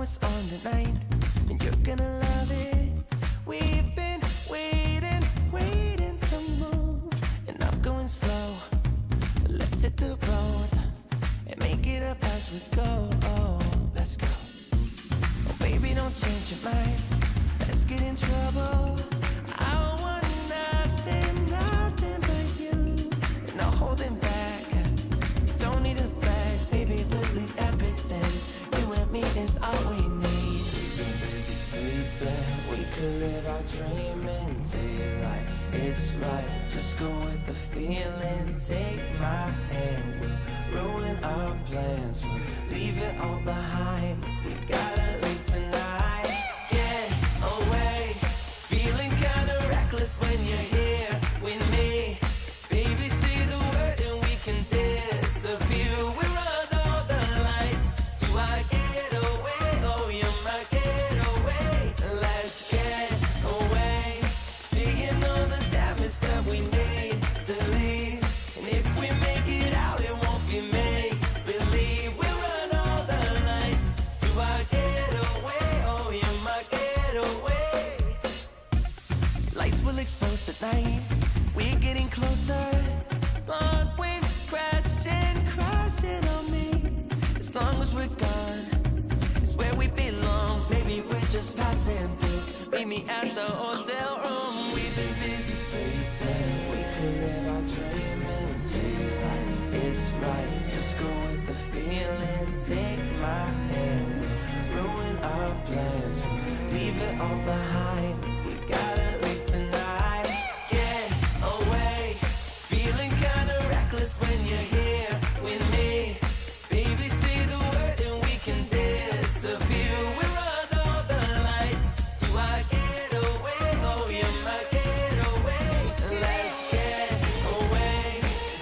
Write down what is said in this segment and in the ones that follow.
it's on tonight, and you're gonna love it. We've been waiting to move, and I'm going slow. Let's hit the road and make it up as we go. Oh, let's go. Oh, baby, don't change your mind. Let's get in trouble. I want nothing but you. No holding back. Don't need a bag, baby. We'll leave everything. You and me is all we need. We've been busy sleeping. We could live our dream in daylight. It's right. Just go with the feeling. Take my hand. We'll ruin our plans. We'll leave it all behind. We gotta leave tonight. Get away. Feeling kinda reckless when you're here with me. Baby, say the word and we can disappear. We run all the lights to our getaway. Oh, you're my getaway. Let's get away. Seeing all the damage that we need to leave. And if we make it out, it won't be make believe. We run all the lights to our getaway. Oh, you're my getaway. Lights will expose the night. We're getting closer. Blonde waves crashing on me. As long as we're gone, it's where we belong. Maybe we're just passing through. Meet me at the hotel room. We've been busy sleeping. We could live our dream in daylight. It's right. Just go with the feeling. Take my hand. We'll ruin our plans. We'll leave it all behind. We gotta leave tonight. Get away. Feeling kinda reckless when you're here with me. Baby, say the word and we can disappear. We run all the lights to our getaway. Oh, you're my getaway. Let's get away.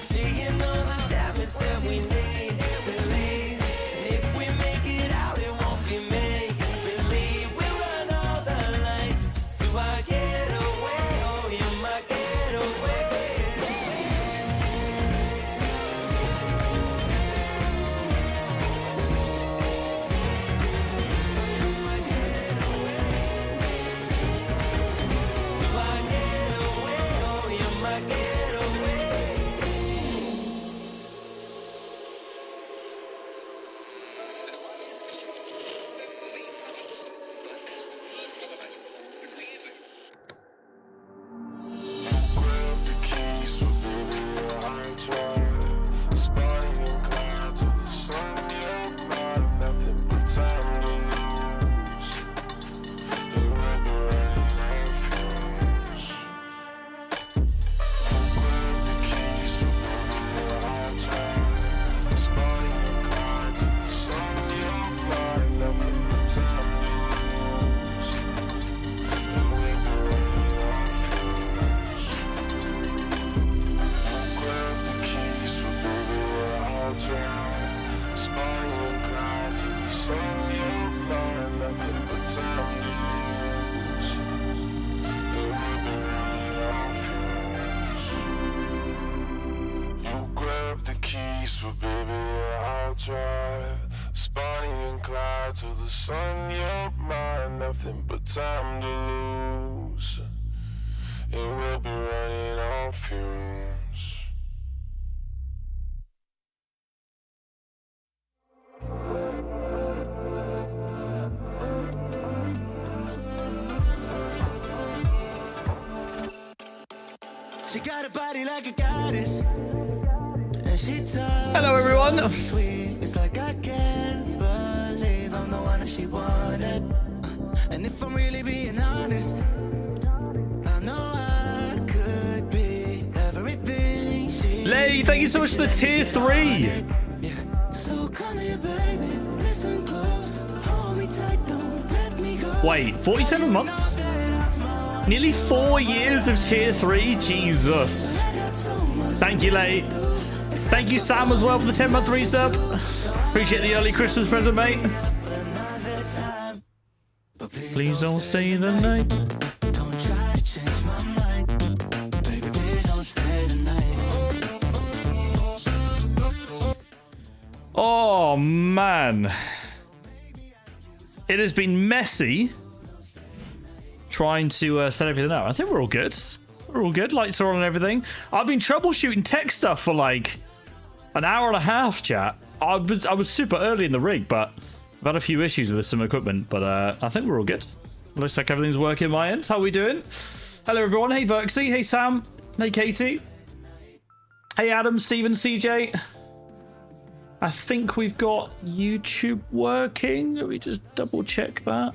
Seeing all the damage that we need to leave. And if we make it out, it won't be make believe. We run all the lights to our getaway. Oh, you're my getaway. To our getaway. Oh, you're my getaway. But baby, I'll drive. Spotty and Clyde to the sun, you're mine. Nothing but time to lose. And we'll be running on fumes. She got a body like a goddess. Hello everyone. It's like I can't believe I'm the one that she wanted. And if I'm really being honest, I know I could be everything she Lay, thank you so much for the tier 3. So come here, baby, listen close, hold me tight, don't let me go. Wait, 47 months? Nearly 4 years of tier 3? Jesus. Thank you, Lay. Thank you, Sam, as well, for the 10-month resub. Appreciate the early Christmas present, mate. Please don't say the night. Don't try to change my mind, baby, please don't stay the night. Oh, man. It has been messy trying to set everything up. I think we're all good. We're all good. Lights are on and everything. I've been troubleshooting tech stuff for like an hour and a half, chat. I was super early in the rig, but I've had a few issues with some equipment, but I think we're all good. Looks like everything's working my end. How are we doing? Hello, everyone. Hey, Verksy. Hey, Sam. Hey, Katie. Hey, Adam, Stephen, CJ. I think we've got YouTube working. Let me just double check that.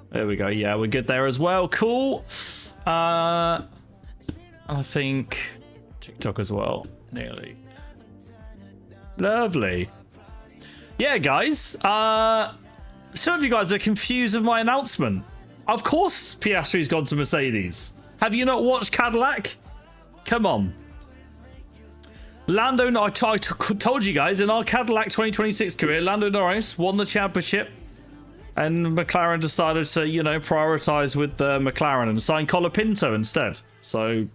There we go. Yeah, we're good there as well. Cool. I think TikTok as well. Nearly. Lovely. Yeah, guys. Some of you guys are confused with my announcement. Of course, Piastri's gone to Mercedes. Have you not watched Cadillac? Come on. Lando, I told you guys, in our Cadillac 2026 career, Lando Norris won the championship. And McLaren decided to, you know, prioritize with McLaren and sign Colapinto instead. So,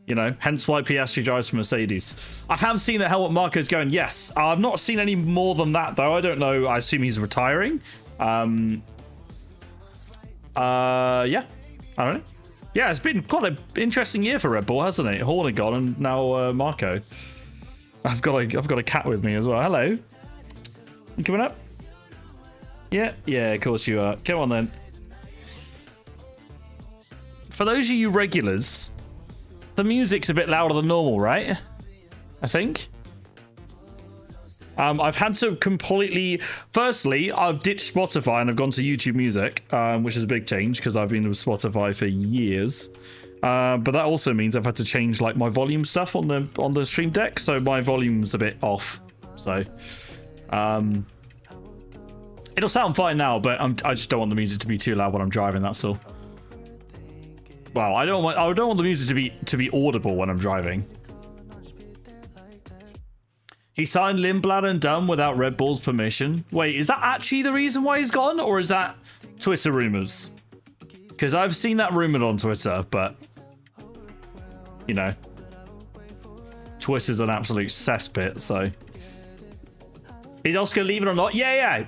you know, hence why Piastri drives for Mercedes. I have seen that Helmut Marko's going, yes. I've not seen any more than that, though. I don't know. I assume he's retiring. Yeah. I don't know. Yeah, it's been quite an interesting year for Red Bull, hasn't it? Horner gone and now Marko. I've got a cat with me as well. Hello. You coming up? Yeah, of course you are. Come on then. For those of you regulars, the music's a bit louder than normal, right? I think. I've had to completely... Firstly, I've ditched Spotify and I've gone to YouTube Music, which is a big change because I've been with Spotify for years. But that also means I've had to change like my volume stuff on the Stream Deck, so my volume's a bit off. So, it'll sound fine now, but I just don't want the music to be too loud when I'm driving. That's all. Well, I don't want the music to be audible when I'm driving. He signed Lindblad and Dunn without Red Bull's permission. Wait, is that actually the reason why he's gone, or is that Twitter rumors? Because I've seen that rumored on Twitter, but you know, Twitter's an absolute cesspit. So, is Oscar leaving or not? Yeah.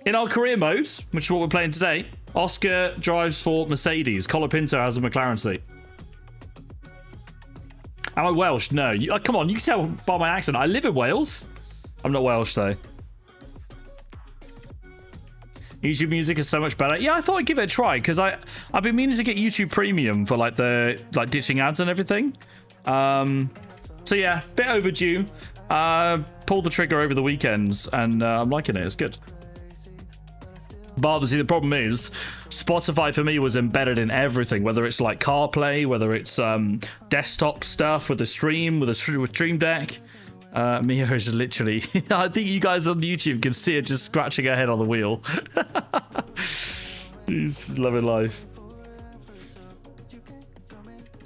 In our career mode, which is what we're playing today, Oscar drives for Mercedes. Colapinto has a McLaren seat. Am I Welsh? No. Come on, you can tell by my accent. I live in Wales. I'm not Welsh, though. YouTube Music is so much better. Yeah, I thought I'd give it a try because I've been meaning to get YouTube Premium for like ditching ads and everything. So yeah, bit overdue. Pulled the trigger over the weekends and I'm liking it. It's good. But obviously the problem is Spotify for me was embedded in everything, whether it's like CarPlay, whether it's desktop stuff with the stream, with Stream Deck. Mia is literally, I think you guys on YouTube can see her just scratching her head on the wheel. She's loving life.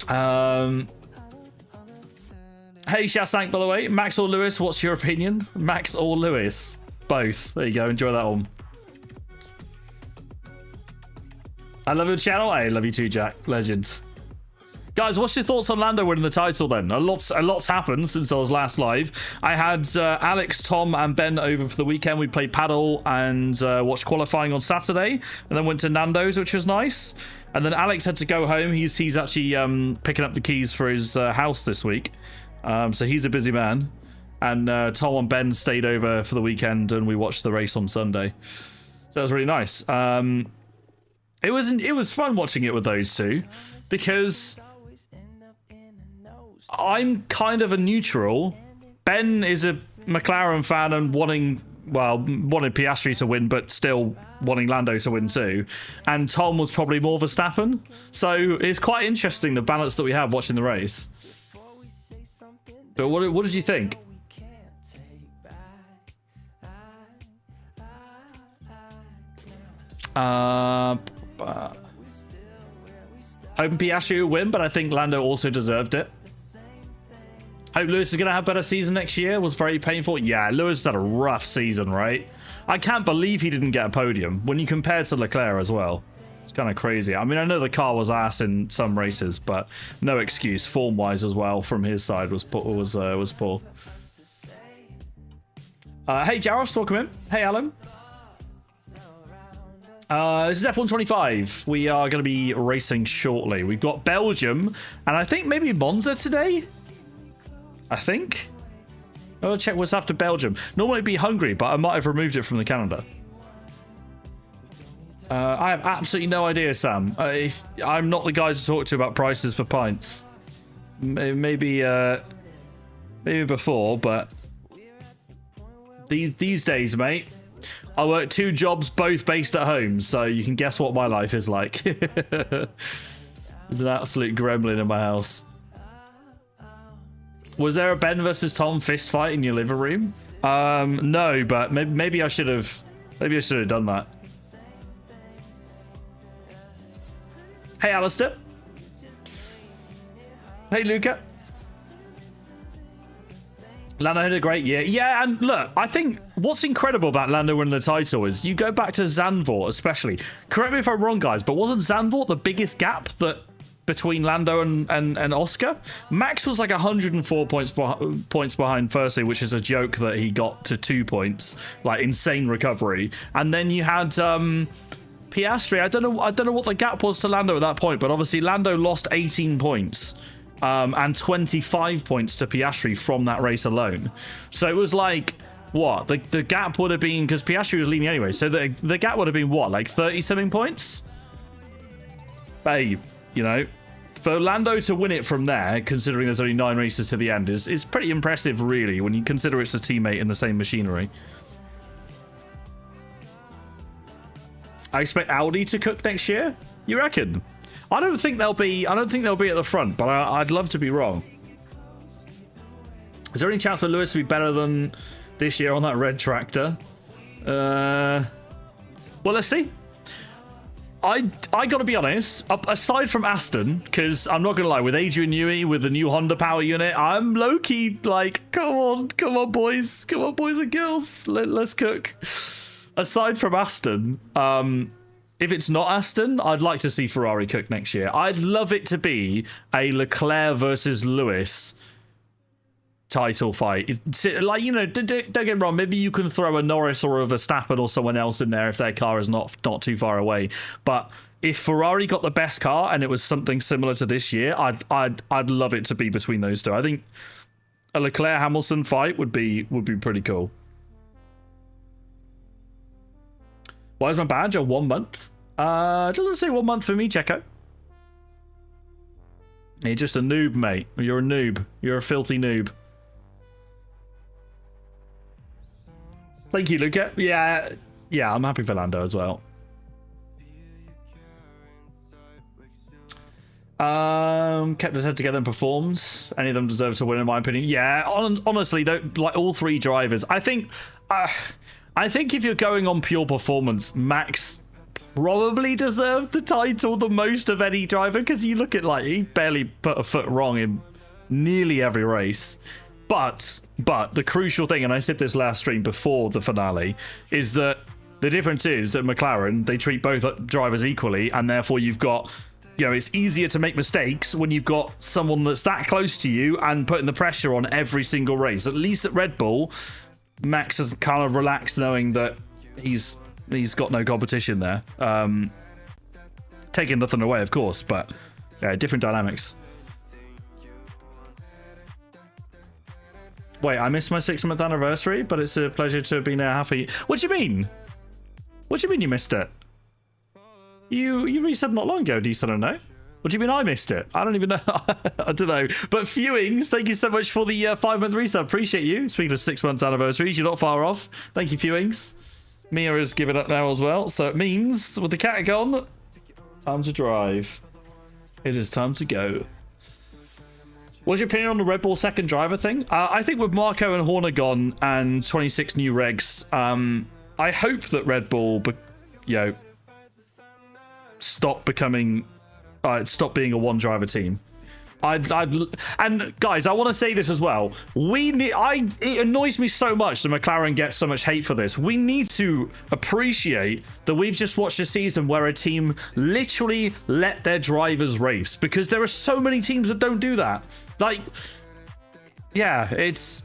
Hey Shasank, by the way, Max or Lewis, what's your opinion? Max or Lewis? Both. There you go, enjoy that one. I love your channel. I love you too, Jack. Legends. Guys, what's your thoughts on Lando winning the title then? A lot's happened since I was last live. I had Alex, Tom, and Ben over for the weekend. We played paddle and watched qualifying on Saturday, and then went to Nando's, which was nice. And then Alex had to go home. He's actually picking up the keys for his house this week, so he's a busy man. And Tom and Ben stayed over for the weekend, and we watched the race on Sunday. So that was really nice. It was fun watching it with those two because I'm kind of a neutral. Ben is a McLaren fan and wanted Piastri to win, but still wanting Lando to win too. And Tom was probably more Verstappen. So it's quite interesting the balance that we have watching the race. But what did you think? Hoping Piastri will win, but I think Lando also deserved it. Hope Lewis is going to have a better season next year. Was very painful. Yeah, Lewis had a rough season, right? I can't believe he didn't get a podium when you compare to Leclerc as well. It's kind of crazy. I mean, I know the car was ass in some races, but no excuse form-wise as well from his side was poor. Hey, Jaros, welcome in. Hey, Alan. This is F125. We are going to be racing shortly. We've got Belgium, and I think maybe Monza today? I think. I'll check what's after Belgium. Normally it'd be Hungary, but I might have removed it from the calendar. I have absolutely no idea, Sam. I'm not the guy to talk to about prices for pints. Maybe before, but these days, mate, I work 2 jobs, both based at home, so you can guess what my life is like. There's an absolute gremlin in my house. Was there a Ben versus Tom fist fight in your living room? No, but maybe I should have. Maybe I should have done that. Hey, Alistair. Hey, Luca. Lando had a great year. Yeah, and look, I think what's incredible about Lando winning the title is you go back to Zandvoort especially. Correct me if I'm wrong, guys, but wasn't Zandvoort the biggest gap that between Lando and Oscar? Max was like 104 points behind firstly, which is a joke that he got to 2 points, like insane recovery. And then you had Piastri. I don't know what the gap was to Lando at that point, but obviously Lando lost 18 points. And 25 points to Piastri from that race alone. So it was like, what? The gap would have been, because Piastri was leading anyway, so the gap would have been, what, like 30-something points? Babe, you know, for Lando to win it from there, considering there's only 9 races to the end, is pretty impressive, really, when you consider it's a teammate in the same machinery. I expect Audi to cook next year? You reckon? I don't think they'll be at the front, but I'd love to be wrong. Is there any chance for Lewis to be better than this year on that red tractor? Well, let's see. I gotta be honest, aside from Aston, because I'm not gonna lie, with Adrian Newey, with the new Honda power unit, I'm low-key like, come on boys and girls, let's cook. Aside from Aston, if it's not Aston, I'd like to see Ferrari cook next year. I'd love it to be a Leclerc versus Lewis title fight. Like, you know, don't get me wrong, maybe you can throw a Norris or a Verstappen or someone else in there if their car is not too far away. But if Ferrari got the best car and it was something similar to this year, I'd love it to be between those two. I think a Leclerc-Hamilton fight would be pretty cool. Why is my badge a 1 month? It doesn't say 1 month for me, Checo. You're just a noob, mate. You're a noob. You're a filthy noob. Thank you, Luca. Yeah, I'm happy for Lando as well. Kept his head together and performed. Any of them deserve to win, in my opinion. Yeah, honestly, though, like all 3 drivers, I think if you're going on pure performance, Max probably deserved the title the most of any driver, because you look at, like, he barely put a foot wrong in nearly every race. But the crucial thing, and I said this last stream before the finale, is that the difference is that McLaren, they treat both drivers equally, and therefore you've got, you know, it's easier to make mistakes when you've got someone that's that close to you and putting the pressure on every single race. At least at Red Bull, Max has kind of relaxed knowing that he's got no competition there. Taking nothing away, of course, but yeah, different dynamics. Wait, I missed my 6-month anniversary, but it's a pleasure to have been there happy. What do you mean? What do you mean you missed it? You resubbed not long ago, decent, I don't know. What do you mean I missed it? I don't even know. I don't know. But Fewings, thank you so much for the 5-month resub. Appreciate you. Speaking of 6 months anniversaries, you're not far off. Thank you, Fewings. Mia is giving up now as well. So it means, with the cat gone, time to drive. It is time to go. What's your opinion on the Red Bull second driver thing? I think with Marco and Horner gone and 26 new regs, I hope that Red Bull, stop becoming... stop being a one-driver team. And guys, I want to say this as well. It annoys me so much that McLaren gets so much hate for this. We need to appreciate that we've just watched a season where a team literally let their drivers race, because there are so many teams that don't do that. Like, yeah, it's...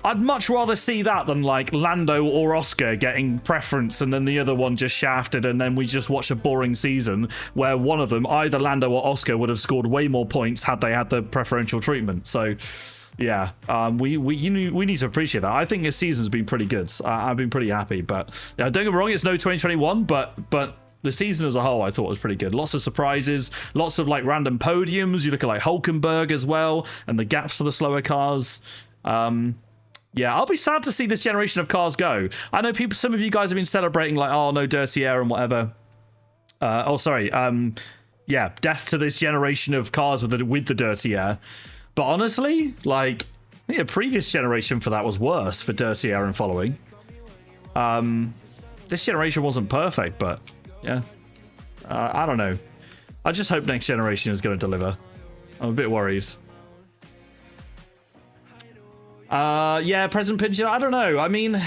I'd much rather see that than like Lando or Oscar getting preference and then the other one just shafted, and then we just watch a boring season where one of them, either Lando or Oscar, would have scored way more points had they had the preferential treatment. So yeah, we need to appreciate that. I think this season's been pretty good. I've been pretty happy, but don't get me wrong, it's no 2021, but the season as a whole I thought was pretty good. Lots of surprises, lots of like random podiums. You look at like Hulkenberg as well, and the gaps for the slower cars. Yeah, I'll be sad to see this generation of cars go. I know some of you guys have been celebrating like, oh, no dirty air and whatever. Yeah, death to this generation of cars with the dirty air. But honestly, like, I think the previous generation for that was worse for dirty air and following. This generation wasn't perfect, but yeah. I don't know. I just hope next generation is going to deliver. I'm a bit worried. Yeah, President Pigeon, I don't know. I mean,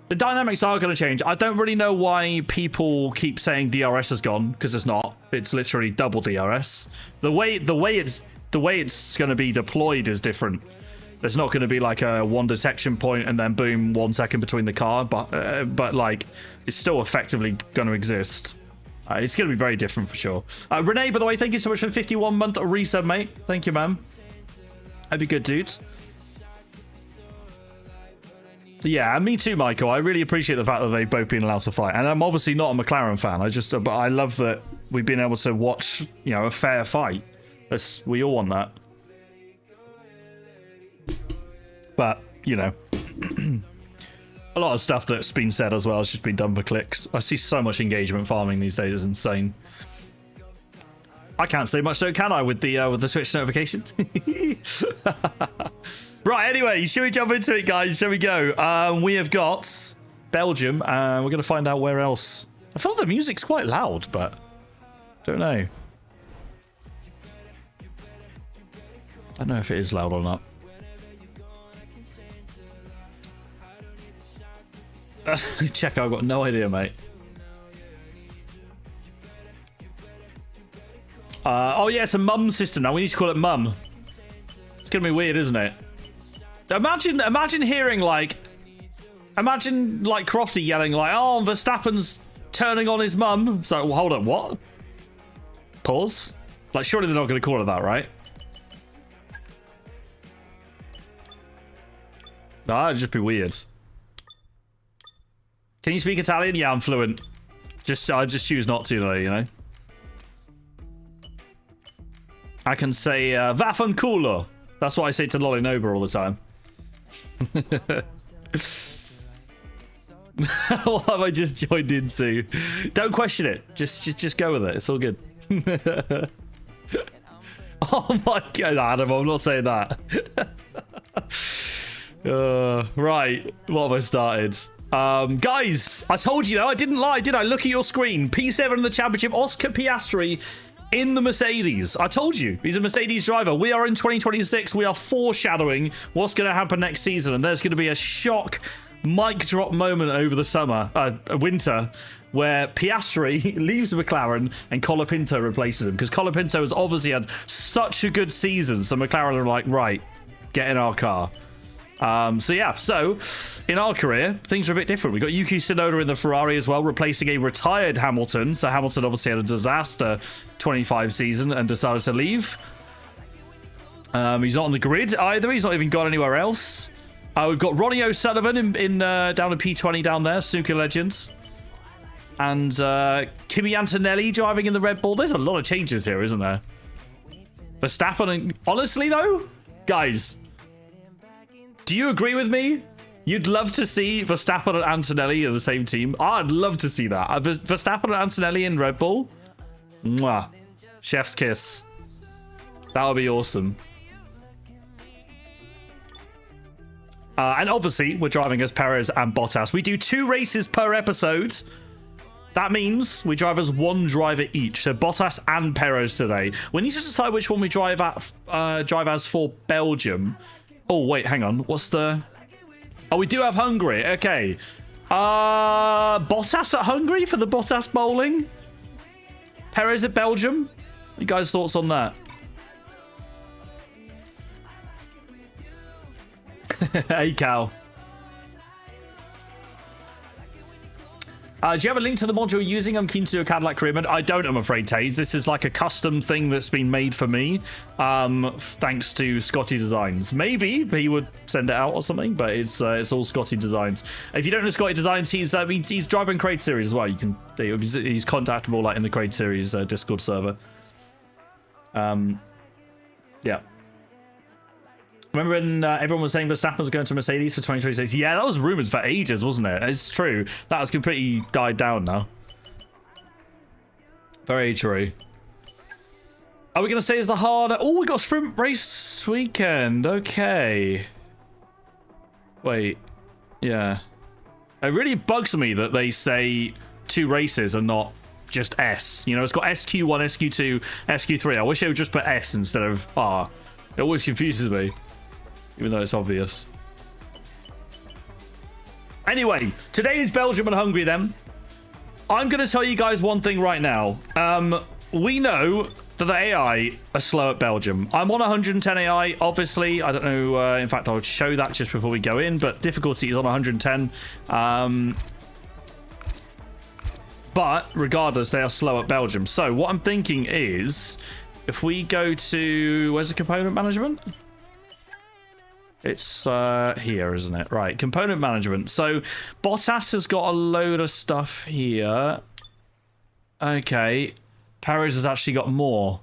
the dynamics are going to change. I don't really know why people keep saying DRS is gone, because it's not. It's literally double DRS. The way it's going to be deployed is different. There's not going to be like a one detection point and then boom, 1 second between the car, but like it's still effectively going to exist. It's going to be very different for sure. Renee, by the way, thank you so much for the 51-month resub, mate. Thank you, man. That'd be good, dude. So yeah, and me too, Michael. I really appreciate the fact that they've both been allowed to fight. And I'm obviously not a McLaren fan. But I love that we've been able to watch, you know, a fair fight. We all want that. But, you know, a lot of stuff that's been said as well has just been done for clicks. I see so much engagement farming these days. It's insane. I can't say much, though, can I, with the Twitch notification? Right, anyway, shall we jump into it, guys? Shall we go? We have got Belgium, and we're going to find out where else. I feel like the music's quite loud, but don't know. I don't know if it is loud or not. Check, I've got no idea, mate. Oh yeah, it's a mum system now. We need to call it mum. It's gonna be weird, isn't it? Imagine hearing like Crofty yelling like, "Oh, Verstappen's turning on his mum." So well, hold on, what? Pause. Like, surely they're not gonna call it that, right? No, that'd just be weird. Can you speak Italian? Yeah, I'm fluent. I just choose not to, though, you know. I can say vaffanculo. That's what I say to Lolly Nova all the time. What have I just joined into? Don't question it. Just go with it. It's all good. Oh my god, Adam! I'm not saying that. Right, what have I started? Guys, I told you though, I didn't lie, did I? Look at your screen. P7 in the championship, Oscar Piastri in the Mercedes. I told you, he's a Mercedes driver. We are in 2026. We are foreshadowing what's going to happen next season, and there's going to be a shock mic drop moment over the winter, where Piastri leaves McLaren and Colapinto replaces him, because Colapinto has obviously had such a good season, so McLaren are like, right, get in our car. So yeah, so in our career, things are a bit different. We got Yuki Tsunoda in the Ferrari as well, replacing a retired Hamilton. So Hamilton obviously had a disaster 25 season and decided to leave. He's not on the grid either. He's not even gone anywhere else. We've got Ronnie O'Sullivan down in P20 down there, snooker legend. And Kimi Antonelli driving in the Red Bull. There's a lot of changes here, isn't there? Verstappen and... Honestly, though, guys... Do you agree with me? You'd love to see Verstappen and Antonelli in the same team. I'd love to see that. Verstappen and Antonelli in Red Bull. Mwah. Chef's kiss. That would be awesome. And obviously, we're driving as Perez and Bottas. We do 2 races per episode. That means we drive as 1 driver each. So Bottas and Perez today. We need to decide which one we drive as for Belgium. Oh, wait, hang on. What's the... Oh, we do have Hungary. Okay. Bottas at Hungary for the Bottas bowling? Perez at Belgium? You guys' thoughts on that? Hey, Cal. Do you have a link to the mod you're using? I'm keen to do a Cadillac career mode. I don't, I'm afraid, Taze. This is like a custom thing that's been made for me, thanks to Scotty Designs. Maybe he would send it out or something, but it's all Scotty Designs. If you don't know Scotty Designs, he's driving Crate Series as well. You can he's contactable like in the Crate Series Discord server. Yeah. Remember when everyone was saying Verstappen was going to Mercedes for 2026? Yeah, that was rumors for ages, wasn't it? It's true. That has completely died down now. Very true. Are we going to say it's the harder... Oh, we got sprint race weekend. Okay. Wait. Yeah. It really bugs me that they say 2 races and not just S. You know, it's got SQ1, SQ2, SQ3. I wish they would just put S instead of R. It always confuses me. Even though it's obvious. Anyway, today is Belgium and Hungary then. I'm going to tell you guys one thing right now. We know that the AI are slow at Belgium. I'm on 110 AI, obviously. I don't know. In fact, I'll show that just before we go in. But difficulty is on 110. But regardless, they are slow at Belgium. So what I'm thinking is, if we go to... Where's the component management? It's here, isn't it? Right, component management. So Bottas has got a load of stuff here. Okay. Perez has actually got more.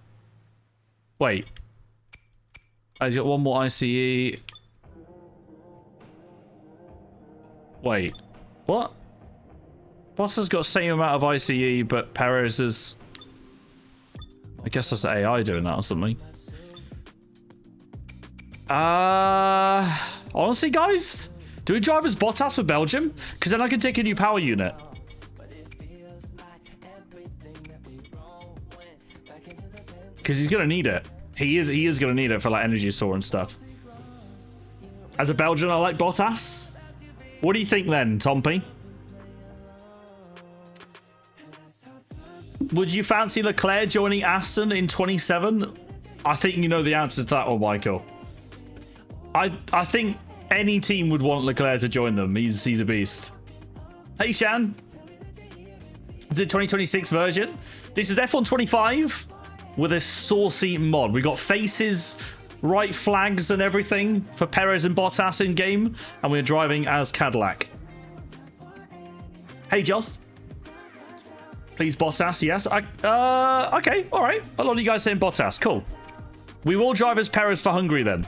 Wait. Oh, he's got one more ICE. Wait. What? Bottas has got the same amount of ICE, but Perez is... I guess that's the AI doing that or something. Honestly, guys, do we drive as Bottas for Belgium? Because then I can take a new power unit. Because he's gonna need it. He is gonna need it for like energy store and stuff. As a Belgian, I like Bottas. What do you think then, Tompy? Would you fancy Leclerc joining Aston in 27? I think you know the answer to that one, Michael. I think any team would want Leclerc to join them. He's a beast. Hey, Shan. Is it 2026 version? This is F1 25 with a saucy mod. We got faces, right flags and everything for Perez and Bottas in game. And we're driving as Cadillac. Hey, Joth. Please, Bottas. Yes. Okay. All right. A lot of you guys saying Bottas. Cool. We will drive as Perez for Hungary then.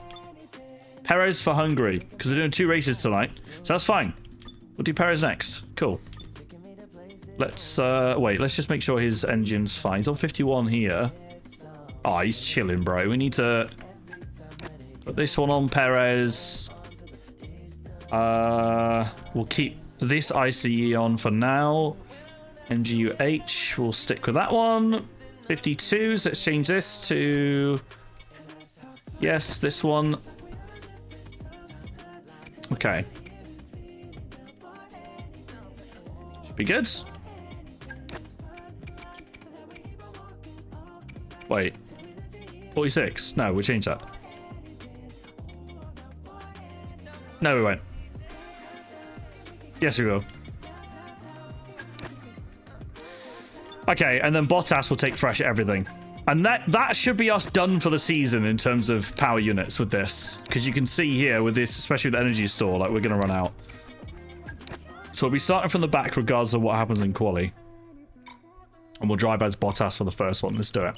Perez for Hungary, because we're doing 2 races tonight, so that's fine. We'll do Perez next. Cool. Let's wait. Let's just make sure his engine's fine. He's on 51 here. Oh, he's chilling, bro. We need to put this one on Perez. We'll keep this ICE on for now. MGUH. We'll stick with that one. 52s. Let's change this to yes. This one. Okay. Should be good. Wait. 46. No, we'll change that. No, we won't. Yes, we will. Okay, and then Bottas will take fresh everything. And that should be us done for the season in terms of power units with this. Because you can see here with this, especially with the energy store, like we're going to run out. So we'll be starting from the back regardless of what happens in quali. And we'll drive as Bottas for the first one. Let's do it.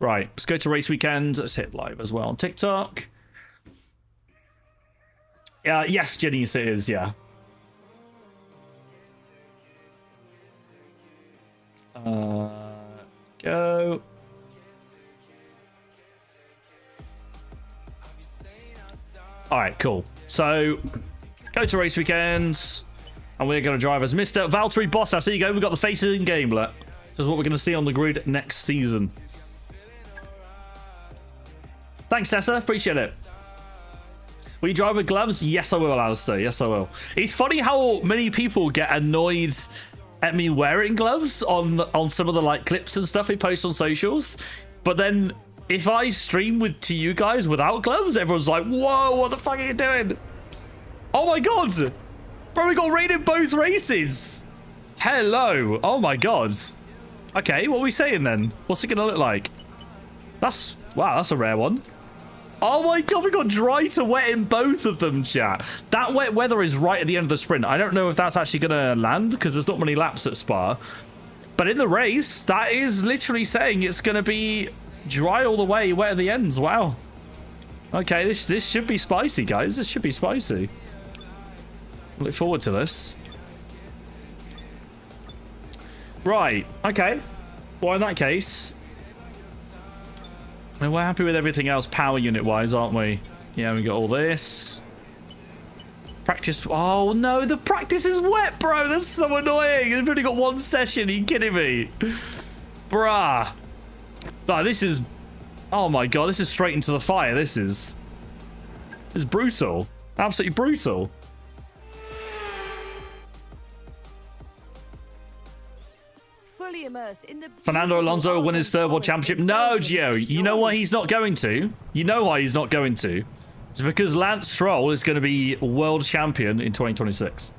Right, let's go to race weekend. Let's hit live as well on TikTok. Yes, Jenny, it is, yeah. Go. All right, cool. So, go to race weekends, and we're going to drive as Mr. Valtteri Bottas. There you go. We've got the faces in game. Look. This is what we're going to see on the grid next season. Thanks, Tessa. Appreciate it. Will you drive with gloves? Yes, I will, Alistair. Yes, I will. It's funny how many people get annoyed at me wearing gloves on some of the like clips and stuff we post on socials, but then if I stream to you guys without gloves, everyone's like, whoa, what the fuck are you doing? Oh my god! Bro, we got rain in both races! Hello! Oh my god. Okay, what are we saying then? What's it gonna look like? Wow, that's a rare one. Oh my god, we got dry to wet in both of them, chat. That wet weather is right at the end of the sprint. I don't know if that's actually gonna land, because there's not many laps at Spa. But in the race, that is literally saying it's gonna be dry all the way, wet at the ends. Wow. Okay, this should be spicy, guys. This should be spicy. Look forward to this. Right, okay. Well, in that case, we're happy with everything else power unit wise, aren't we? Yeah, we got all this. Practice. Oh no, the practice is wet, bro. That's so annoying. We've only got one session. Are you kidding me? Bruh. Oh, this is. Oh my god, this is straight into the fire. This is brutal. Absolutely brutal. Fully immersed in the Fernando Alonso will win his third world championship. No, Gio. You know why he's not going to? You know why he's not going to? It's because Lance Stroll is going to be world champion in 2026.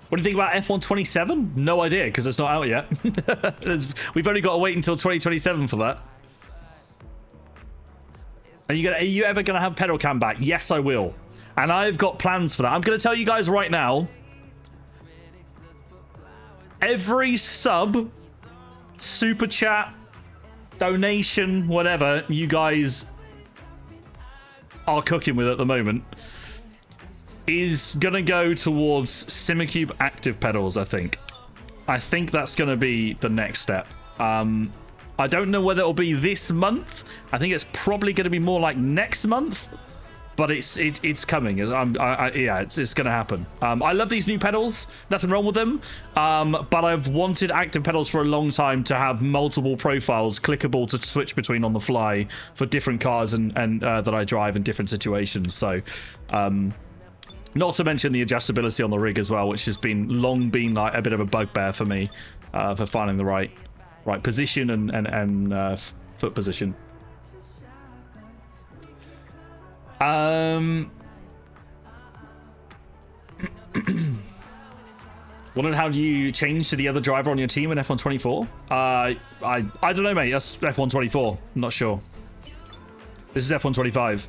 What do you think about F127? No idea, because it's not out yet. We've only got to wait until 2027 for that. Are you ever going to have pedal cam back? Yes, I will. And I've got plans for that. I'm going to tell you guys right now. Every sub, super chat, donation, whatever you guys are cooking with at the moment is going to go towards Simicube active pedals, I think. I think that's going to be the next step. I don't know whether it'll be this month. I think it's probably going to be more like next month. But it's coming. Yeah, it's going to happen. I love these new pedals. Nothing wrong with them. But I've wanted active pedals for a long time to have multiple profiles clickable to switch between on the fly for different cars and that I drive in different situations. So, not to mention the adjustability on the rig as well, which has long been like a bit of a bugbear for me for finding the right position and foot position. Wondered how do you change to the other driver on your team in F124? I don't know, mate. That's F124. I'm not sure. This is F125.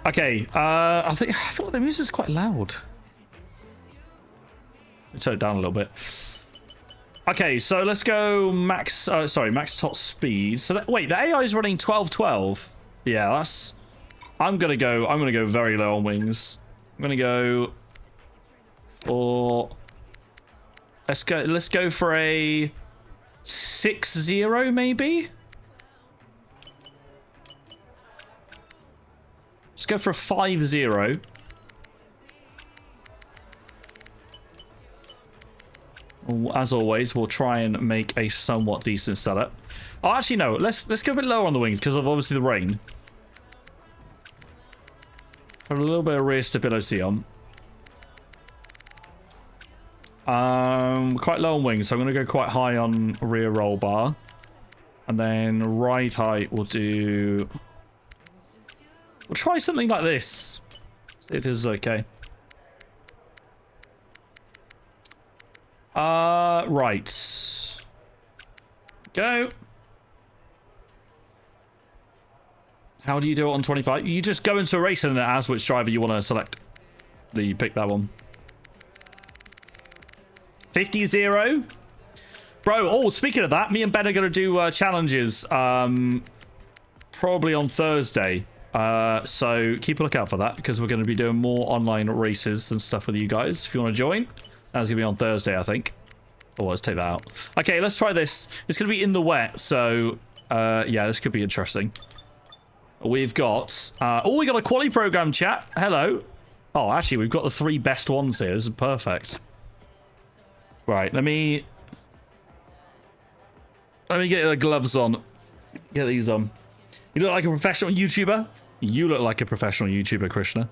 Okay. I feel like the music is quite loud. Let me turn it down a little bit. Okay, so let's go max top speed. So wait, the AI is running 1212. Yeah, that's. I'm gonna go very low on wings. I'm gonna go for. Let's go for a 6-0 maybe. Let's go for a 5-0. As always, we'll try and make a somewhat decent setup. Oh, actually, no. Let's go a bit lower on the wings because of obviously the rain. Put a little bit of rear stability on. Quite low on wings, so I'm going to go quite high on rear roll bar. And then ride height we'll do... We'll try something like this. See if this is okay. Right. Go. How do you do it on 25? You just go into a race and it asks which driver you want to select. You pick that one. 50-0. Bro, oh, speaking of that, me and Ben are going to do challenges probably on Thursday. So keep a lookout for that because we're going to be doing more online races and stuff with you guys. If you want to join, that's going to be on Thursday, I think. Oh, let's take that out. Okay, let's try this. It's going to be in the wet, so yeah, this could be interesting. We've got... we got a quali program, chat. Hello. Oh, actually, we've got the 3 best ones here. This is perfect. Right, let me get the gloves on. Get these on. You look like a professional YouTuber. You look like a professional YouTuber, Krishna.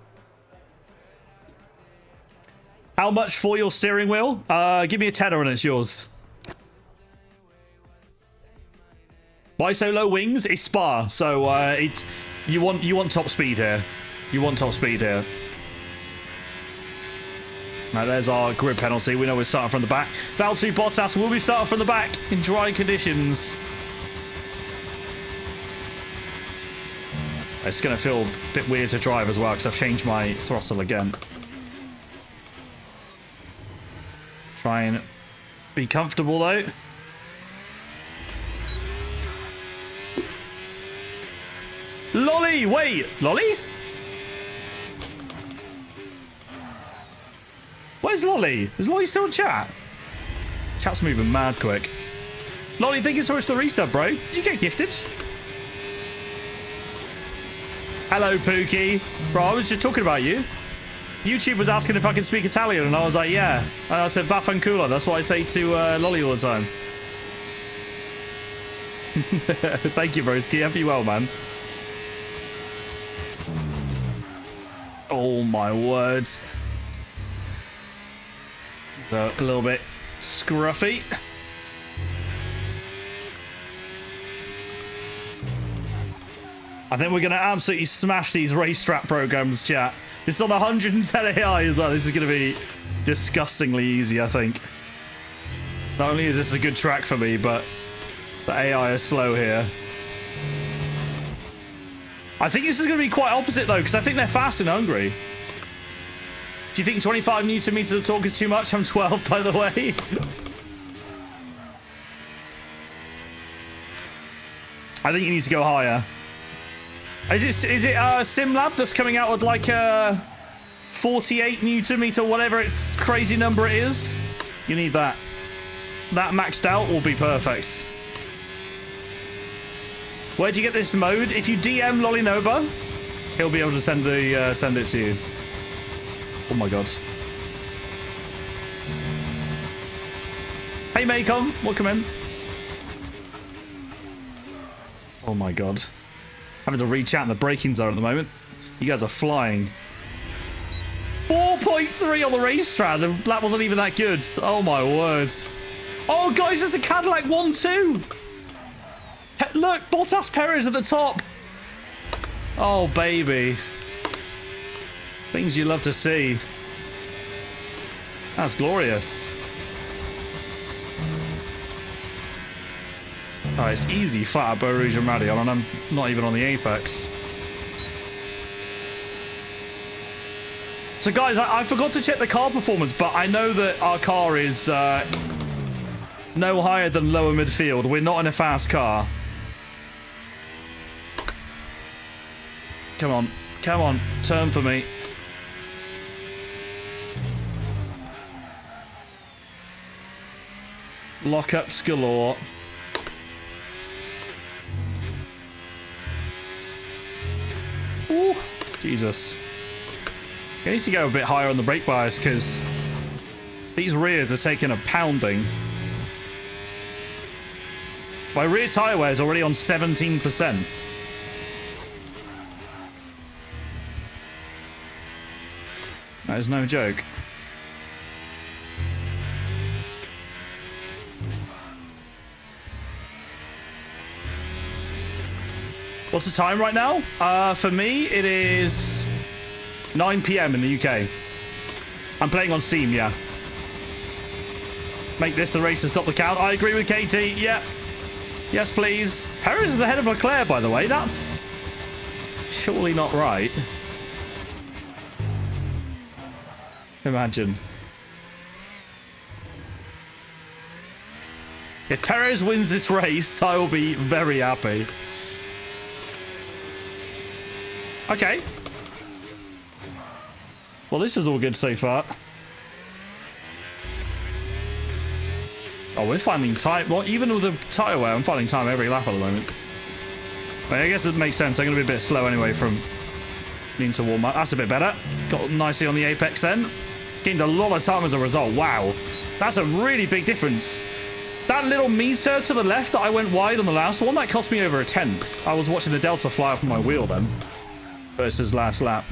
How much for your steering wheel? Give me a tenner and it's yours. Why so low wings? It's Spa, so you want top speed here. You want top speed here. Now there's our grid penalty. We know we're starting from the back. Valtteri Bottas will be starting from the back in dry conditions. It's going to feel a bit weird to drive as well because I've changed my throttle again. Try and be comfortable though. Lolly! Wait! Lolly? Where's Lolly? Is Lolly still in chat? Chat's moving mad quick. Lolly, thank you so much for the resub, bro. Did you get gifted? Hello, Pookie. Bro, I was just talking about you. YouTube was asking if I could speak Italian, and I was like, yeah. And I said, vaffanculo. That's what I say to Lolly all the time. Thank you, broski. Happy well, man. Oh, my word. So, a little bit scruffy. I think we're going to absolutely smash these racetrack programs, chat. This is on 110 AI as well. This is going to be disgustingly easy, I think. Not only is this a good track for me, but the AI is slow here. I think this is going to be quite opposite, though, because I think they're fast in Hungary. Do you think 25 Newton meters of torque is too much? I'm 12, by the way. I think you need to go higher. Is it SimLab that's coming out with like a 48 Newton meter, whatever its crazy number it is? You need that. That maxed out will be perfect. Where'd you get this mode? If you DM Lollinoba, he'll be able to send it to you. Oh my god. Hey Maycom, welcome in. Oh my god. Having to re-chat in the braking zone at the moment. You guys are flying. 4.3 on the racetrack. The lap wasn't even that good. Oh my words. Oh guys, there's a Cadillac 1-2. Look, Bottas Perez at the top. Oh baby. Things you love to see. That's glorious. Oh, it's easy flat at Beau Rouge and Radion, and I'm not even on the apex. So guys, I forgot to check the car performance, but I know that our car is no higher than lower midfield. We're not in a fast car. Come on, come on, turn for me. Lockups galore. Ooh, Jesus. I need to go a bit higher on the brake bias because these rears are taking a pounding. My rear tyre wear is already on 17%. That is no joke. What's the time right now? For me, it is 9 PM in the UK. I'm playing on Steam, yeah. Make this the race and stop the count. I agree with Katie, yeah. Yes, please. Perez is ahead of Leclerc, by the way. That's surely not right. Imagine. If Perez wins this race, I will be very happy. Okay. Well, this is all good so far. Oh, we're finding time. Well, even with the tyre wear, I'm finding time every lap at the moment. But I guess it makes sense. I'm going to be a bit slow anyway from needing to warm up. That's a bit better. Got nicely on the apex then. Gained a lot of time as a result. Wow. That's a really big difference. That little meter to the left that I went wide on the last one, that cost me over a 1/10. I was watching the delta fly off my wheel then. Versus last lap.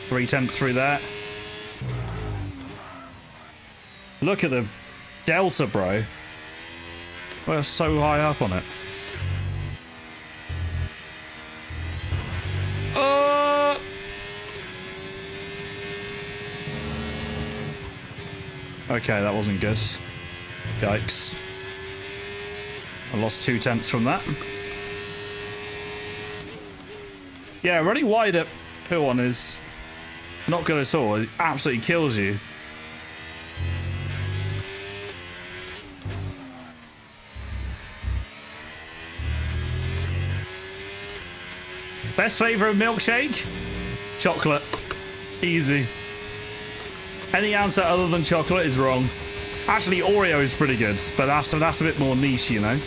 Three tenths through that. Look at the delta, bro. We're so high up on it. Okay, that wasn't good. Yikes. I lost 2/10 from that. Yeah, running wide at P1 is not good at all. It absolutely kills you. Best flavour of milkshake? Chocolate. Easy. Any answer other than chocolate is wrong. Actually, Oreo is pretty good, but that's a bit more niche, you know.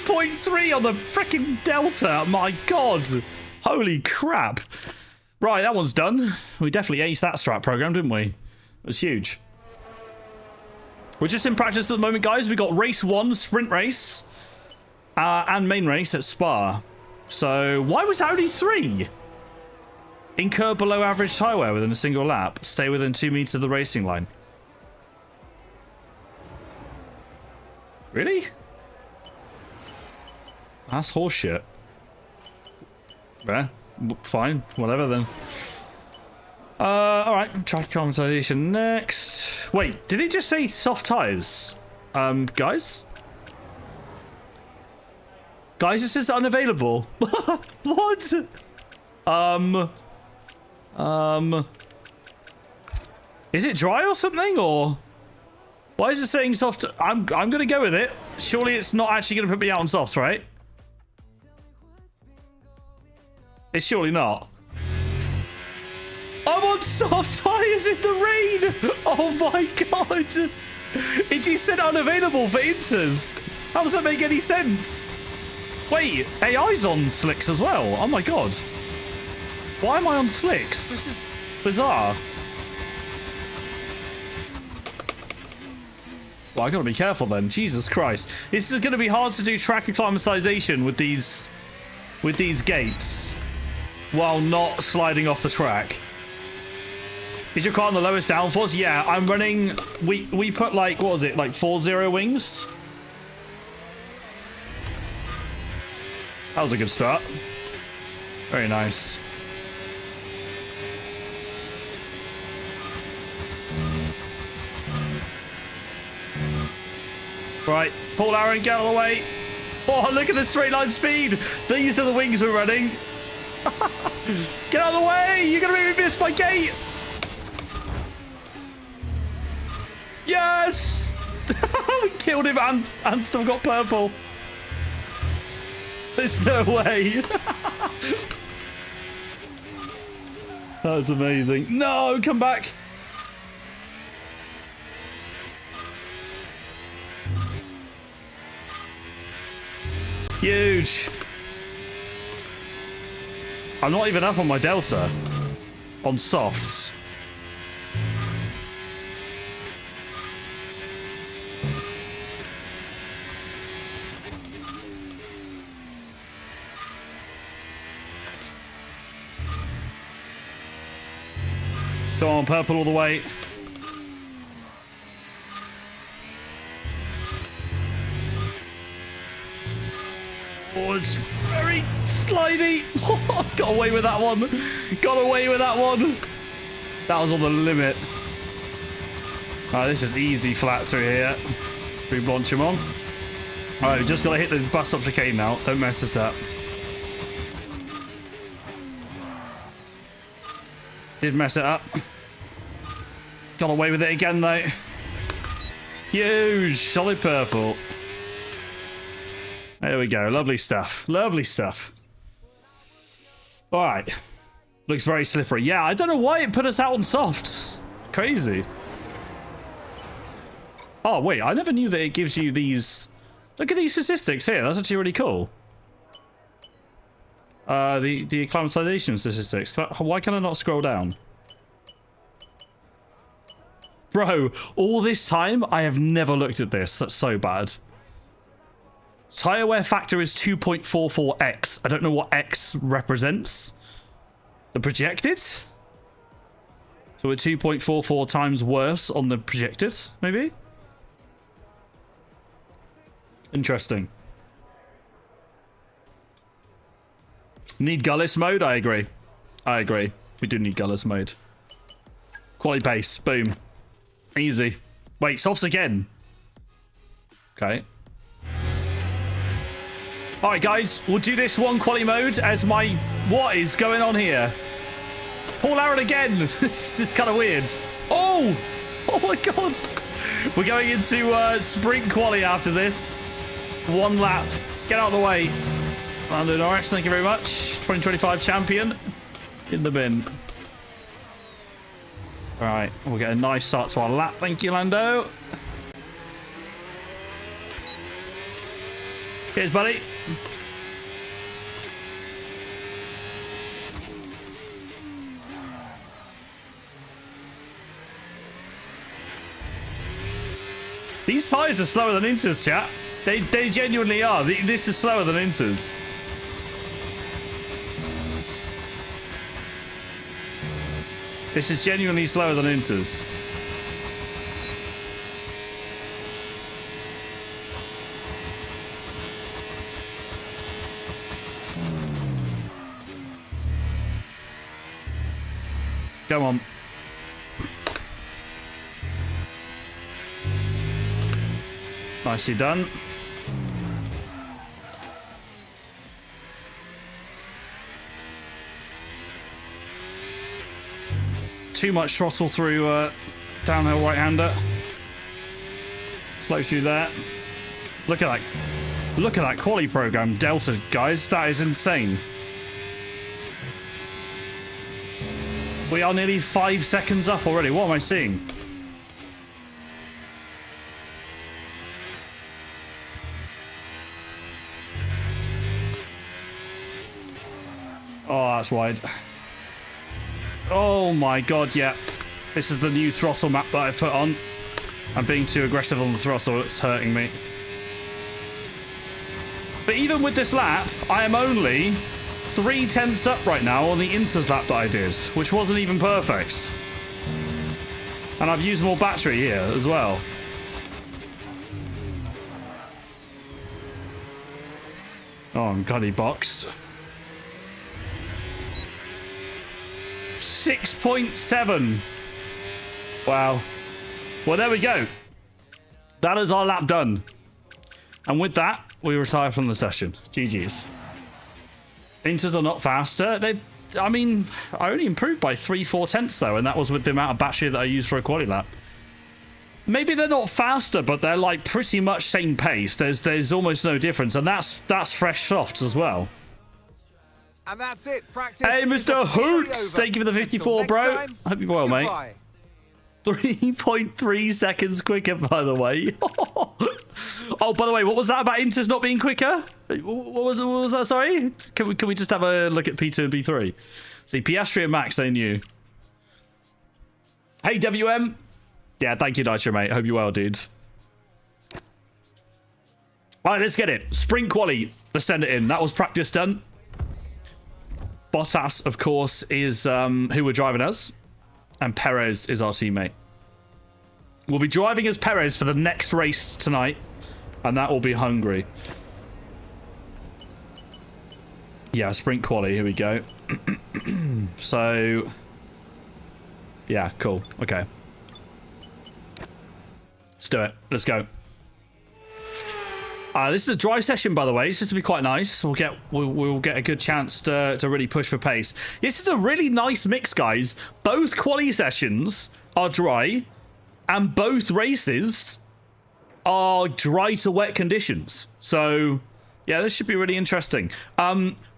.3 on the freaking Delta. My God. Holy crap. Right, that one's done. We definitely aced that strat program, didn't we? It was huge. We're just in practice at the moment, guys. We got race 1, sprint race, and main race at Spa. So, why was that only 3? Incur below average tyre wear within a single lap. Stay within 2 meters of the racing line. Really? That's horseshit. Yeah, fine. Whatever then. Alright. Track acclimatization next. Wait, did it just say soft tyres? Guys? Guys, this is unavailable. What? Is it dry or something, or? Why is it saying soft? I'm gonna go with it. Surely it's not actually gonna put me out on softs, right? It's surely not. I'm on soft tyres in the rain! Oh my God! It just said unavailable for inters. How does that make any sense? Wait, AI's on slicks as well. Oh my God. Why am I on slicks? This is bizarre. Well, I gotta be careful then. Jesus Christ. This is gonna be hard to do track acclimatization with these gates while not sliding off the track. Is your car on the lowest downforce? Yeah, I'm running. We put like, what was it, like 4.0 wings? That was a good start. Very nice. Right, Paul Aaron, get out of the way. Oh, look at the straight line speed. These are the wings we're running. Get out of the way. You're going to make me miss my gate. Yes. We killed him and still got purple. There's no way. That's amazing. No, come back. Huge. I'm not even up on my delta. On softs. Go on, purple all the way. Oh, it's very slidey. Got away with that one. Got away with that one. That was on the limit. This is easy flat through here. We launch him on. Alright, just got to hit the bus stop chicane now. Don't mess this up. Did mess it up. Got away with it again, though. Huge. Solid purple. There we go. Lovely stuff. Lovely stuff. All right. Looks very slippery. Yeah, I don't know why it put us out on softs. Crazy. Oh, wait. I never knew that it gives you these... Look at these statistics here. That's actually really cool. The acclimatization statistics. Why can I not scroll down? Bro, all this time, I have never looked at this. That's so bad. Tyre wear factor is 2.44x. I don't know what x represents. The projected? So we're 2.44 times worse on the projected, maybe? Interesting. Need Gullis mode? I agree. I agree. We do need Gullis mode. Quali pace. Boom. Easy. Wait, softs again. Okay. Alright, guys. We'll do this one quali mode as my... What is going on here? Paul Aaron again. This is kind of weird. Oh! Oh my god. We're going into sprint quali after this. One lap. Get out of the way. Lando Norris, thank you very much. 2025 champion. In the bin. Alright, we'll get a nice start to our lap. Thank you, Lando. Cheers, buddy. These tyres are slower than Inter's, chat. They genuinely are. This is slower than Inter's. This is genuinely slower than Inter's. Come on. Nicely done. Too much throttle through downhill right-hander. Slow through that. Look at that. Look at that quali program, Delta, guys. That is insane. We are nearly 5 seconds up already. What am I seeing? Oh, that's wide. Oh my god, yeah. This is the new throttle map that I've put on. I'm being too aggressive on the throttle. It's hurting me. But even with this lap, I am only 3/10 up right now on the Inter's lap that I did, which wasn't even perfect. And I've used more battery here as well. Oh, I'm bloody boxed. 6.7. Wow. Well, there we go. That is our lap done. And with that, we retire from the session. GG's. Inters are not faster. I mean, I only improved by 3/4 tenths though, and that was with the amount of battery that I used for a quali lap. Maybe they're not faster, but they're like pretty much same pace. There's almost no difference, and that's fresh softs as well. And that's it. Practice. Hey, Mr. Hoots! Thank you for the 54, bro. Time, Hope you're well, mate. 3.3 seconds quicker, by the way. Oh, by the way, what was that about Inter's not being quicker? What was that? Sorry. Can we just have a look at P2 and P3? See, Piastri and Max, they knew. Hey, WM. Yeah, thank you, Nitro, mate. Hope you're well, dude. All right, let's get it. Sprint quali. Let's send it in. That was practice done. Bottas, of course, is who we're driving as. And Perez is our teammate. We'll be driving as Perez for the next race tonight. And that will be Hungary. Yeah, sprint quali. Here we go. So... yeah, cool. Okay. Let's do it. Let's go. This is a dry session, by the way. It's just to be quite nice. We'll get a good chance to really push for pace. This is a really nice mix, guys. Both quali sessions are dry, and both races are dry to wet conditions. So, yeah, this should be really interesting.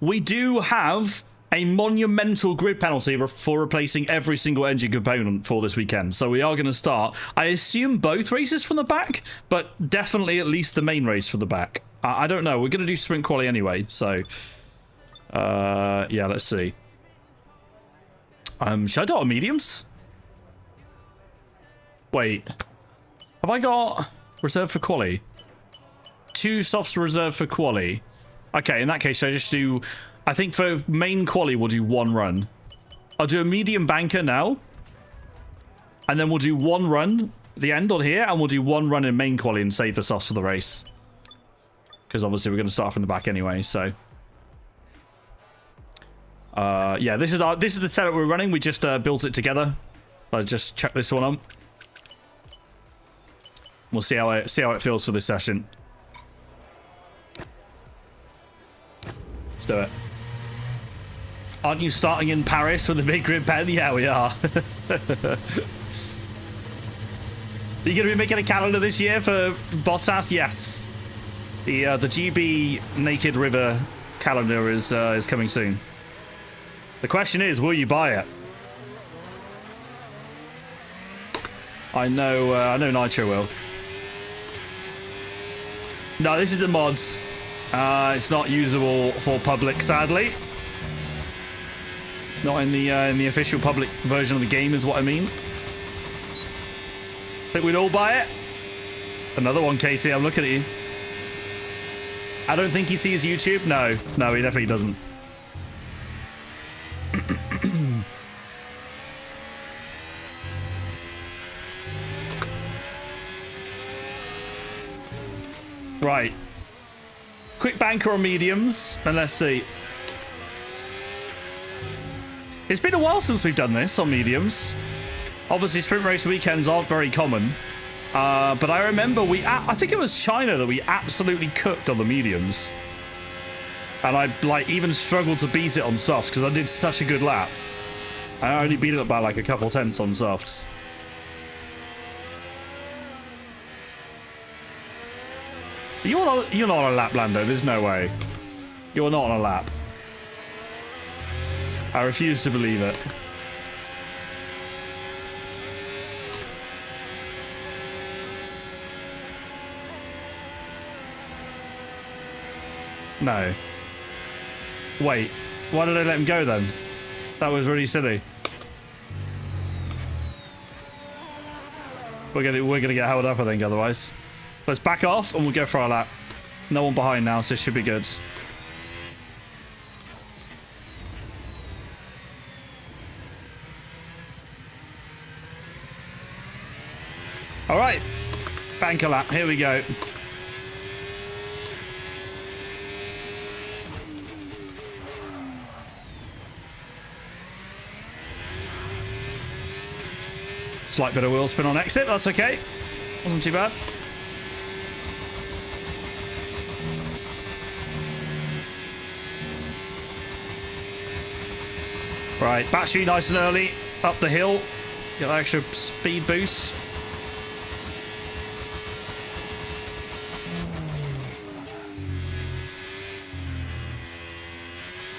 We do have a monumental grid penalty for replacing every single engine component for this weekend. So we are going to start, I assume, both races from the back, but definitely at least the main race from the back. I don't know. We're going to do sprint quali anyway. So, yeah, let's see. Should I do it on mediums? Wait. Have I got reserved for quali? 2 softs reserved for quali. Okay, in that case, should I just do... I think for main quali, we'll do 1 run. I'll do a medium banker now. And then we'll do 1 run at the end on here. And we'll do 1 run in main quali and save the softs for the race. Because obviously we're going to start from the back anyway, so... yeah, this is the setup we're running. We just built it together. I'll just check this one on. We'll see how it feels for this session. Let's do it. Aren't you starting in Paris with the big grid pen? Yeah, we are. Are you going to be making a calendar this year for Bottas? Yes. The GB Naked River calendar is coming soon. The question is, will you buy it? I know Nitro will. No, this is the mods. It's not usable for public, sadly. Not in the official public version of the game, is what I mean. Think we'd all buy it? Another one, Casey. I'm looking at you. I don't think he sees YouTube. No, he definitely doesn't. Right. Quick banker on mediums, and let's see. It's been a while since we've done this on mediums. Obviously, sprint race weekends aren't very common. But I remember I think it was China that we absolutely cooked on the mediums. And I, like, even struggled to beat it on softs because I did such a good lap. I only beat it by, like, a couple tenths on softs. You're not on a lap, Lando. There's no way. You're not on a lap. I refuse to believe it. No. Wait. Why did I let him go then? That was really silly. We're gonna get held up, I think, otherwise. Let's back off and we'll go for our lap. No one behind now, so it should be good. Alright. Banker lap. Here we go. Slight bit of wheel spin on exit. That's okay. Wasn't too bad. Right, battery nice and early, up the hill, get that extra speed boost.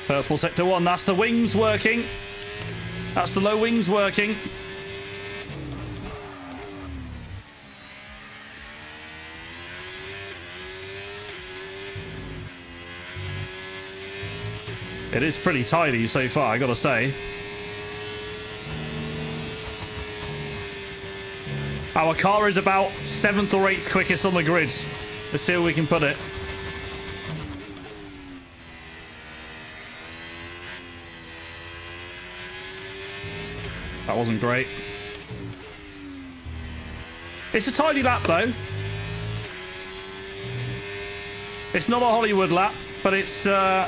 Purple sector 1, that's the wings working. That's the low wings working. It is pretty tidy so far, I gotta say. Our car is about 7th or 8th quickest on the grid. Let's see where we can put it. That wasn't great. It's a tidy lap though. It's not a Hollywood lap, but it's a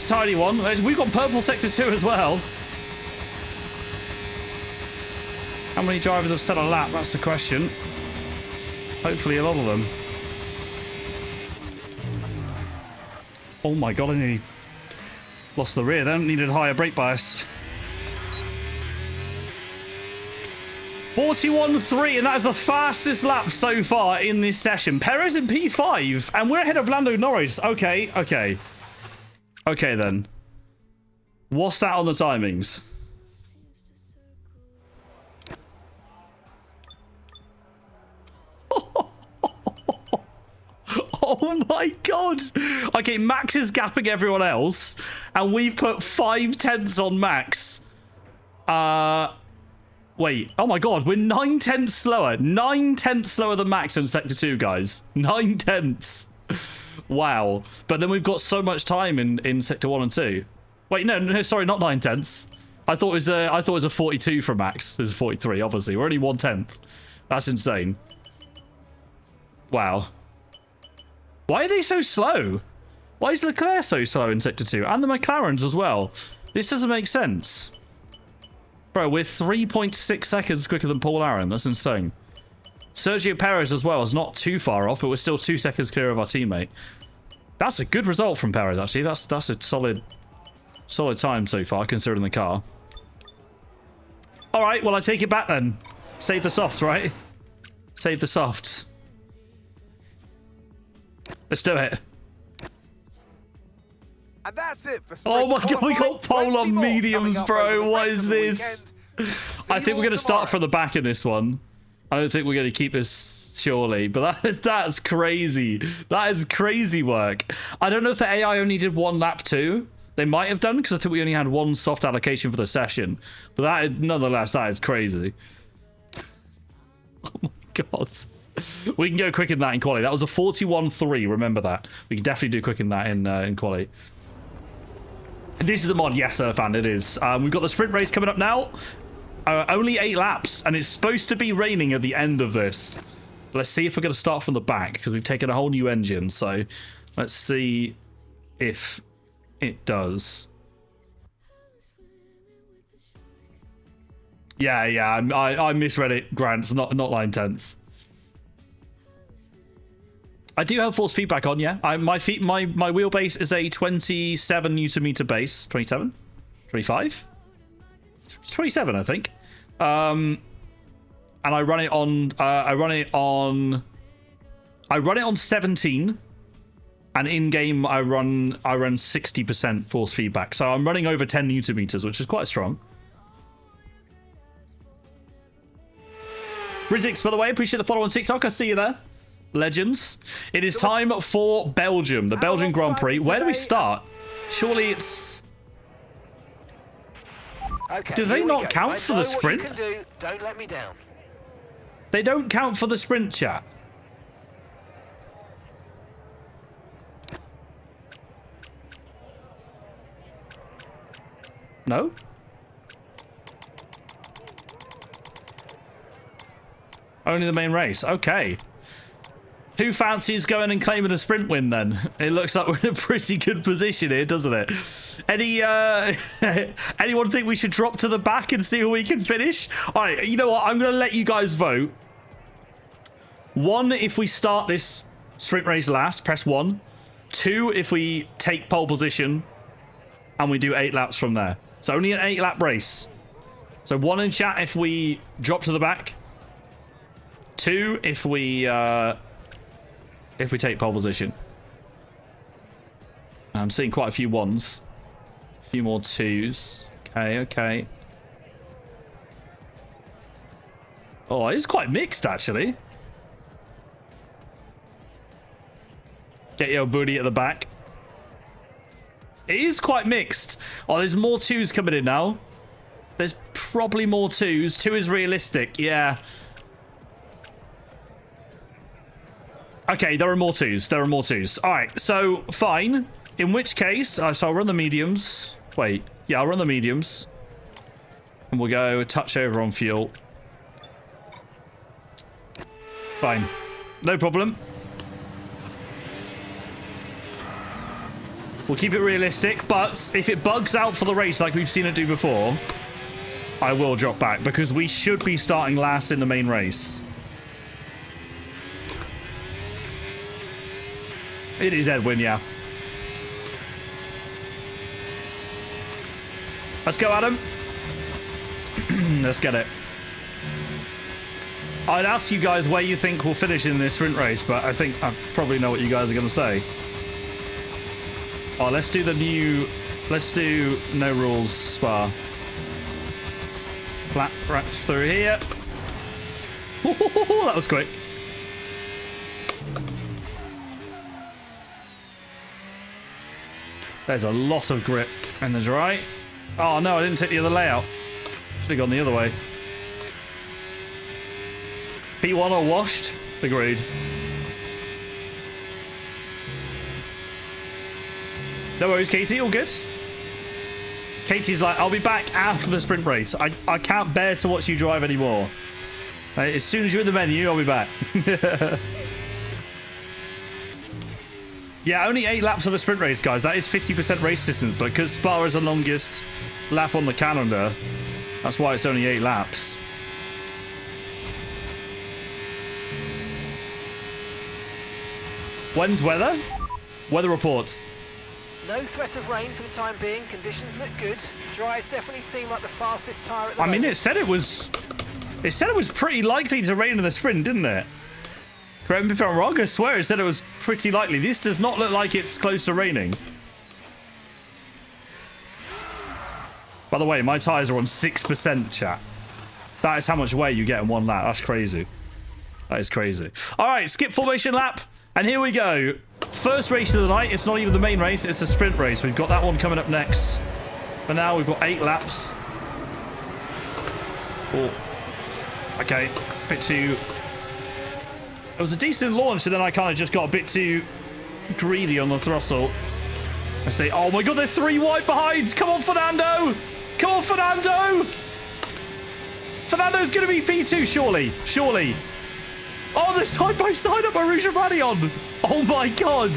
tidy one. We've got purple sector 2 as well. How many drivers have set a lap? That's the question. Hopefully a lot of them. Oh my god, I nearly lost the rear then. Needed higher brake bias. 41.3, and that is the fastest lap so far in this session. Perez in P5, and we're ahead of Lando Norris. Okay, okay. Okay then. What's that on the timings? Oh my god. Okay, Max is gapping everyone else, and we've put 5 tenths on Max. Wait, oh my god, we're 9/10 slower. 9/10 slower than Max in Sector 2, guys. 9/10. Wow. But then we've got so much time in Sector 1 and 2. Wait, no, sorry, not 9/10. I thought it was a 42 from Max. There's a 43, obviously. We're only 1/10. That's insane. Wow. Why are they so slow? Why is Leclerc so slow in Sector 2? And the McLarens as well. This doesn't make sense. Bro, we're 3.6 seconds quicker than Paul Aaron. That's insane. Sergio Perez as well is not too far off, but we're still 2 seconds clear of our teammate. That's a good result from Perez, actually. That's a solid time so far, considering the car. All right, well, I take it back then. Save the softs, right? Save the softs. Let's do it. And that's it for Oh my god, we got pole on mediums, bro. What is this? I think we're going to start from the back in this one. I don't think we're going to keep this, surely. But that's crazy. That is crazy work. I don't know if the AI only did 1 lap too. They might have done, because I think we only had 1 soft allocation for the session. But nonetheless, that is crazy. Oh my god. We can go quicker than that in quali. That was a 41.3. Remember that. We can definitely do quicker than that in quali. This is a mod. Yes, fan, it is. We've got the sprint race coming up now. Only 8 laps, and it's supposed to be raining at the end of this. Let's see if we're going to start from the back, because we've taken a whole new engine. So let's see if it does. Yeah, I misread it, Grant. It's not line tense. I do have force feedback on, yeah. My wheelbase is a 27 Newton meter base. 27? 25? It's 27, I think. And I run it on 17. And in game I run 60% force feedback. So I'm running over 10 Newton meters, which is quite strong. Rizix, by the way, appreciate the follow on TikTok. I see you there. Legends. It is time for Belgium, the Belgian Grand Prix. Where do we start? Surely it's... Okay, do they not count for the sprint? Don't let me down. They don't count for the sprint, chat. No? Only the main race. Okay. Who fancies going and claiming a sprint win then? It looks like we're in a pretty good position here, doesn't it? Anyone think we should drop to the back and see who we can finish? All right, you know what? I'm going to let you guys vote. 1, if we start this sprint race last, press 1. 2, if we take pole position and we do 8 laps from there. So only an 8-lap race. So 1 in chat if we drop to the back. 2, if we take pole position. I'm seeing quite a few 1s. A few more 2s. Okay. Oh, it's quite mixed, actually. Get your booty at the back. It is quite mixed. Oh, there's more 2s coming in now. There's probably more 2s. 2 is realistic, yeah. Okay, there are more 2s. There are more 2s. All right, so fine. In which case, so I'll run the mediums. Wait, yeah, I'll run the mediums. And we'll go touch over on fuel. Fine. No problem. We'll keep it realistic, but if it bugs out for the race like we've seen it do before, I will drop back, because we should be starting last in the main race. It is Edwin, yeah. Let's go, Adam. Let's get it. I'd ask you guys where you think we'll finish in this sprint race, but I think I probably know what you guys are going to say. Oh, let's do no rules Spa. Flat right through here. That was quick. There's a loss of grip in the dry. Oh no, I didn't take the other layout. Should have gone the other way. P1 are washed. Agreed. No worries, Katie. All good. Katie's like, I'll be back after the sprint race. I can't bear to watch you drive anymore. As soon as you're in the menu, I'll be back. Yeah, only 8 laps of a sprint race, guys. That is 50% race distance. But because Spa is the longest lap on the calendar, that's why it's only 8 laps. When's weather? Weather report. No threat of rain for the time being. Conditions look good. Dries definitely seem like the fastest tyre at the moment. I mean, it said it was pretty likely to rain in the sprint, didn't it? Correct me if I'm wrong. I swear it said it was pretty likely. This does not look like it's close to raining. By the way, my tyres are on 6%, chat. That is how much wear you get in one lap. That's crazy. That is crazy. All right, skip formation lap. And here we go. First race of the night. It's not even the main race. It's a sprint race. We've got that one coming up next. For now, we've got 8 laps. Oh. Okay. Bit too... It was a decent launch, and then I kind of just got a bit too greedy on the throttle. Oh my god, they're 3 wide behind. Come on, Fernando. Come on, Fernando. Fernando's going to be P2, surely. Surely. Oh, they're side by side at Marussia Radion. Oh my god.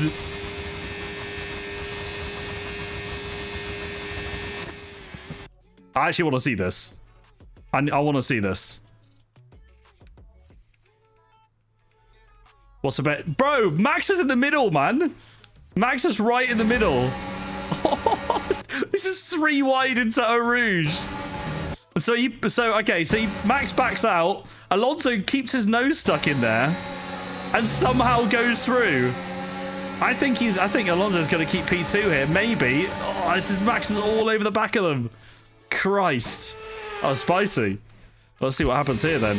I actually want to see this. I want to see this. What's the bet? Bro, Max is in the middle, man. Max is right in the middle. This is 3 wide into Eau Rouge. So Max backs out. Alonso keeps his nose stuck in there and somehow goes through. I think Alonso's going to keep P2 here. Maybe. Oh, Max is all over the back of them. Christ. That was spicy. Let's see what happens here then.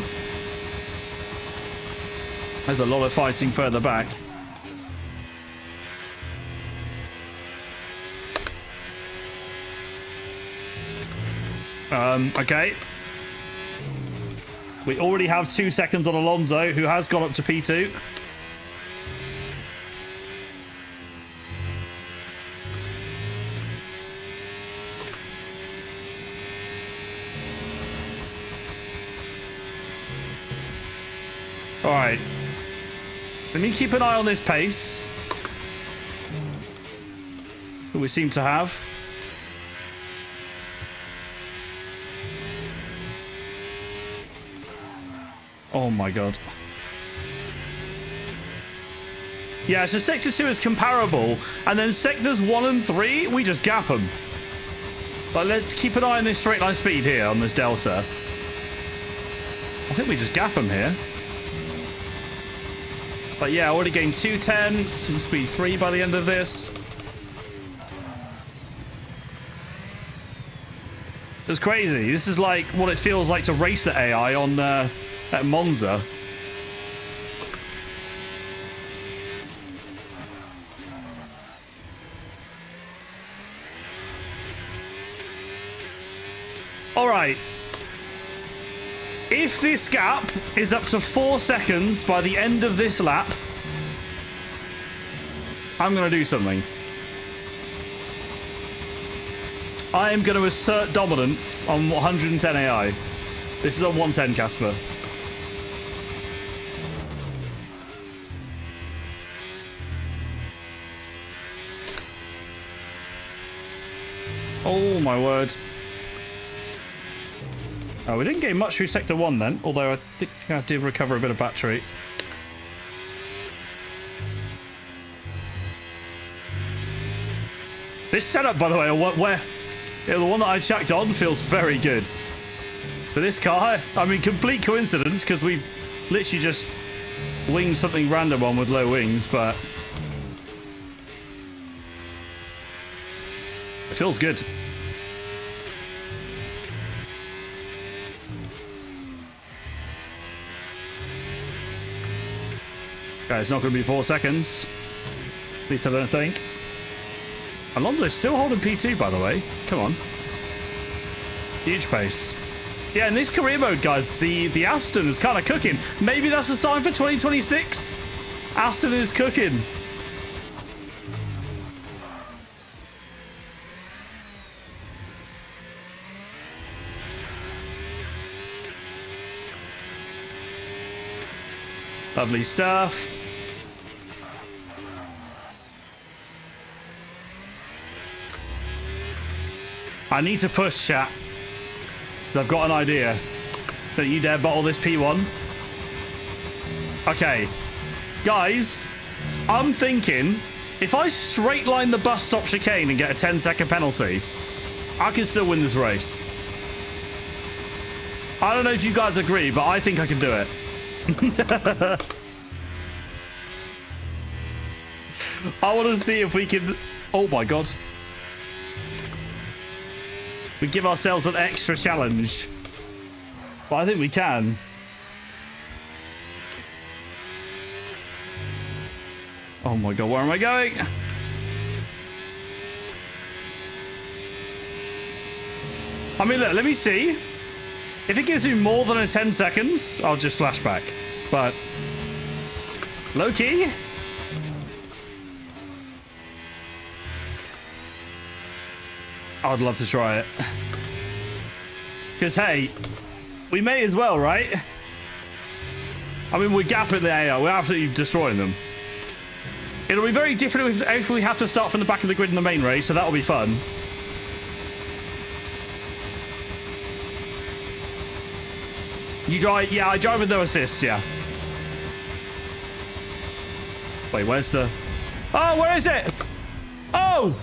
There's a lot of fighting further back. Okay. We already have 2 seconds on Alonso, who has gone up to P2. All right. Let me keep an eye on this pace that we seem to have. Oh my god. Yeah, so Sector 2 is comparable, and then Sectors 1 and 3, we just gap them. But let's keep an eye on this straight line speed here on this delta. I think we just gap them here. But yeah, I already gained 2 tenths and speed 3 by the end of this. It's crazy. This is like what it feels like to race the AI on at Monza. All right. If this gap is up to 4 seconds by the end of this lap, I'm going to do something. I am going to assert dominance on 110 AI. This is on 110, Casper. Oh my word. Oh, we didn't gain much through Sector 1 then, although I think I did recover a bit of battery. This setup, by the way, the one that I checked on feels very good. For this car, I mean, complete coincidence, because we literally just winged something random on with low wings, but it feels good. Okay, it's not going to be 4 seconds. At least I don't think. Alonso's still holding P2, by the way. Come on. Huge pace. Yeah, in this career mode, guys, the Aston is kind of cooking. Maybe that's a sign for 2026. Aston is cooking. Lovely stuff. I need to push, chat. Because I've got an idea. Don't you dare bottle this P1. Okay. Guys, I'm thinking if I straight line the bus stop chicane and get a 10-second penalty, I can still win this race. I don't know if you guys agree, but I think I can do it. I want to see if we can... Oh my god. We give ourselves an extra challenge. But I think we can. Oh my god, where am I going? I mean, look, let me see. If it gives me more than a 10 seconds, I'll just flash back. But low key. I'd love to try it. Because, hey, we may as well, right? I mean, we're gapping the AR. We're absolutely destroying them. It'll be very different if we have to start from the back of the grid in the main race, so that'll be fun. You drive? Yeah, I drive with no assists, yeah. Wait, where's the... Oh, where is it? Oh!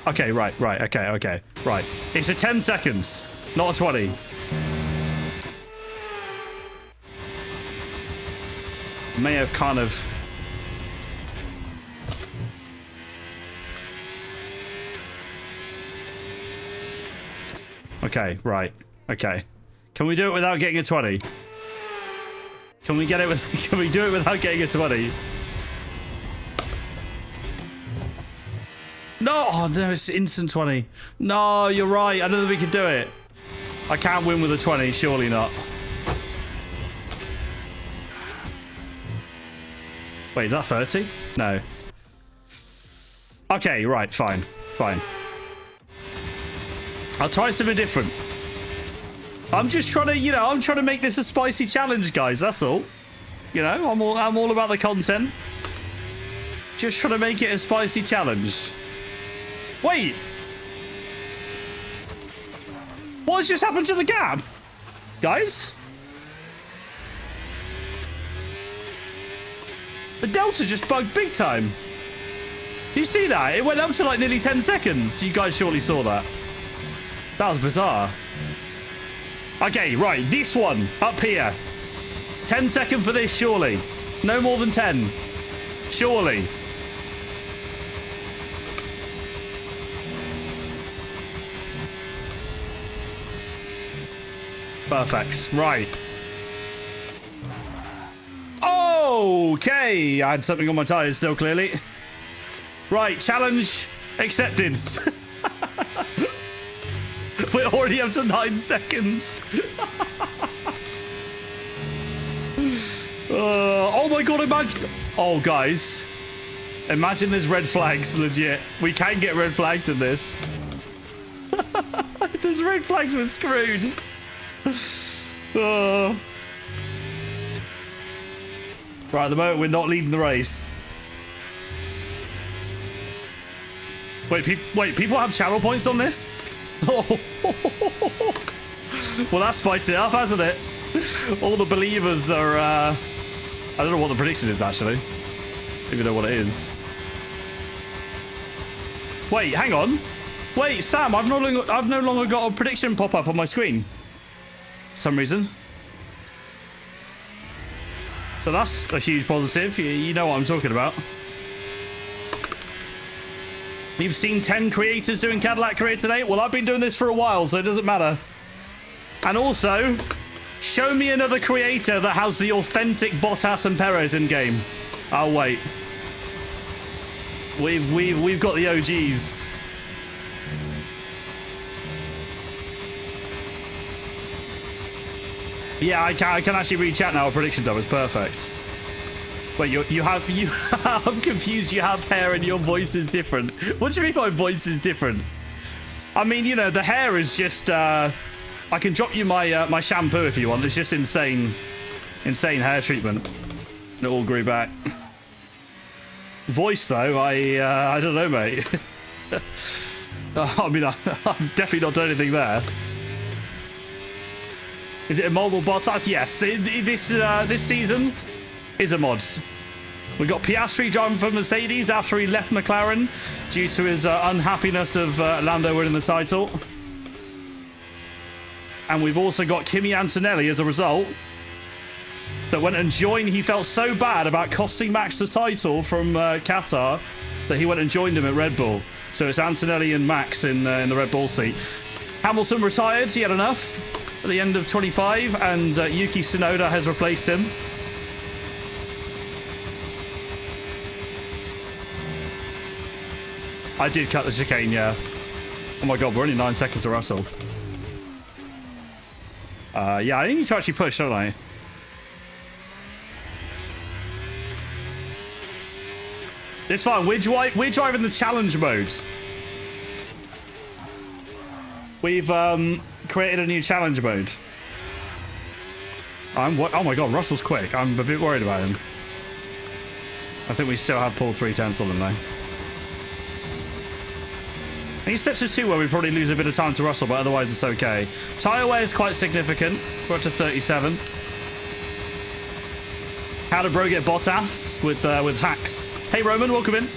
Okay, right, okay. Right. It's a 10 seconds, not a 20. May have kind of... Okay, right. Okay. Can we do it without getting a 20? Can we get it with... Can we do it without getting a 20? No! Oh, no, it's instant 20. No, you're right. I don't think we can do it. I can't win with a 20. Surely not. Wait, is that 30? No. Okay, right. Fine. Fine. I'll try something different. I'm just trying to, you know, I'm trying to make this a spicy challenge, guys. That's all. You know, I'm all about the content. Just trying to make it a spicy challenge. Wait. What's just happened to the gap? Guys? The delta just bugged big time. You see that? It went up to like nearly 10 seconds. You guys surely saw that. That was bizarre. Okay, right. This one. Up here. 10 second for this, surely. No more than 10. Surely. Perfect. Right. Okay. I had something on my tyres still, clearly. Right. Challenge accepted. We're already up to 9 seconds. Oh my god, imagine... Oh, guys. Imagine there's red flags, legit. We can get red flagged in this. If there's red flags, we're screwed. Right, at the moment, we're not leading the race. Wait, people have channel points on this? Oh. Well, that spiced it up, hasn't it? All the believers are... I don't know what the prediction is, actually. I don't even know what it is. Wait, hang on. Wait, Sam, I've no longer got a prediction pop up on my screen. For some reason. So that's a huge positive. You know what I'm talking about. You've seen 10 creators doing Cadillac Career today? Well, I've been doing this for a while, so it doesn't matter. And also, show me another creator that has the authentic Bottas and Perez in game. I'll wait. We've got the Yeah, I can actually read chat now. Predictions of it's perfect. Wait, you have I'm confused. You have hair and your voice is different. What do you mean my voice is different? I mean, you know, the hair is just. I can drop you my my shampoo if you want. It's just insane hair treatment. It all grew back. Voice though, I don't know, mate. I mean, I'm definitely not done anything there. Is it a mobile Bottas? Yes. This season is a mod. We got Piastri driving for Mercedes after he left McLaren due to his unhappiness of Lando winning the title. And we've also got Kimi Antonelli as a result that went and joined. He felt so bad about costing Max the title from Qatar that he went and joined him at Red Bull. So it's Antonelli and Max in the Red Bull seat. Hamilton retired. He had enough at the end of 25, and Yuki Tsunoda has replaced him. I did cut the chicane, yeah. Oh my god, we're only 9 seconds to Russell. Yeah, I need to actually push, don't I? It's fine. We're driving the challenge mode. We've created a new challenge mode. Oh my god, Russell's quick. I'm a bit worried about him. I think we still have pulled 3/10 on him though. He's set to 2 where we probably lose a bit of time to Russell, but otherwise it's okay. Tyre wear is quite significant. We're up to 37. How to bro get Bottas with hacks. Hey Roman, welcome in.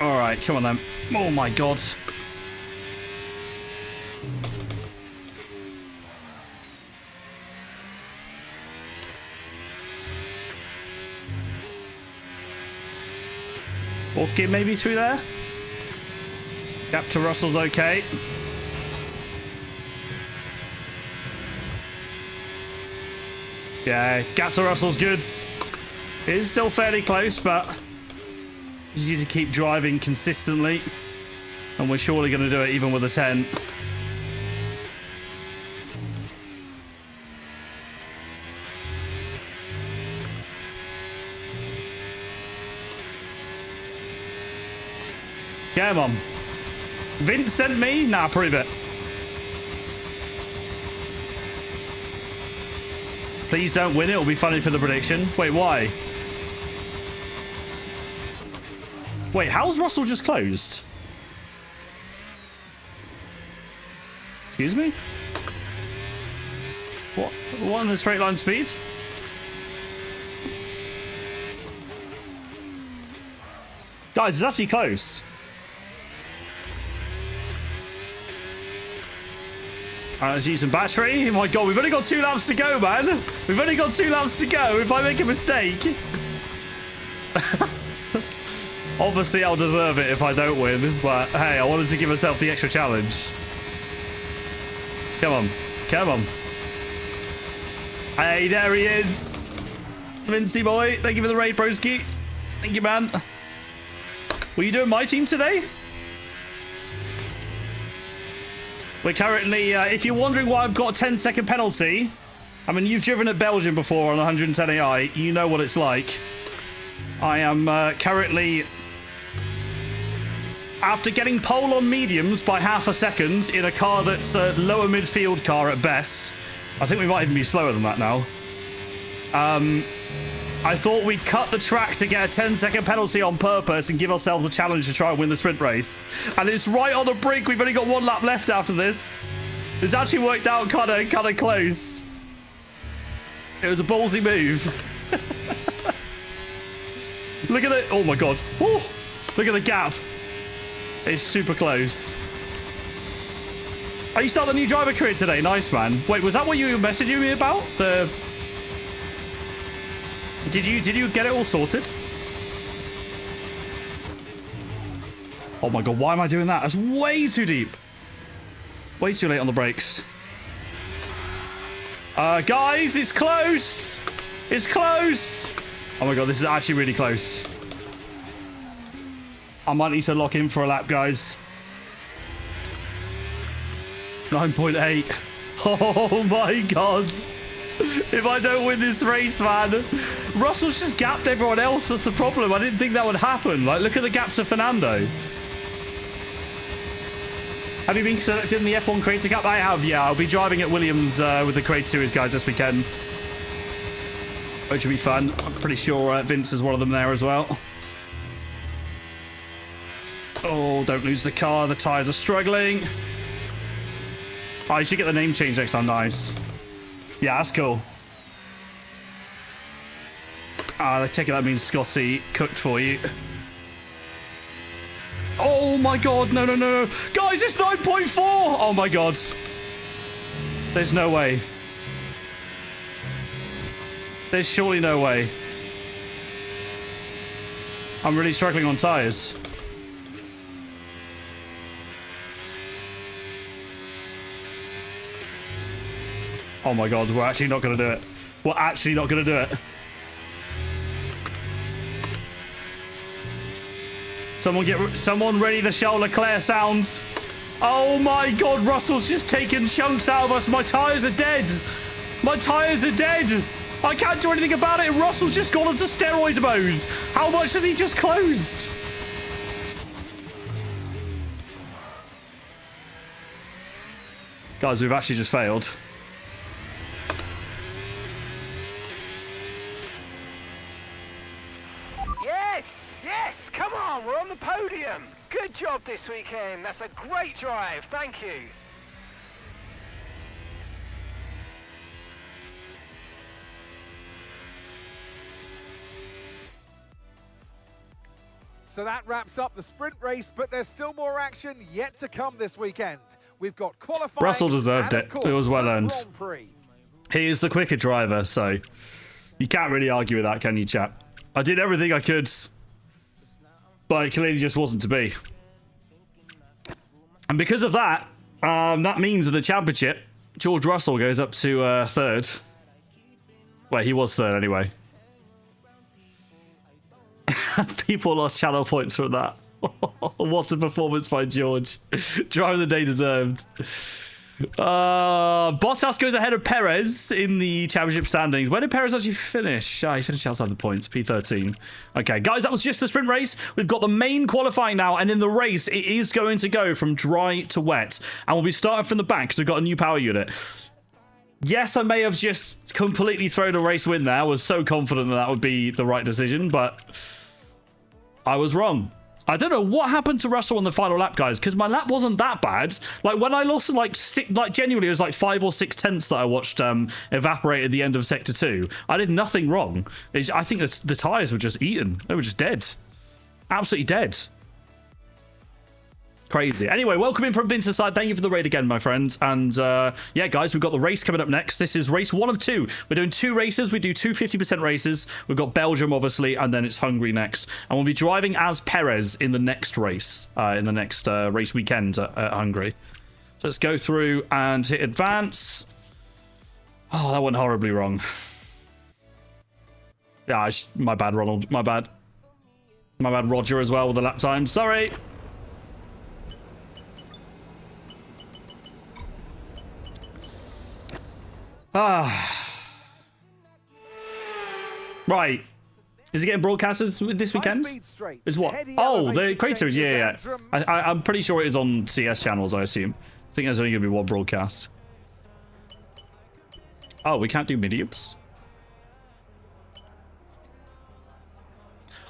All right, come on then. Oh my god. Fourth gear maybe through there. Gap to Russell's okay. Yeah, gap to Russell's good. It is still fairly close, but you need to keep driving consistently. And we're surely going to do it even with a 10. Come on. Vince sent me? Nah, prove it. Please don't win it. It'll be funny for the prediction. Wait, why? Wait, how's Russell just closed? Excuse me? What in the straight line speed? Guys, it's actually close. Alright, let's use some battery. Oh my god, we've only got 2 laps to go, man. We've only got 2 laps to go. If I make a mistake... Obviously, I'll deserve it if I don't win. But, hey, I wanted to give myself the extra challenge. Come on. Come on. Hey, there he is. Vincey boy. Thank you for the raid, broski. Thank you, man. Were you doing my team today? We're currently, if you're wondering why I've got a 10-second penalty, I mean, you've driven at Belgium before on 110 AI. You know what it's like. I am currently, after getting pole on mediums by half a second in a car that's a lower midfield car at best. I think we might even be slower than that now. I thought we'd cut the track to get a 10-second penalty on purpose and give ourselves a challenge to try and win the sprint race. And it's right on the brink. We've only got 1 lap left after this. It's actually worked out kind of close. It was a ballsy move. Look at it. Oh my god. Ooh, look at the gap. It's super close. Oh, you started a new driver career today. Nice, man. Wait, was that what you were messaging me about? Did you get it all sorted? Oh my god, why am I doing that? That's way too deep. Way too late on the brakes. Guys, it's close. It's close. Oh my god, this is actually really close. I might need to lock in for a lap, guys. 9.8. Oh my god. If I don't win this race, man. Russell's just gapped everyone else. That's the problem. I didn't think that would happen. Like, look at the gap to Fernando. Have you been selected in the F1 Creator Cup? I have, yeah. I'll be driving at Williams with the Creator Series guys this weekend, which will be fun. I'm pretty sure Vince is one of them there as well. Oh, don't lose the car. The tyres are struggling. Oh, you should get the name change next time. Nice. Yeah, that's cool. I take it that means Scotty cooked for you. Oh my god, no, no, no, no. Guys, it's 9.4. Oh my god. There's no way. There's surely no way. I'm really struggling on tyres. Oh my god, we're actually not going to do it. We're actually not going to do it. Someone ready the Charles Leclerc sounds. Oh my god, Russell's just taken chunks out of us. My tyres are dead. My tyres are dead. I can't do anything about it. Russell's just gone into steroid mode. How much has he just closed? Guys, we've actually just failed. We're on the podium. Good job this weekend. That's a great drive. Thank you. So that wraps up the sprint race, but there's still more action yet to come this weekend. We've got qualifying. Russell deserved it. It was well earned. He is the quicker driver, so you can't really argue with that, can you, chap? I did everything I could, but it clearly just wasn't to be. And because of that, that means in the championship, George Russell goes up to third. Well, he was third anyway. People lost channel points from that. What a performance by George. Driver of the day deserved. Bottas goes ahead of Perez in the championship standings. Where did Perez actually finish? He finished outside the points, P13. Okay, guys, that was just the sprint race. We've got the main qualifying now, and in the race, it is going to go from dry to wet. And we'll be starting from the back because we've got a new power unit. Yes, I may have just completely thrown a race win there. I was so confident that that would be the right decision, but I was wrong. I don't know what happened to Russell on the final lap, guys, because my lap wasn't that bad. Like, when I lost, like genuinely, it was like 5 or 6 tenths that I watched evaporate at the end of Sector 2. I did nothing wrong. I think the tyres were just eaten. They were just dead. Absolutely dead. Crazy. Anyway, welcome in from Vince's side. Thank you for the raid again, my friends. And yeah, guys, we've got the race coming up next. This is race 1 of 2. We're doing 2 races. We do 2 50% races. We've got Belgium, obviously, and then it's Hungary next. And we'll be driving as Perez in the next race, in the next race weekend at Hungary. So let's go through and hit advance. Oh, that went horribly wrong. Yeah, my bad, Ronald. My bad. My bad, Roger, as well, with the lap time. Sorry. Right. Is it getting broadcasted this weekend? Is what? Oh, the Creator Series. Yeah. I'm pretty sure it is on CS channels, I assume. I think there's only going to be 1 broadcast. Oh, we can't do mediums?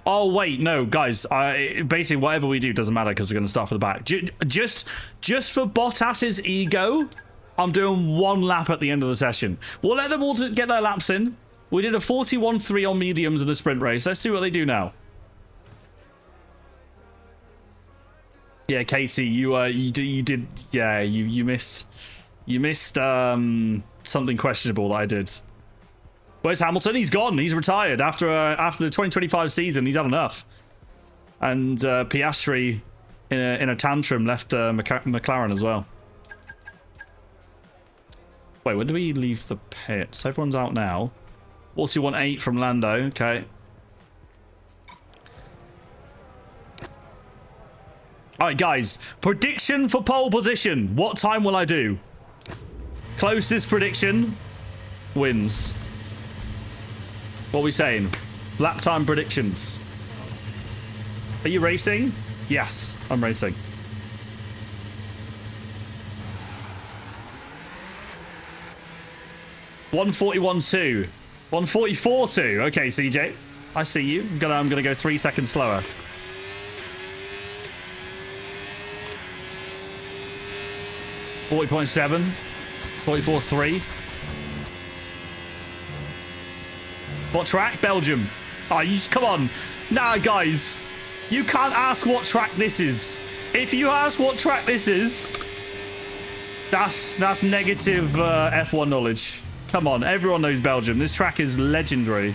Oh, wait. No, guys. Basically, whatever we do doesn't matter because we're going to start from the back. Just for Bottas's ego, I'm doing 1 lap at the end of the session. We'll let them all get their laps in. We did a 41.3 on mediums in the sprint race. Let's see what they do now. Yeah, Katie, you did. Yeah, you missed. You missed something questionable that I did. Where's Hamilton? He's gone. He's retired after the 2025 season. He's had enough. And Piastri, in a tantrum, left McLaren as well. Wait, when do we leave the pit? So everyone's out now. 41.8 from Lando. Okay. All right, guys. Prediction for pole position. What time will I do? Closest prediction wins. What are we saying? Lap time predictions. Are you racing? Yes, I'm racing. $141.2. 144.2. Okay, CJ. I see you. I'm gonna go 3 seconds slower. $40.7. 44.3. What track? Belgium. Oh, you just come on. Nah, guys. You can't ask what track this is. If you ask what track this is, that's negative F1 knowledge. Come on, everyone knows Belgium. This track is legendary.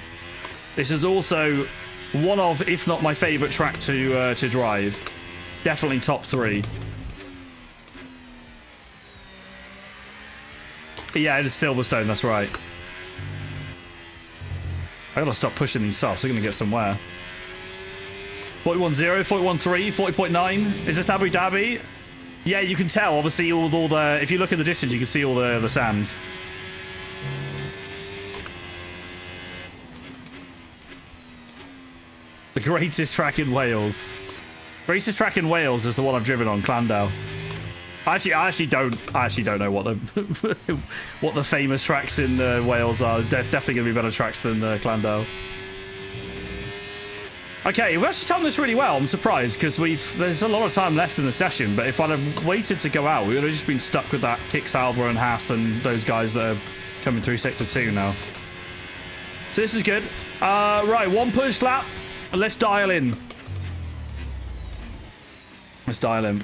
This is also one of, if not my favorite track to drive. Definitely top 3. Yeah, it is Silverstone, that's right. I gotta stop pushing these softs, they're gonna get somewhere. 41.0, 41.3, 40.9. Is this Abu Dhabi? Yeah, you can tell, obviously, all the... If you look at the distance, you can see all the sands. The greatest track in Wales. Greatest track in Wales is the one I've driven on, Clandale. I actually don't know what the what the famous tracks in Wales are. Definitely gonna be better tracks than Clandale. Okay, we're actually telling this really well. I'm surprised because there's a lot of time left in the session. But if I'd have waited to go out, we would have just been stuck with that Kick Sauber and Haas and those guys that are coming through sector 2 now. So this is good. Right, 1 push lap. Let's dial in. Let's dial in.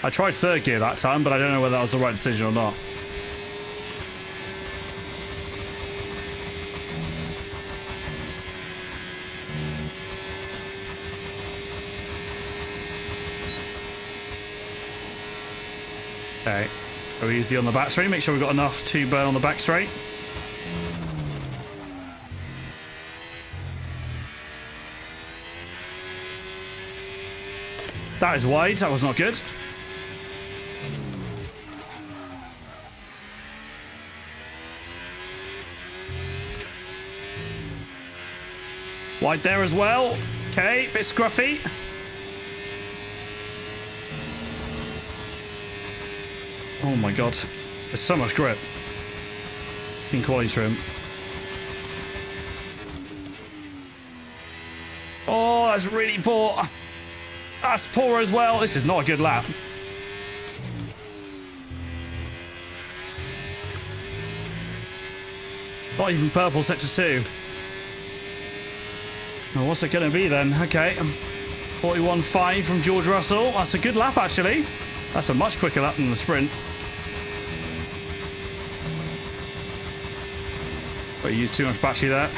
I tried 3rd gear that time, but I don't know whether that was the right decision or not. Okay, go easy on the back straight. Make sure we've got enough to burn on the back straight. That is wide. That was not good. Wide there as well. Okay, bit scruffy. Oh my god. There's so much grip in quality trim. Oh, that's really poor. That's poor as well. This is not a good lap. Not even purple sector 2. Well, what's it going to be then? Okay. 41.5 from George Russell. That's a good lap, actually. That's a much quicker lap than the sprint. But you used too much battery there.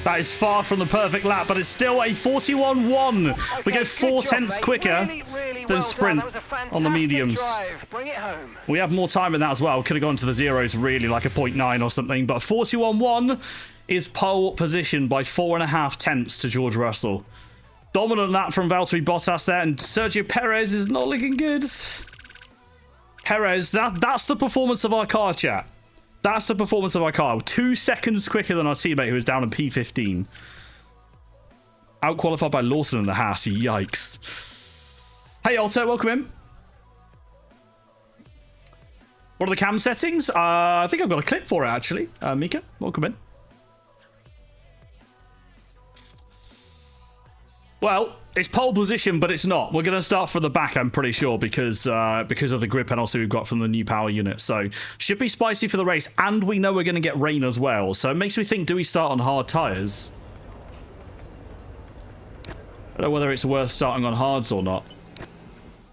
That is far from the perfect lap, but it's still a 41.1. Okay, we go 4/10 quicker than sprint on the mediums. Bring it home. We have more time in that as well. Could have gone to the zeros really, like a 0.9 or something. But 41.1 is pole position by 4.5 tenths to George Russell. Dominant lap from Valtteri Bottas there, and Sergio Perez is not looking good. Perez, that's the performance of our car, chat. That's the performance of our car. 2 seconds quicker than our teammate who was down in P15. Out-qualified by Lawson in the Haas. Yikes. Hey, Alto, welcome in. What are the cam settings? I think I've got a clip for it, actually. Mika, welcome in. Well, it's pole position, but it's not. We're going to start from the back, I'm pretty sure, because of the grip penalty we've got from the new power unit. So, should be spicy for the race, and we know we're going to get rain as well. So, it makes me think, do we start on hard tyres? I don't know whether it's worth starting on hards or not.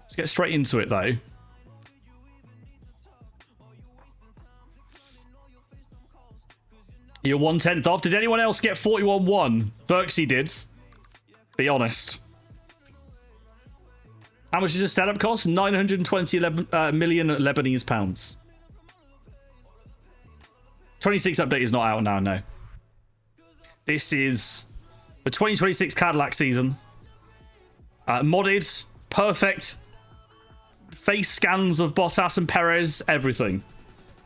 Let's get straight into it, though. You're 1/10 off. Did anyone else get 41.1? Verksy did. Be honest. How much does a setup cost? 920 million Lebanese pounds. 26 update is not out now, no. This is the 2026 Cadillac season. Modded, perfect. Face scans of Bottas and Perez, everything.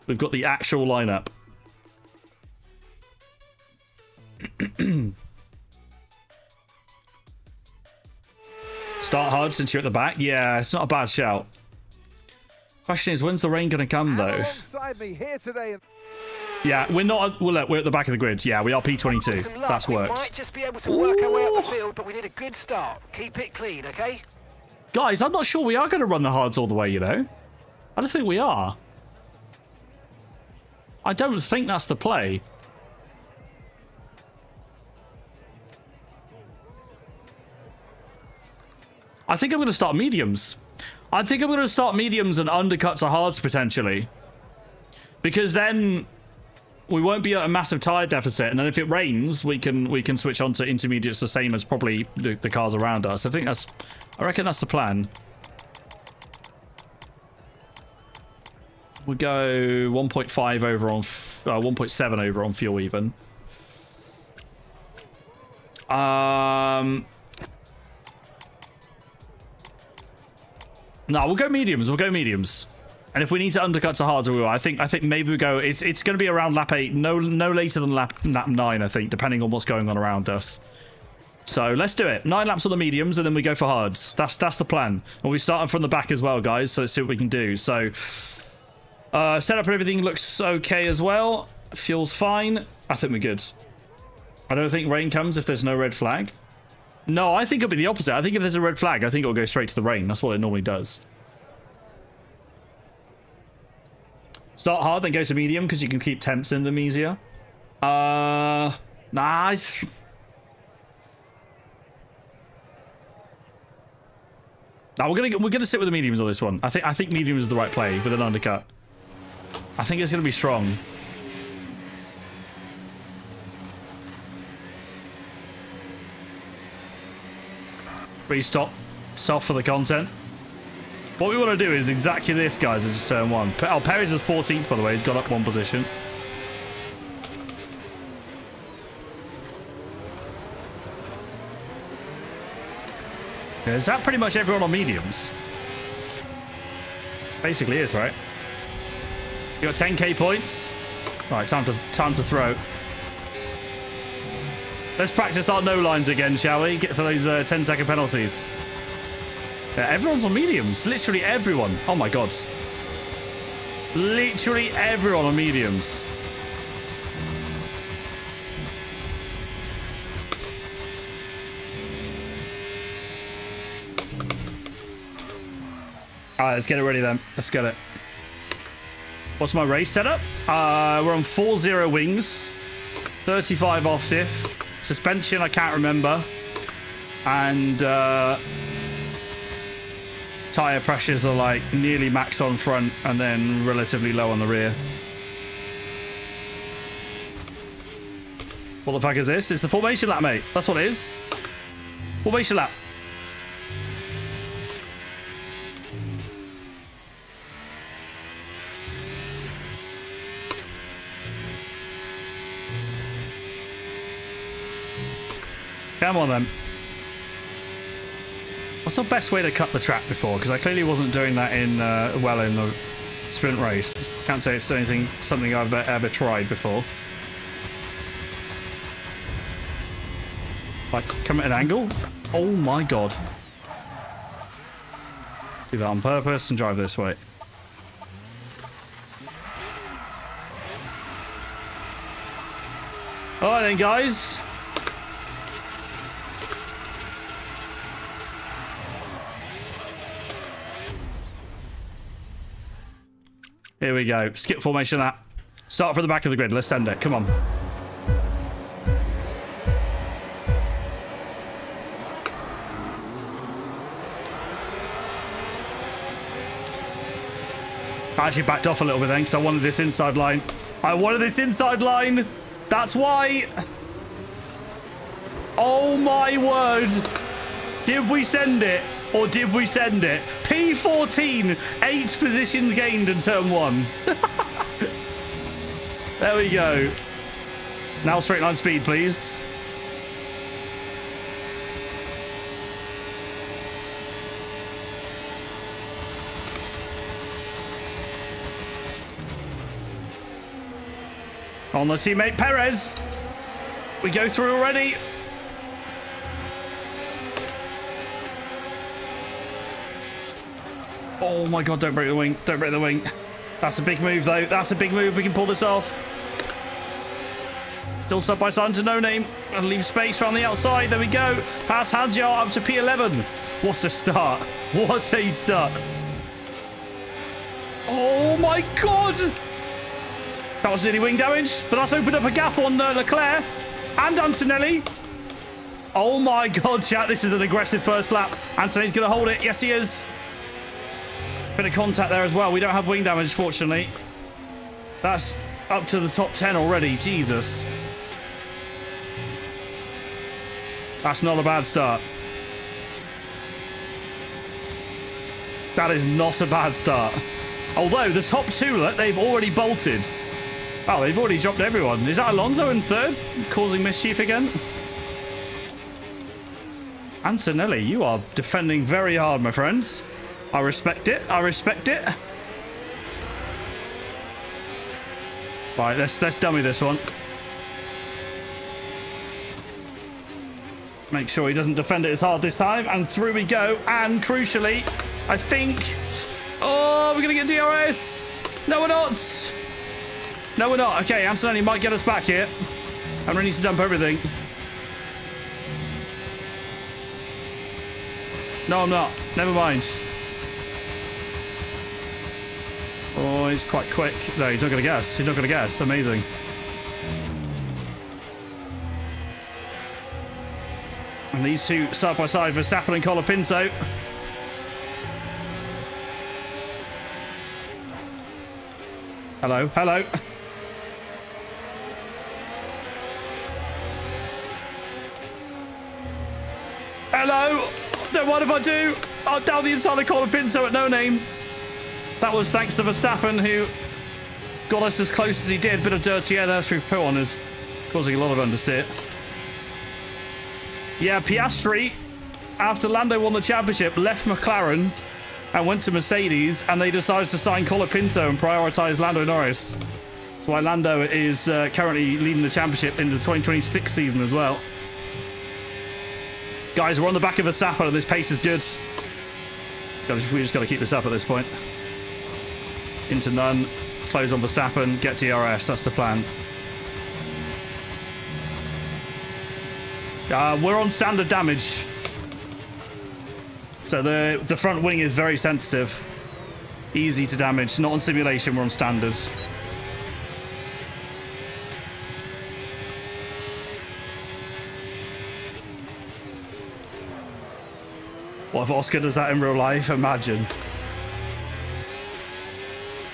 We've got the actual lineup. Start hard since you're at the back. Yeah, it's not a bad shout. Question is, when's the rain going to come, though? Alongside me here today. Yeah, we're not. Well, look, we're at the back of the grid. Yeah, we are P22. That's worked. We might just be able to work our way up the field, but we need a good start. Keep it clean, okay? Guys, I'm not sure we are going to run the hards all the way, you know? I don't think we are. I don't think that's the play. I think I'm going to start mediums. I think I'm going to start mediums and undercut to hards potentially. Because then we won't be at a massive tyre deficit, and then if it rains, we can switch on to intermediates the same as probably the cars around us. I reckon that's the plan. We go 1.5 over on 1.7 over on fuel even. No, we'll go mediums. We'll go mediums. And if we need to undercut to hards, we will. I think maybe we go. It's going to be around lap 8, no later than lap 9. I think, depending on what's going on around us. So let's do it. 9 laps on the mediums, and then we go for hards. That's the plan. And we're starting from the back as well, guys. So let's see what we can do. So setup and everything looks okay as well. Fuel's fine. I think we're good. I don't think rain comes if there's no red flag. No, I think it'll be the opposite. I think if there's a red flag, I think it'll go straight to the rain. That's what it normally does. Start hard, then go to medium, because you can keep temps in them easier. Nice. No, we're gonna sit with the mediums on this one. I think medium is the right play with an undercut. I think it's gonna be strong. Restop. Soft for the content. What we want to do is exactly this, guys, is just turn 1. Oh, Perez is 14th, by the way. He's got up 1 position. Yeah, is that pretty much everyone on mediums? Basically is, right? You got 10k points. Right, time to throw. Let's practice our no lines again, shall we? Get for those 10-second penalties. Yeah, everyone's on mediums. Literally everyone. Oh my god. Literally everyone on mediums. Alright, let's get it ready then. Let's get it. What's my race setup? We're on 4-0 wings. 35 off diff. Suspension, I can't remember. And tyre pressures are like nearly max on front and then relatively low on the rear. What the fuck is this? It's the formation lap, mate. That's what it is. Formation lap. Come on then. What's the best way to cut the track before? Because I clearly wasn't doing that in well in the sprint race. Can't say it's something I've ever tried before. Like come at an angle? Oh my god. Do that on purpose and drive this way. Alright then, guys. Here we go. Skip formation that. Start from the back of the grid. Let's send it. Come on. I actually backed off a little bit then because I wanted this inside line. I wanted this inside line. That's why. Oh my word. Did we send it? Or did we send it? P14, 8 positions gained in turn 1. There we go. Now straight line speed, please. On the teammate Perez. We go through already. Oh my god, don't break the wing. Don't break the wing. That's a big move, though. That's a big move. We can pull this off. Still side by side to No Name. And leave space around the outside. There we go. Pass Hadjar up to P11. What a start. What a start. Oh my god. That was nearly wing damage, but that's opened up a gap on Leclerc and Antonelli. Oh my god, chat. This is an aggressive first lap. Antonelli's going to hold it. Yes, he is. Bit of contact there as well. We don't have wing damage, fortunately. That's up to the top 10 already. Jesus. That's not a bad start. That is not a bad start. Although the top 2, look, they've already bolted. Oh, they've already dropped everyone. Is that Alonso in 3rd? Causing mischief again? Antonelli, you are defending very hard, my friends. I respect it. I respect it. Right, let's dummy this one. Make sure he doesn't defend it as hard this time. And through we go. And crucially, I think... Oh, we're going to get DRS. No, we're not. No, we're not. Okay, Antonelli might get us back here. And we need to dump everything. No, I'm not. Never mind. Oh, he's quite quick. No, he's not going to gas. He's not going to gas. Amazing. And these two side by side, Verstappen and Colapinto. Hello, hello. Hello. No, what if I do? Oh, down the inside of Colapinto at No Name. That was thanks to Verstappen, who got us as close as he did. Bit of dirty air there through P1 is causing a lot of understeer. Yeah, Piastri, after Lando won the championship, left McLaren and went to Mercedes, and they decided to sign Colapinto and prioritise Lando Norris. That's why Lando is currently leading the championship in the 2026 season as well. Guys, we're on the back of Verstappen, and this pace is good. We just got to keep this up at this point. Into none, close on Verstappen, get DRS. That's the plan. We're on standard damage. So the front wing is very sensitive. Easy to damage. Not on simulation, we're on standards. What if Oscar does that in real life? Imagine.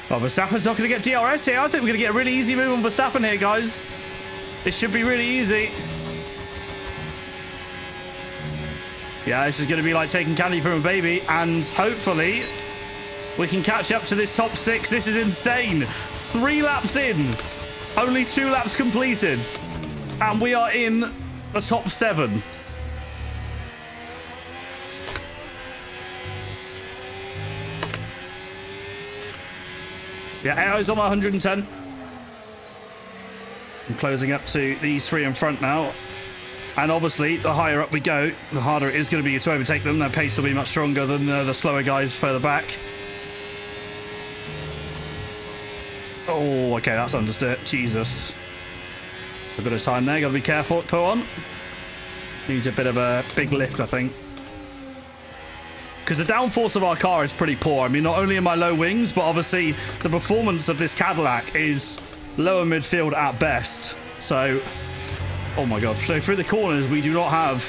Oh, Verstappen's not going to get DRS here. I think we're going to get a really easy move on Verstappen here, guys. This should be really easy. Yeah, this is going to be like taking candy from a baby, and hopefully we can catch up to this top 6. This is insane. 3 laps in. Only 2 laps completed. And we are in the top 7. Yeah, Aero's on 110. I'm closing up to these 3 in front now. And obviously, the higher up we go, the harder it is going to be to overtake them. Their pace will be much stronger than the slower guys further back. Oh, okay, that's understeer. Jesus. It's a bit of time there. Got to be careful. Put on. Needs a bit of a big lift, I think. Because the downforce of our car is pretty poor. I mean, not only am I low wings, but obviously the performance of this Cadillac is lower midfield at best. So, oh my god. So through the corners, we do not have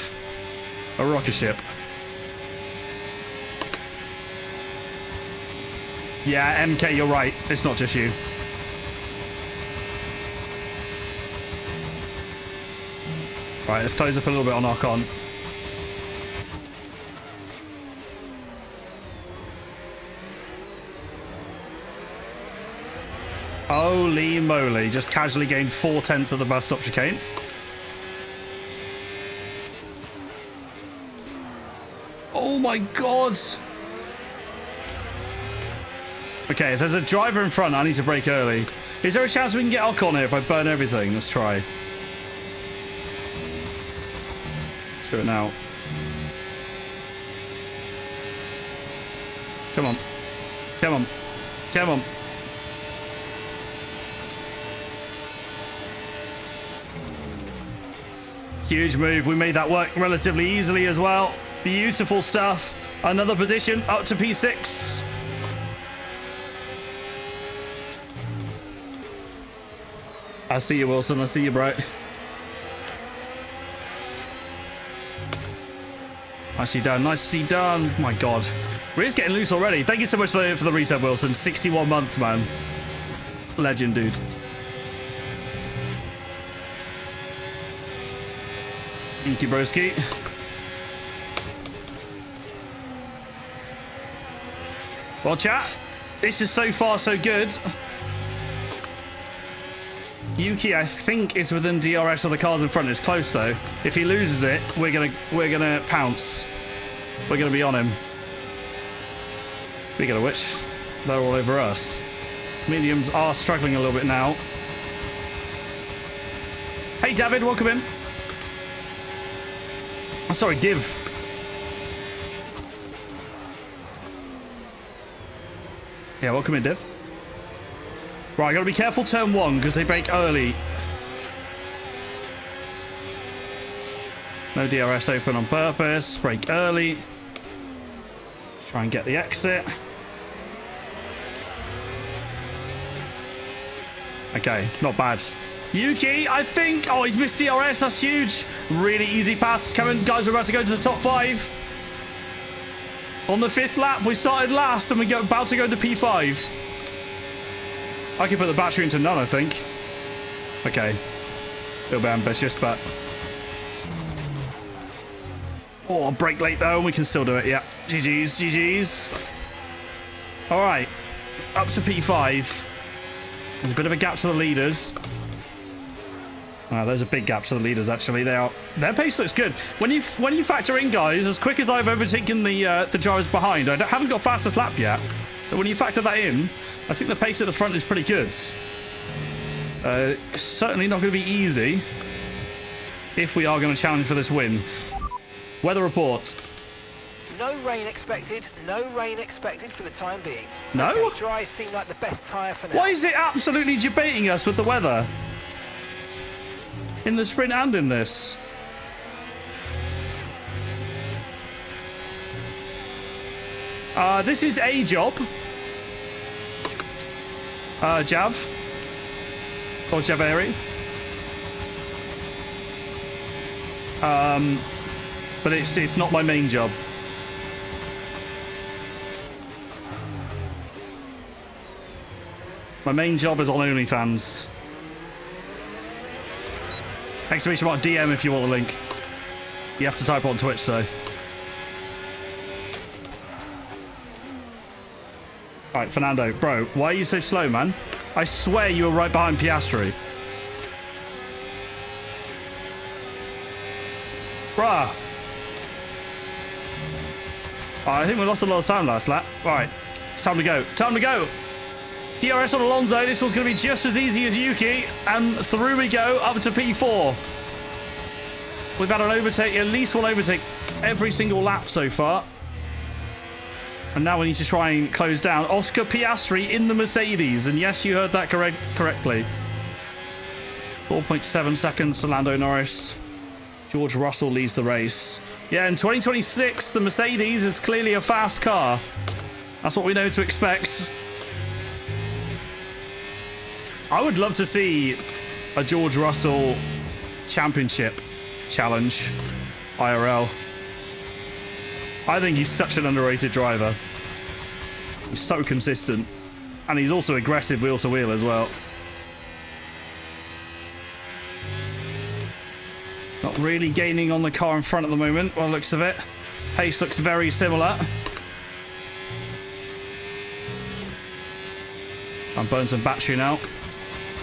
a rocket ship. Yeah, MK, you're right. It's not just you. Right, let's close up a little bit on Ocon. Holy moly, just casually gained 4/10 of the bus stop chicane. Oh my god! Okay, if there's a driver in front, I need to brake early. Is there a chance we can get Ocon here if I burn everything? Let's try. Let's do it now. Come on. Come on. Come on. Huge move. We made that work relatively easily as well. Beautiful stuff. Another position up to P6. I see you, Wilson. I see you, bro. Nicely done. Nicely done. My God. Rear's getting loose already. Thank you so much for the reset, Wilson. 61 months, man. Legend, dude. Thank you, broski. Well, chat, this is so far so good. Yuki, I think, is within DRS of the cars in front. It's close though. If he loses it, we're gonna pounce. We're gonna be on him. Speaking of which, they're all over us. Mediums are struggling a little bit now. Hey, David, welcome in. I'm sorry, Div. Yeah, welcome in, Div. Right, I gotta be careful turn 1 because they brake early. No DRS open on purpose. Brake early. Try and get the exit. Okay, not bad. Yuki, I think. Oh, he's missed DRS. That's huge. Really easy pass coming. Guys, we're about to go to the top 5. On the 5th lap, we started last and we're about to go to P5. I can put the battery into none, I think. Okay. A little bit ambitious, but... Oh, I'll brake late though, and we can still do it. Yeah. GG's, GG's. All right. Up to P5. There's a bit of a gap to the leaders. Those are big gaps to the leaders, actually. Their pace looks good. When you factor in, guys, as quick as I've overtaken the drivers behind, I haven't got fastest lap yet. So when you factor that in, I think the pace at the front is pretty good. Certainly not going to be easy if we are going to challenge for this win. Weather report. No rain expected. No rain expected for the time being. No? Okay, dry seem like the best tyre for now. Why is it absolutely debating us with the weather? In the sprint and in this. This is a job. Jav. Or Javeri. But it's not my main job. My main job is on OnlyFans. Exclamation mark DM if you want the link. You have to type on Twitch though. Alright, Fernando. Bro, why are you so slow, man? I swear you were right behind Piastri. Bruh. I think we lost a lot of time last lap. Right, it's time to go. Time to go. DRS on Alonso. This one's going to be just as easy as Yuki. And through we go up to P4. We've had an overtake, at least one overtake every single lap so far. And now we need to try and close down. Oscar Piastri in the Mercedes. And yes, you heard that correctly. 4.7 seconds to Lando Norris. George Russell leads the race. Yeah, in 2026, the Mercedes is clearly a fast car. That's what we know to expect. I would love to see a George Russell championship challenge, IRL. I think he's such an underrated driver. He's so consistent. And he's also aggressive wheel to wheel as well. Really gaining on the car in front at the moment, by the looks of it. Pace looks very similar. I'm burning some battery now.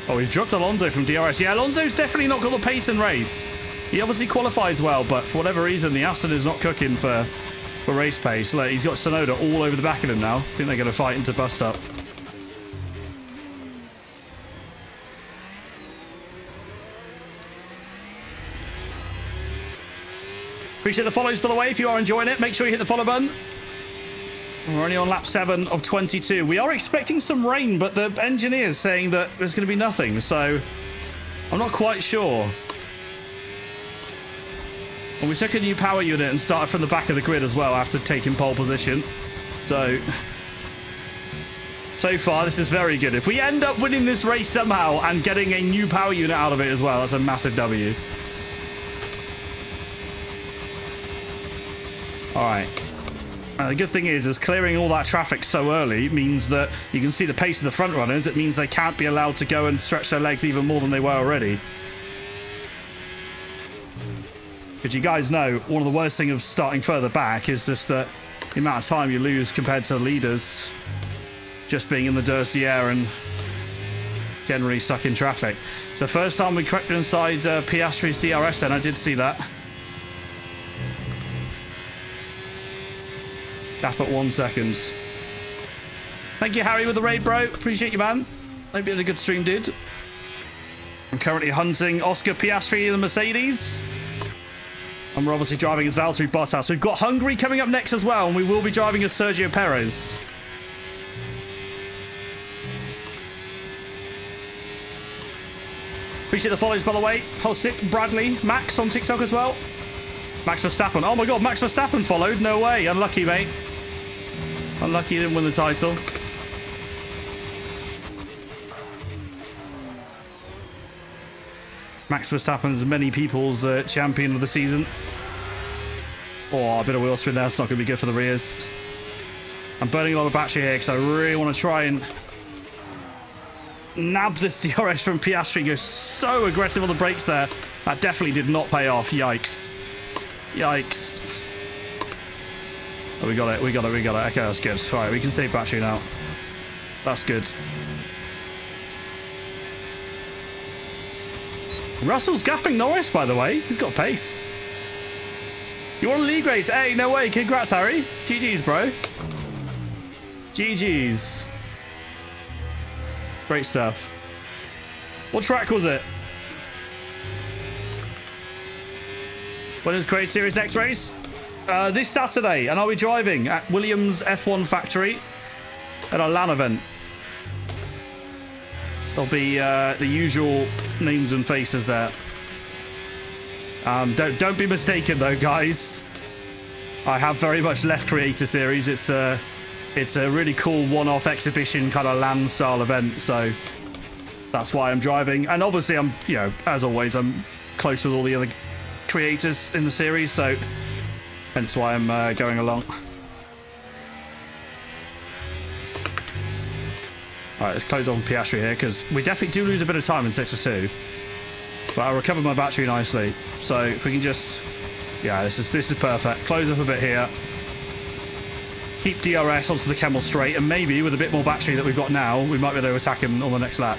Oh, we've dropped Alonso from DRS. Yeah, Alonso's definitely not got the pace in race. He obviously qualifies well, but for whatever reason, the Aston is not cooking for race pace. Look, he's got Tsunoda all over the back of him now. I think they're going to fight into bust up. Appreciate the follows, by the way. If you are enjoying it, make sure you hit the follow button. We're only on lap 7 of 22. We are expecting some rain, but the engineer's saying that there's going to be nothing, so I'm not quite sure. And we took a new power unit and started from the back of the grid as well after taking pole position. So far, this is very good. If we end up winning this race somehow and getting a new power unit out of it as well, that's a massive W. All right. The good thing is clearing all that traffic so early means that you can see the pace of the front runners. It means they can't be allowed to go and stretch their legs even more than they were already. Because you guys know, one of the worst things of starting further back is just that the amount of time you lose compared to the leaders just being in the dirty air and generally stuck in traffic. It's the first time we crept inside Piastri's DRS then, I did see that. Gap at 1 second. Thank you, Harry, with the raid, bro. Appreciate you, man. Hope you had a good stream, dude. I'm currently hunting Oscar Piastri in the Mercedes. And we're obviously driving as Valtteri Bottas. We've got Hungary coming up next as well, and we will be driving as Sergio Perez. Appreciate the follows, by the way. Hosik, Bradley, Max on TikTok as well. Max Verstappen. Oh my god, Max Verstappen followed. No way. Unlucky, mate. Unlucky he didn't win the title. Max Verstappen's many people's champion of the season. Oh, a bit of wheel spin there. It's not going to be good for the rears. I'm burning a lot of battery here because I really want to try and nab this DRS from Piastri. He goes so aggressive on the brakes there. That definitely did not pay off. Yikes. Yikes. Oh, we got it. We got it. We got it. Okay, that's good. All right, we can save battery now. That's good. Russell's gapping Norris, by the way. He's got pace. You want a league race? Hey, no way. Congrats, Harry. GG's, bro. GG's. Great stuff. What track was it? When is Create Series next race? This Saturday. And I'll be driving at Williams F1 Factory at our LAN event. There'll be the usual names and faces there. Don't be mistaken though, guys. I have very much left Creator Series. It's a really cool one-off exhibition kind of LAN style event, so that's why I'm driving. And obviously I'm, you know, as always, I'm close with all the other creators in the series, so hence why I'm going along. Alright, let's close on Piastri here, because we definitely do lose a bit of time in Sector 2. But I recovered my battery nicely. So if we can just... yeah, this is perfect. Close up a bit here. Keep DRS onto the Camel straight, and maybe with a bit more battery that we've got now, we might be able to attack him on the next lap.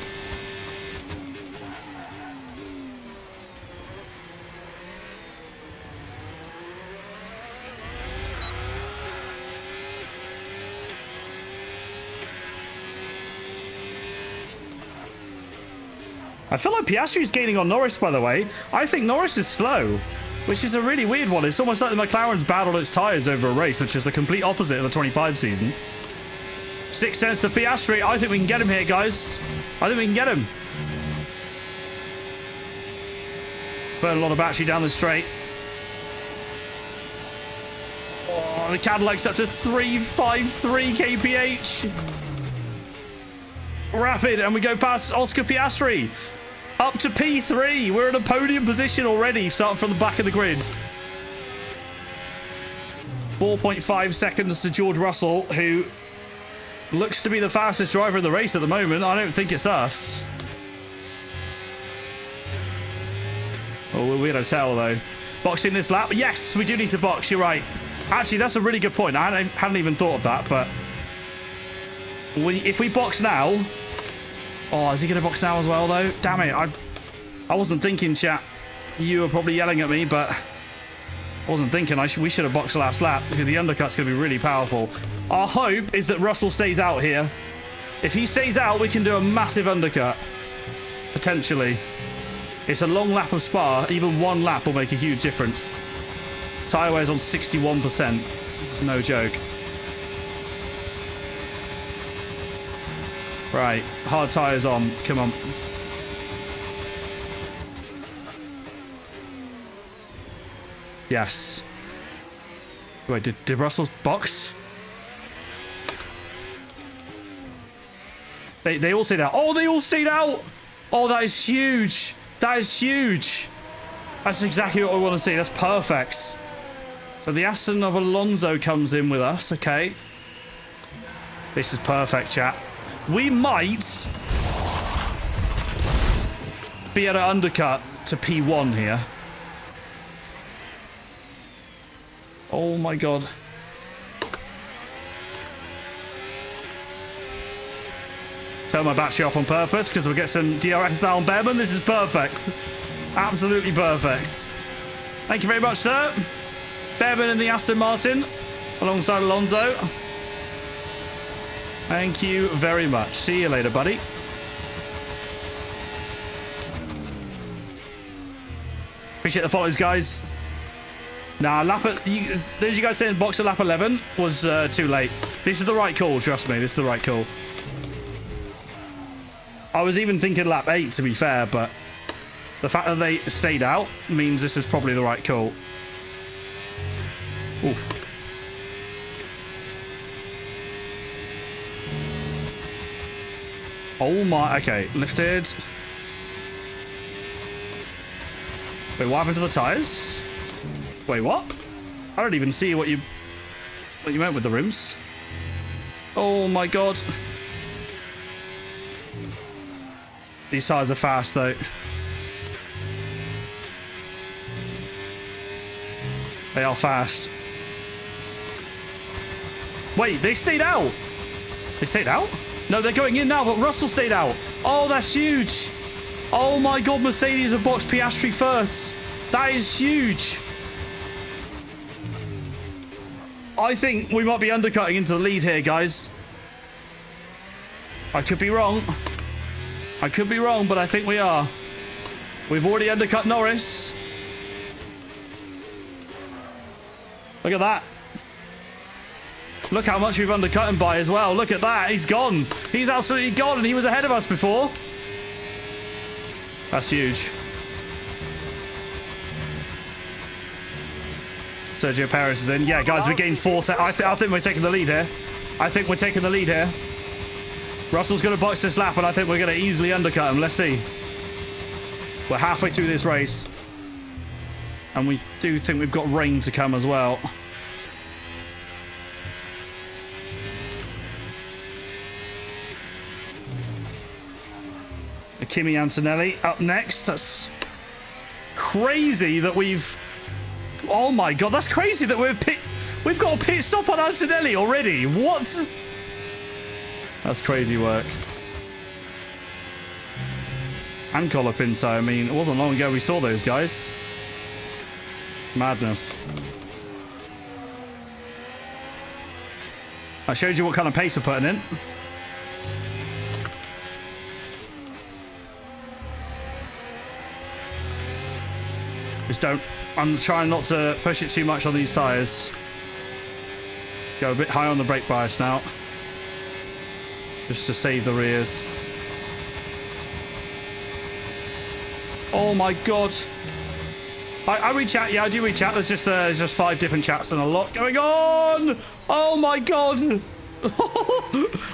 I feel like Piastri's gaining on Norris, by the way. I think Norris is slow, which is a really weird one. It's almost like the McLaren's battled its tyres over a race, which is the complete opposite of the 25 season. 6 cents to Piastri. I think we can get him here, guys. I think we can get him. Burn a lot of battery down the straight. Oh, the Cadillac's up to 353 kph. Rapid, and we go past Oscar Piastri. Up to P3. We're in a podium position already, starting from the back of the grid. 4.5 seconds to George Russell, who looks to be the fastest driver in the race at the moment. I don't think it's us. Oh, we're going to tell, though. Boxing this lap? Yes, we do need to box. You're right. Actually, that's a really good point. I hadn't even thought of that, but... if we box now... Oh, is he going to box now as well, though? Damn it. I wasn't thinking, chat. You were probably yelling at me, but... I wasn't thinking. We should have boxed the last lap, because the undercut's going to be really powerful. Our hope is that Russell stays out here. If he stays out, we can do a massive undercut. Potentially. It's a long lap of Spa. Even one lap will make a huge difference. Tyre wear's on 61%. No joke. Right. Hard tyres on. Come on. Yes. Wait, did Russell box? They all stayed out. Oh, they all stayed out! Oh, that is huge. That is huge. That's exactly what we want to see. That's perfect. So the Aston of Alonso comes in with us. Okay. This is perfect, chat. We might be able to undercut to P1 here. Oh my god. Turn my battery off on purpose because we'll get some DRS down Behrman. This is perfect. Absolutely perfect. Thank you very much, sir. Behrman and the Aston Martin alongside Alonso. Thank you very much. See you later, buddy. Appreciate the follows, guys. Nah, those you guys saying box at lap 11 was too late. This is the right call, trust me. This is the right call. I was even thinking lap 8, to be fair, but the fact that they stayed out means this is probably the right call. Ooh. Oh my, okay, lifted. Wait, what happened to the tyres? Wait, what? I don't even see what you meant with the rims. Oh my god. These tyres are fast though. They are fast. Wait, they stayed out. They stayed out? No, they're going in now, but Russell stayed out. Oh, that's huge. Oh my god, Mercedes have boxed Piastri first. That is huge. I think we might be undercutting into the lead here, guys. I could be wrong. I could be wrong, but I think we are. We've already undercut Norris. Look at that. Look how much we've undercut him by as well. Look at that. He's gone. He's absolutely gone, and he was ahead of us before. That's huge. Sergio Perez is in. Yeah, guys, we gained 4 seconds. I think we're taking the lead here. I think we're taking the lead here. Russell's going to box this lap, and I think we're going to easily undercut him. Let's see. We're halfway through this race. And we do think we've got rain to come as well. Kimi Antonelli up next. That's crazy that we've... Oh my god, that's crazy that we've got a pit stop on Antonelli already. What? That's crazy work. And Colapinto, I mean, it wasn't long ago we saw those guys. Madness. I showed you what kind of pace we're putting in. Just don't... I'm trying not to push it too much on these tyres. Go a bit high on the brake bias now. Just to save the rears. Oh my god. I read chat. Yeah, I do read chat. There's just 5 different chats and a lot going on. Oh my god.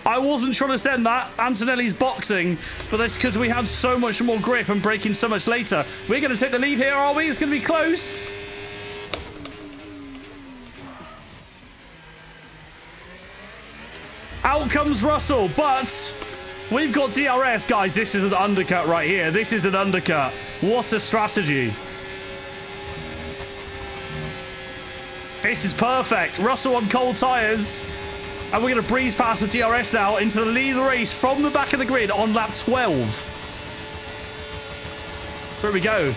I wasn't trying to send that. Antonelli's boxing, but that's because we had so much more grip and braking so much later. We're going to take the lead here, are we? It's going to be close. Out comes Russell, but we've got DRS, guys. This is an undercut right here. This is an undercut. What a strategy. This is perfect. Russell on cold tyres. And we're going to breeze past with DRS now into the lead of the race from the back of the grid on lap 12. There we go.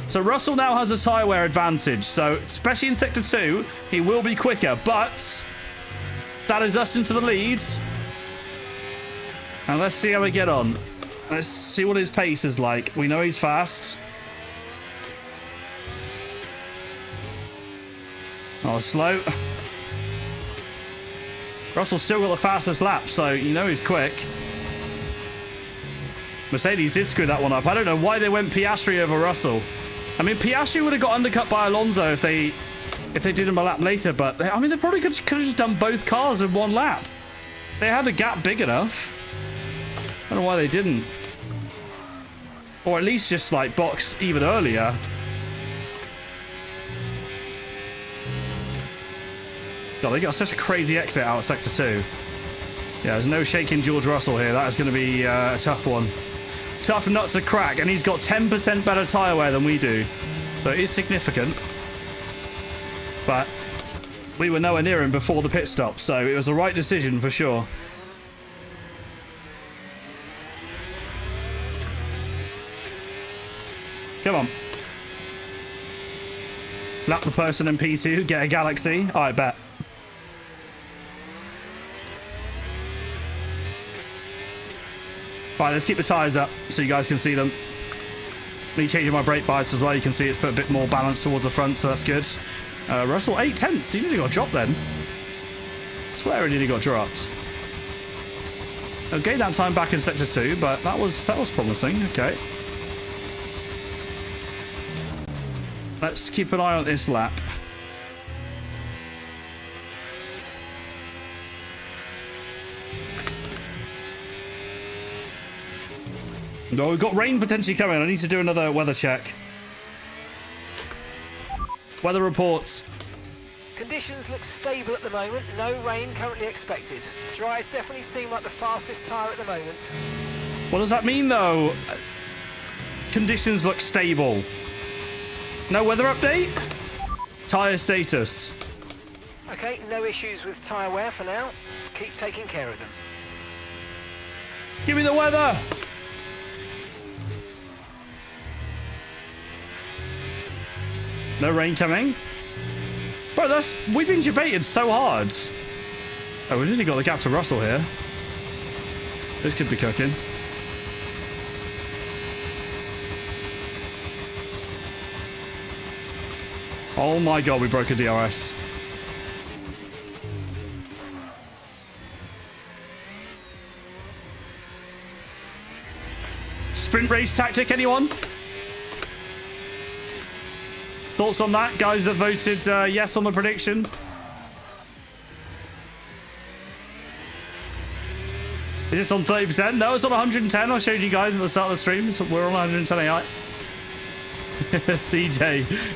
So Russell now has a tyre wear advantage. So especially in Sector 2, he will be quicker. But that is us into the lead. And let's see how we get on. Let's see what his pace is like. We know he's fast. Oh, slow. Russell's still got the fastest lap, so you know he's quick. Mercedes did screw that one up. I don't know why they went Piastri over Russell. I mean, Piastri would have got undercut by Alonso if they did him a lap later, but I mean, they probably could have just done both cars in one lap. They had a gap big enough. I don't know why they didn't. Or at least just like box even earlier. God, they got such a crazy exit out of Sector 2. Yeah, there's no shaking George Russell here. That is going to be a tough one. Tough nuts to crack, and he's got 10% better tyre wear than we do. So it is significant. But we were nowhere near him before the pit stop, so it was the right decision for sure. Come on. Lap the person in P2, get a Galaxy. I bet. Right, let's keep the tyres up so you guys can see them. Me changing my brake bites as well. You can see it's put a bit more balance towards the front, so that's good. Russell, 8 tenths. He nearly got dropped then. I swear he nearly got dropped. Okay, that time back in Sector 2, but that was promising. Okay. Let's keep an eye on this lap. No, we've got rain potentially coming. I need to do another weather check. Weather reports. Conditions look stable at the moment. No rain currently expected. Dries definitely seem like the fastest tyre at the moment. What does that mean, though? Conditions look stable. No weather update? Tyre status. Okay, no issues with tyre wear for now. Keep taking care of them. Give me the weather! No rain coming. Bro, we've been debated so hard. Oh, we nearly got the gap to Russell here. This could be cooking. Oh my god, we broke a DRS. Sprint race tactic, anyone? Thoughts on that, guys that voted yes on the prediction? Is this on 30%? No, it's on 110. I showed you guys at the start of the stream. So we're on 110 AI.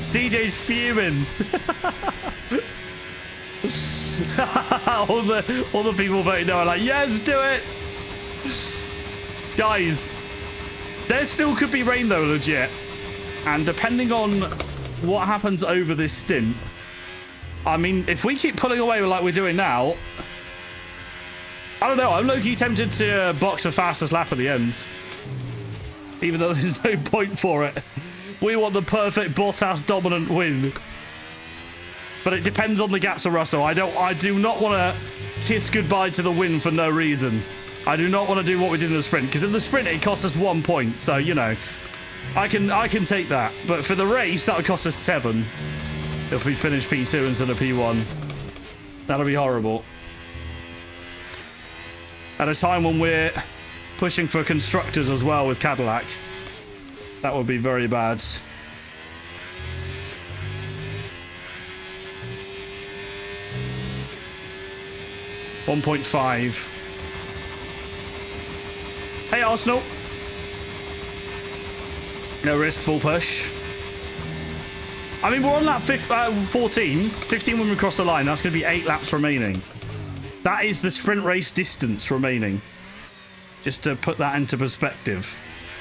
CJ's fuming. all the people voting no are like, yes, do it. Guys, there still could be rain though, legit. And depending on what happens over this stint, I mean, if we keep pulling away like we're doing now, I don't know, I'm low-key tempted to box for fastest lap at the end. Even though there's no point for it. We want the perfect Bottas dominant win. But it depends on the gaps of Russell. I do not want to kiss goodbye to the win for no reason. I do not want to do what we did in the sprint, because in the sprint it cost us 1 point, so you know. I can take that, but for the race, that would cost us 7 if we finish P2 instead of P1. That'll be horrible. At a time when we're pushing for constructors as well with Cadillac, that would be very bad. $1.5. Hey, Arsenal. No risk, full push. I mean, we're on lap 14. 15 when we cross the line. That's going to be 8 laps remaining. That is the sprint race distance remaining. Just to put that into perspective.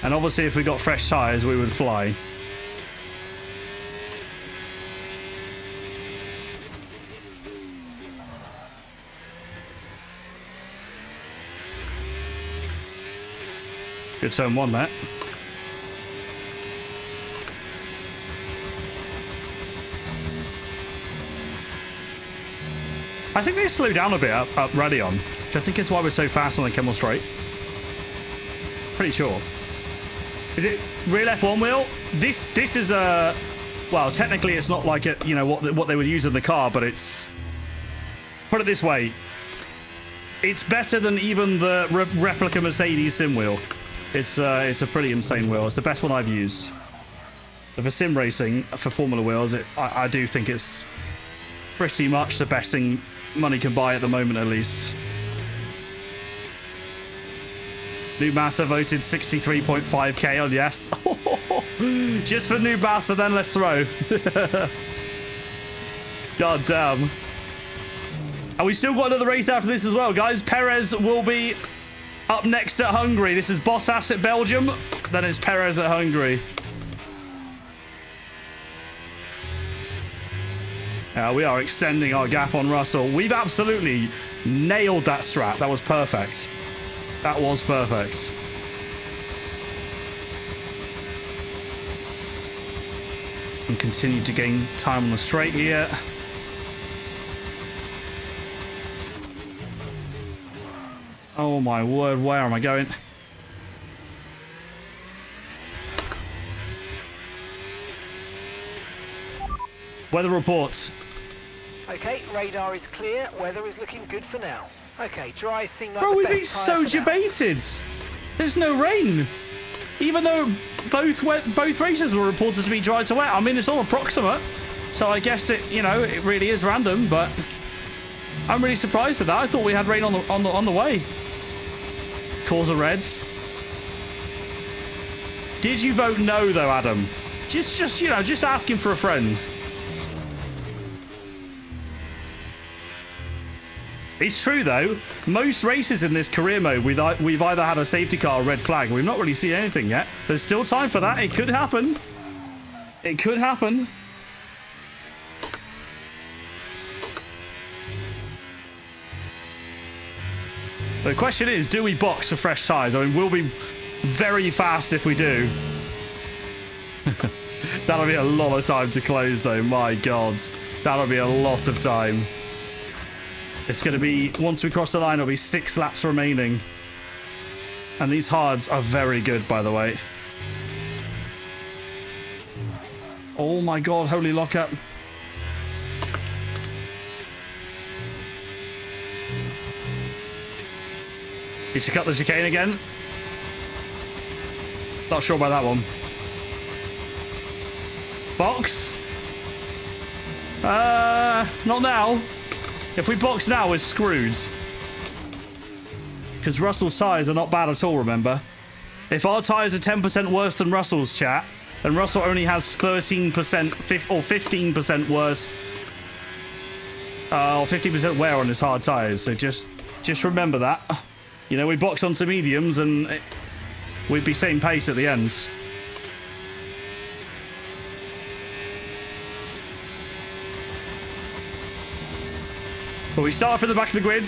And obviously, if we got fresh tyres, we would fly. Good turn one there. I think they slow down a bit up Radion, which I think is why we're so fast on the Kemmel Straight. Pretty sure. Is it real F1 wheel? This is a... Well, technically it's not like it, you know, what they would use in the car, but it's... Put it this way. It's better than even the replica Mercedes sim wheel. It's a pretty insane wheel. It's the best one I've used. But for sim racing, for Formula wheels, I do think it's pretty much the best thing money can buy at the moment, at least. New Master voted 63.5k on yes. Just for New Master, then let's throw. God damn. And we still got another race after this as well, guys. Perez will be up next at Hungary. This is Bottas at Belgium. Then it's Perez at Hungary. We are extending our gap on Russell. We've absolutely nailed that strat. That was perfect. That was perfect. And continue to gain time on the straight here. Oh my word, where am I going? Weather reports. Okay, radar is clear. Weather is looking good for now. Okay, dry seem like Bro, the we've best been so tyre for now. debated. There's no rain. Even though both races were reported to be dry to wet. I mean, it's all approximate. So I guess it, you know, it really is random, but I'm really surprised at that. I thought we had rain on the way. Cause of reds. Did you vote no though, Adam? Just you know, just asking for a friend. It's true though. Most races in this career mode, we've either had a safety car or red flag. We've not really seen anything yet. There's still time for that. It could happen. It could happen. The question is, do we box for fresh tyres? I mean, we'll be very fast if we do. That'll be a lot of time to close though. My God. That'll be a lot of time. It's going to be, once we cross the line, it'll be 6 laps remaining. And these hards are very good, by the way. Oh my God, holy lockup. Did you cut the chicane again? Not sure about that one. Box? Not now. If we box now, we're screwed. Because Russell's tyres are not bad at all, remember? If our tyres are 10% worse than Russell's, chat, then Russell only has 13% or 15% worse. Or 50% wear on his hard tyres. So just remember that. You know, we box onto mediums and we'd be same pace at the ends. But we start from the back of the grid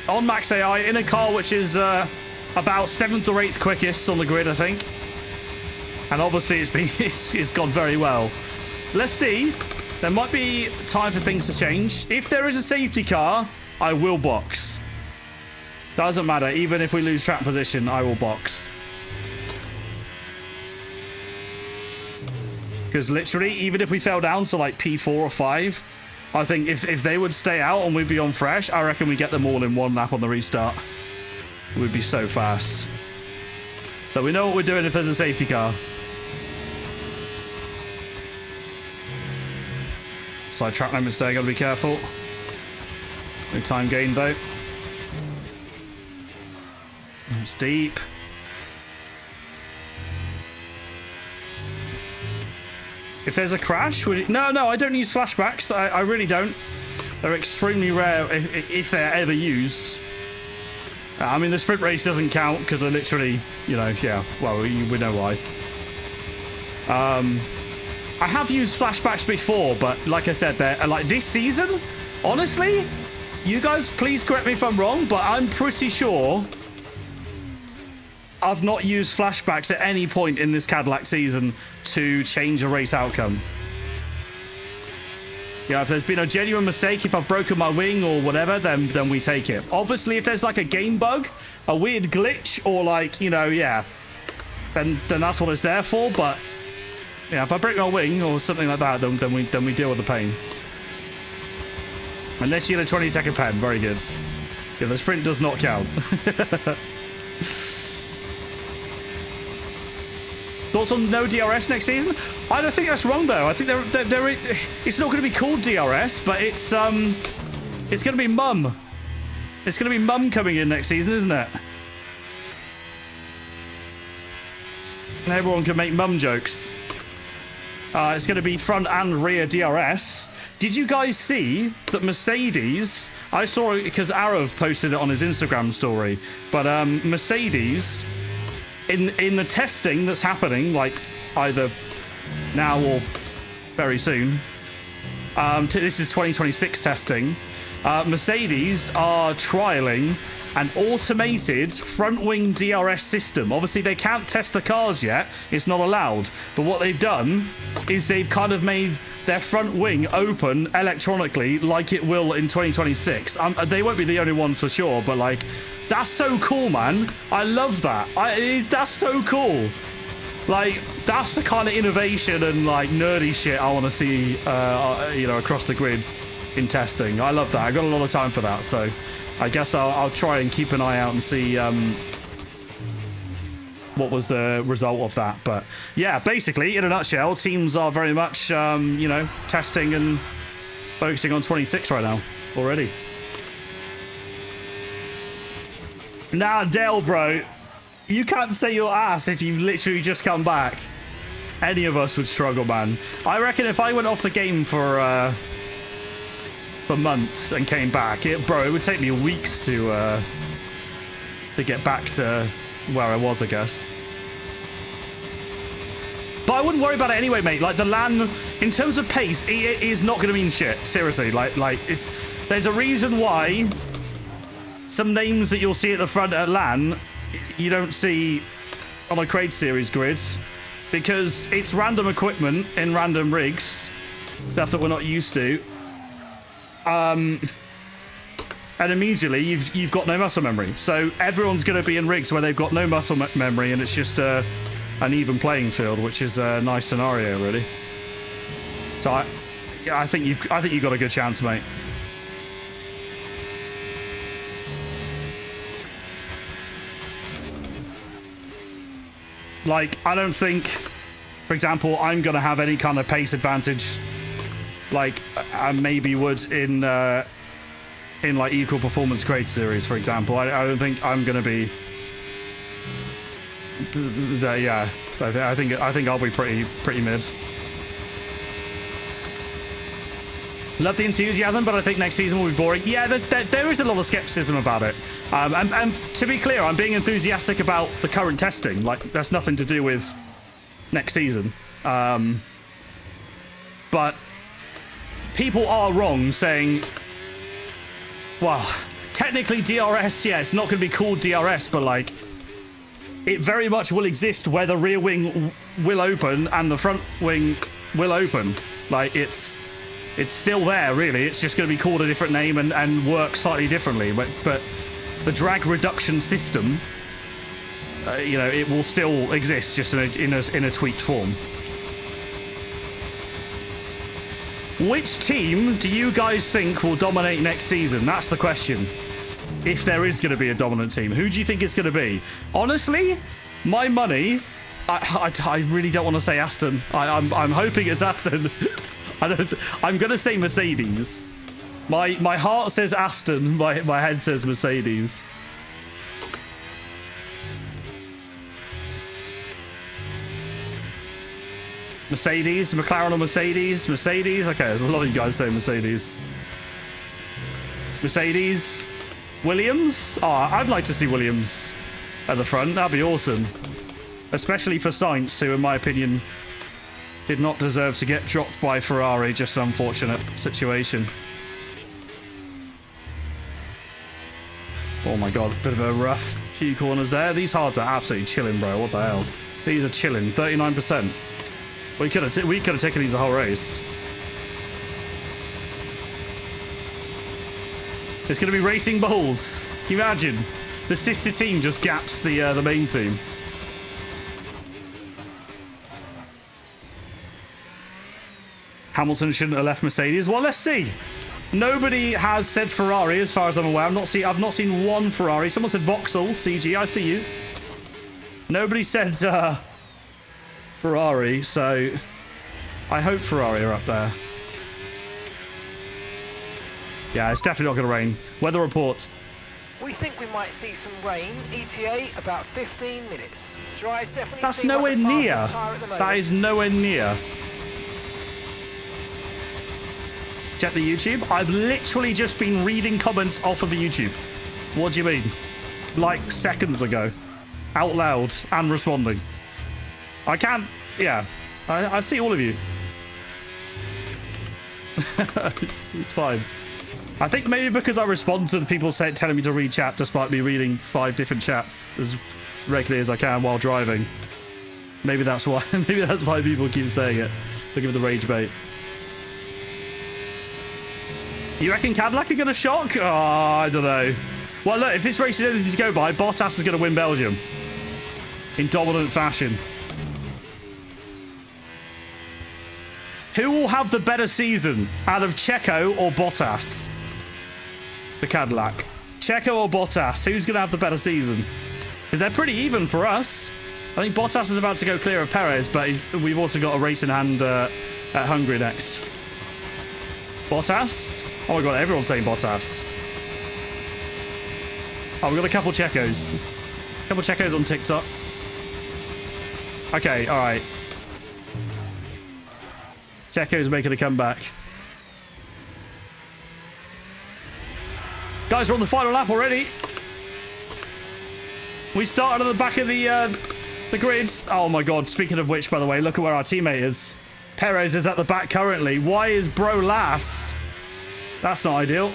on Max AI in a car which is about 7th or 8th quickest on the grid, I think. And obviously it's gone very well. Let's see. There might be time for things to change. If there is a safety car, I will box. Doesn't matter. Even if we lose track position, I will box. Because literally, even if we fell down to like P4 or 5, I think if they would stay out and we'd be on fresh, I reckon we get them all in one lap on the restart. We'd be so fast. So we know what we're doing if there's a safety car. Side track limits there, gotta be careful. No time gain though. It's deep. If there's a crash, would it... No, I don't use flashbacks. I really don't. They're extremely rare if they're ever used. I mean, the sprint race doesn't count because they're literally, you know, yeah, well, we know why. I have used flashbacks before, but like I said, they're like this season, honestly, you guys please correct me if I'm wrong, but I'm pretty sure I've not used flashbacks at any point in this Cadillac season to change a race outcome. Yeah, if there's been a genuine mistake, if I've broken my wing or whatever, then we take it. Obviously, if there's like a game bug, a weird glitch, or like, you know, yeah, then that's what it's there for. But yeah, if I break my wing or something like that, then we deal with the pain. Unless you get a 20-second pen, very good. Yeah, the sprint does not count. Thoughts on no DRS next season? I don't think that's wrong though. I think it's not going to be called DRS, but it's going to be mum. It's going to be mum coming in next season, isn't it? And everyone can make mum jokes. It's going to be front and rear DRS. Did you guys see that Mercedes? I saw it because Arav posted it on his Instagram story. But Mercedes, in the testing that's happening, like either now or very soon, this is 2026 testing. Mercedes are trialing an automated front wing DRS system. Obviously, they can't test the cars yet. It's not allowed. But what they've done is they've kind of made their front wing open electronically like it will in 2026. They won't be the only one for sure, but like, that's so cool, man. I love that. That's so cool. Like, that's the kind of innovation and like nerdy shit I want to see, you know, across the grids in testing. I love that. I got a lot of time for that, so I guess I'll try and keep an eye out and see what was the result of that. But yeah, basically, in a nutshell, teams are very much, you know, testing and focusing on 26 right now already. Nah, Dale, bro, you can't say your ass if you literally just come back. Any of us would struggle, man. I reckon if I went off the game for months and came back, it would take me weeks to get back to where I was, I guess. But I wouldn't worry about it anyway, mate. Like, the LAN, in terms of pace, it is not going to mean shit. Seriously, like there's a reason why some names that you'll see at the front at LAN you don't see on a Crate Series grid, because it's random equipment in random rigs, stuff that we're not used to. And immediately you've got no muscle memory. So everyone's going to be in rigs where they've got no muscle memory, and it's just an even playing field, which is a nice scenario, really. So I think you've got a good chance, mate. Like, I don't think, for example, I'm going to have any kind of pace advantage like I maybe would in like equal performance Crate Series, for example. I don't think I'm going to be yeah, I think I'll be pretty mid. Love the enthusiasm, but I think next season will be boring. Yeah, there is a lot of skepticism about it. And to be clear, I'm being enthusiastic about the current testing. Like, that's nothing to do with next season. But people are wrong saying, well, technically DRS, yeah, it's not going to be called DRS, but like, it very much will exist where the rear wing will open and the front wing will open. Like, it's still there, really. It's just going to be called a different name and work slightly differently. But the drag reduction system, you know, it will still exist, just in a tweaked form. Which team do you guys think will dominate next season? That's the question. If there is going to be a dominant team, who do you think it's going to be? Honestly, my money, I really don't want to say Aston. I'm hoping it's Aston. I'm going to say Mercedes. My heart says Aston, my head says Mercedes. Mercedes, McLaren or Mercedes? Mercedes? Okay, there's a lot of you guys saying Mercedes. Mercedes. Williams? Oh, I'd like to see Williams at the front. That'd be awesome. Especially for Sainz, who, in my opinion, did not deserve to get dropped by Ferrari. Just an unfortunate situation. Oh my god, bit of a rough Few corners there. These hards are absolutely chilling, bro. What the hell? These are chilling. 39%. We could have taken these the whole race. It's going to be racing balls. Can you imagine? The sister team just gaps the main team. Hamilton shouldn't have left Mercedes. Well, let's see. Nobody has said Ferrari, as far as I'm aware. I've not seen one Ferrari. Someone said Vauxhall, CG. I see you. Nobody said Ferrari, so I hope Ferrari are up there. Yeah, it's definitely not going to rain. Weather report. We think we might see some rain. ETA about 15 minutes. Dry is definitely. That's nowhere near. That is nowhere near. Check the YouTube. I've literally just been reading comments off of the YouTube. What do you mean? Like seconds ago. Out loud and responding. I can't. Yeah. I see all of you. it's fine. I think maybe because I respond to people telling me to read chat despite me reading 5 different chats as regularly as I can while driving. Maybe that's why. Maybe that's why people keep saying it. Look at the rage bait. You reckon CADILLAC are going to shock? Oh, I don't know. Well, look, if this race is anything to go by, Bottas is going to win Belgium. In dominant fashion. Who will have the better season out of Checo or Bottas? The CADILLAC. Checo or Bottas? Who's going to have the better season? Because they're pretty even for us. I think Bottas is about to go clear of Perez, but we've also got a race in hand at Hungary next. Bottas? Oh my god, everyone's saying Bottas. Oh, we've got a couple Checos. A couple Checos on TikTok. Okay, alright. Checo's making a comeback. Guys, we're on the final lap already. We started at the back of the grid. Oh my god, speaking of which, by the way, look at where our teammate is. Perez is at the back currently. Why is bro last? That's not ideal.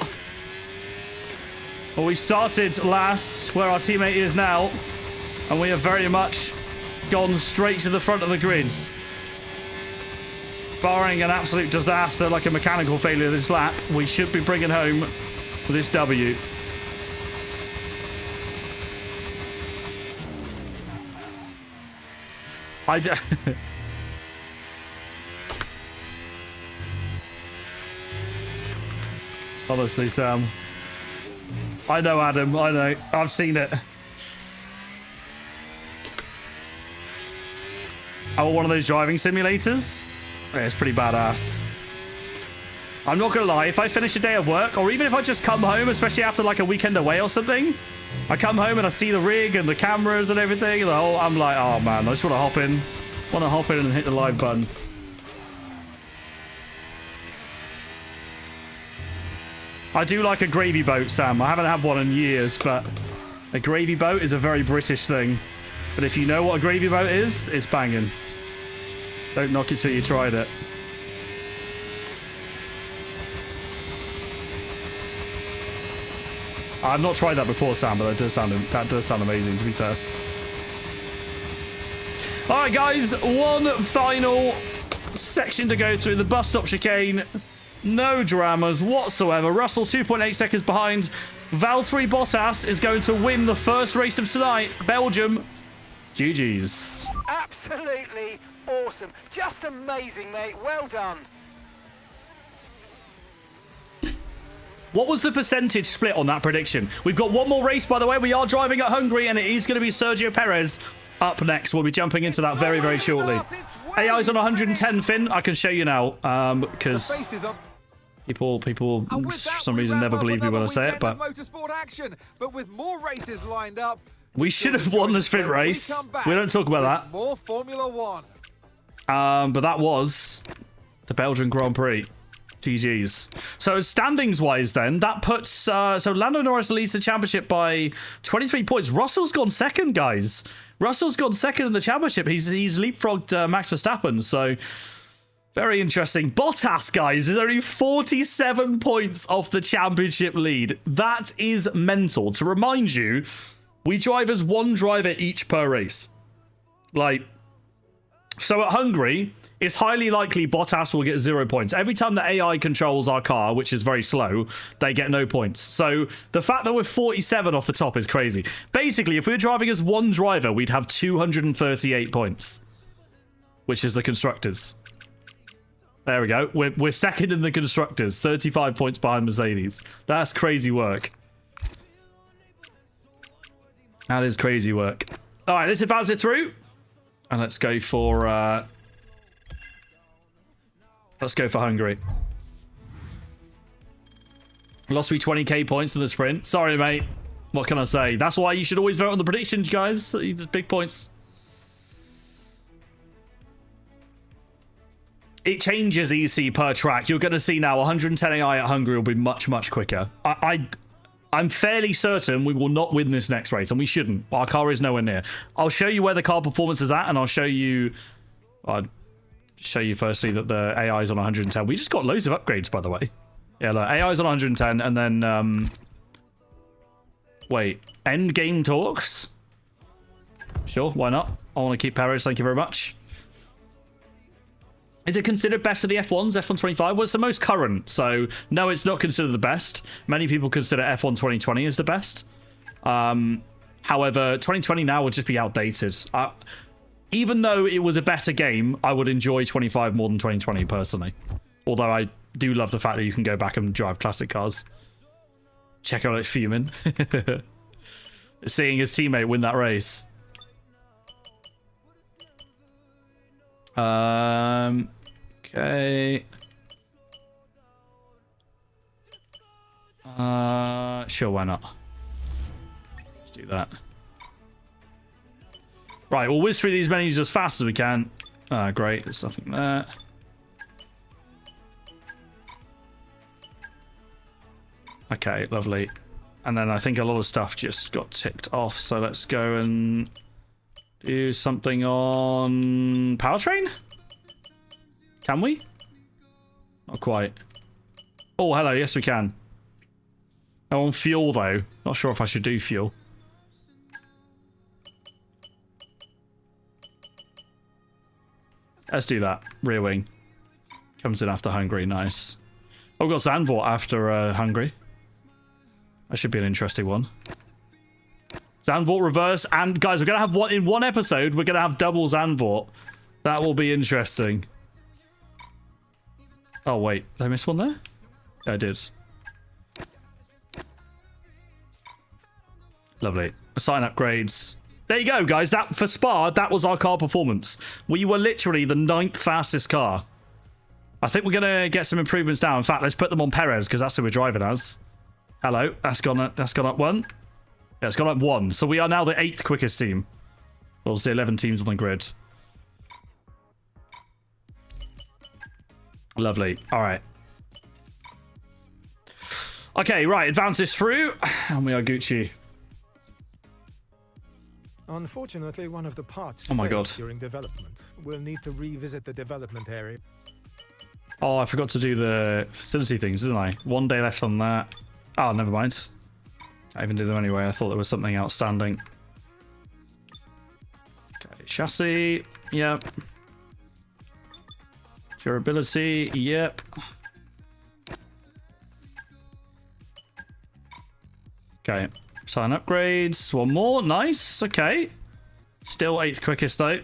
Well, we started last where our teammate is now, and we have very much gone straight to the front of the grids. Barring an absolute disaster like a mechanical failure this lap, we should be bringing home this W. Honestly, Sam. I know, Adam. I know. I've seen it. I want one of those driving simulators. Yeah, it's pretty badass. I'm not gonna lie. If I finish a day of work, or even if I just come home, especially after like a weekend away or something, I come home and I see the rig and the cameras and everything, and I'm like, oh man, I just want to hop in. Want to hop in and hit the live button. I do like a gravy boat, Sam. I haven't had one in years, but a gravy boat is a very British thing. But if you know what a gravy boat is, it's banging. Don't knock it till you tried it. I've not tried that before, Sam, but that does sound amazing, to be fair. All right, guys, one final section to go through. The bus stop chicane. No dramas whatsoever. Russell 2.8 seconds behind. Valtteri Bottas is going to win the first race of tonight. Belgium. GG's. Absolutely awesome. Just amazing, mate. Well done. What was the percentage split on that prediction? We've got one more race, by the way. We are driving at Hungary, and it is going to be Sergio Perez up next. We'll be jumping into that very, very shortly. AI's on 110, Finn. I can show you now, because people for some reason never believe me when I say it, but motorsport action, but with more races lined up, we should have won the sprint race. We don't talk about that. More Formula One. But that was the Belgian Grand Prix. GG's. So standings-wise then, that puts... so Lando Norris leads the championship by 23 points. Russell's gone second, guys. Russell's gone second in the championship. He's leapfrogged Max Verstappen, so... Very interesting. Bottas, guys, is only 47 points off the championship lead. That is mental. To remind you, We drive as one driver each per race. Like, so at Hungary, it's highly likely Bottas will get 0 points. Every time the AI controls our car, which is very slow, they get no points. So the fact that we're 47 off the top is crazy. Basically, if we were driving as one driver, we'd have 238 points, which is the constructors. There we go. We're second in the constructors, 35 points behind Mercedes. That's crazy work. That is crazy work. All right, let's advance it through. And let's go for Hungary. Lost me 20k points in the sprint. Sorry, mate. What can I say? That's why you should always vote on the predictions, guys. It's big points. It changes EC per track. You're going to see now 110 AI at Hungary will be much, much quicker. I'm fairly certain we will not win this next race, and we shouldn't. Our car is nowhere near. I'll show you where the car performance is at, and I'll show you firstly that the AI is on 110. We just got loads of upgrades, by the way. Yeah, look, AI is on 110, and then wait, end game talks. Sure, why not? I want to keep Perez. Thank you very much. Is it considered best of the F1s, F1 25? Well, it's the most current, so no, it's not considered the best. Many people consider F1 2020 as the best. However, 2020 now would just be outdated. Even though it was a better game, I would enjoy 25 more than 2020, personally. Although I do love the fact that you can go back and drive classic cars. Check out it fuming. Seeing his teammate win that race. Okay. Sure, why not? Let's do that. Right, we'll whiz through these menus as fast as we can. Great, there's nothing there. Okay, lovely. And then I think a lot of stuff just got ticked off, so let's go and do something on powertrain? Can we? Not quite. Oh, hello. Yes, we can. Oh, on fuel, though. Not sure if I should do fuel. Let's do that. Rear wing. Comes in after Hungary. Nice. Oh, we've got Zandvoort after Hungary. That should be an interesting one. Zandvoort reverse. And, guys, we're going to have one... In one episode, we're going to have double Zandvoort. That will be interesting. Oh, wait. Did I miss one there? Yeah, I did. Lovely. Assign upgrades. There you go, guys. That for Spa, that was our car performance. We were literally the 9th fastest car. I think we're going to get some improvements down. In fact, let's put them on Perez, because that's who we're driving as. Hello. That's gone up 1. Yeah, it's gone up 1. So we are now the 8th quickest team. Well, see 11 teams on the grid. Lovely. All right. Okay, right. Advance this through. And we are Gucci. Unfortunately, one of the parts oh my God. during development. We'll need to revisit the development area. Oh, I forgot to do the facility things, didn't I? 1 day left on that. Oh, never mind. Can't even do them anyway. I thought there was something outstanding. Okay, chassis. Yep. Durability. Yep. Okay. Sign upgrades. 1 more. Nice. Okay. Still 8th quickest, though.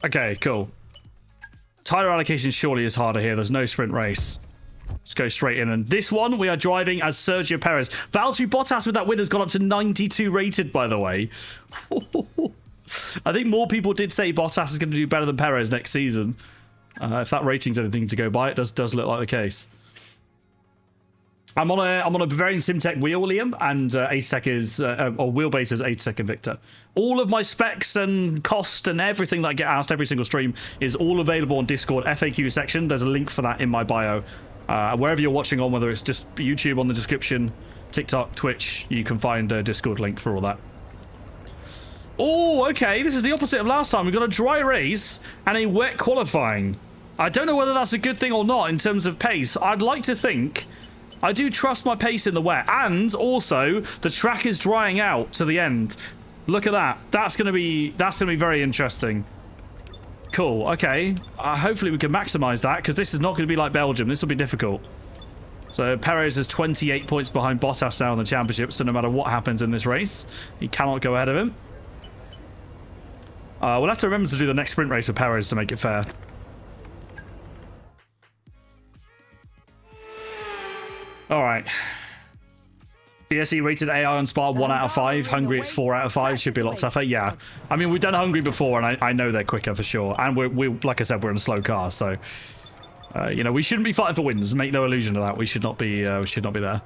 Okay, cool. Tyre allocation surely is harder here. There's no sprint race. Let's go straight in. And this one, we are driving as Sergio Perez. Valtteri Bottas with that win has gone up to 92 rated, by the way. I think more people did say Bottas is going to do better than Perez next season. If that rating's anything to go by, it does look like the case. I'm on a Bavarian Simtech wheel, Liam, and Acetec is or Wheelbase is Acetec Invicta. All of my specs and cost and everything that I get asked every single stream is all available on Discord FAQ section. There's a link for that in my bio. Wherever you're watching on, whether it's just YouTube on the description, TikTok, Twitch, you can find a Discord link for all that. Oh, okay. This is the opposite of last time. We've got a dry race and a wet qualifying. I don't know whether that's a good thing or not in terms of pace. I'd like to think I do trust my pace in the wet. And also, the track is drying out to the end. Look at that. That's gonna be very interesting. Cool. Okay. Hopefully we can maximize that, because this is not going to be like Belgium. This will be difficult. So Perez is 28 points behind Bottas now in the championship. So no matter what happens in this race, he cannot go ahead of him. We'll have to remember to do the next sprint race with Perez to make it fair. All right. BSE rated AI on Spa 1 out of 5. Hungary it's 4 out of 5. Should be a lot tougher. Yeah. I mean, we've done Hungary before, and I know they're quicker for sure. And we like I said, we're in a slow car, so you know, we shouldn't be fighting for wins. Make no illusion of that. We should not be there.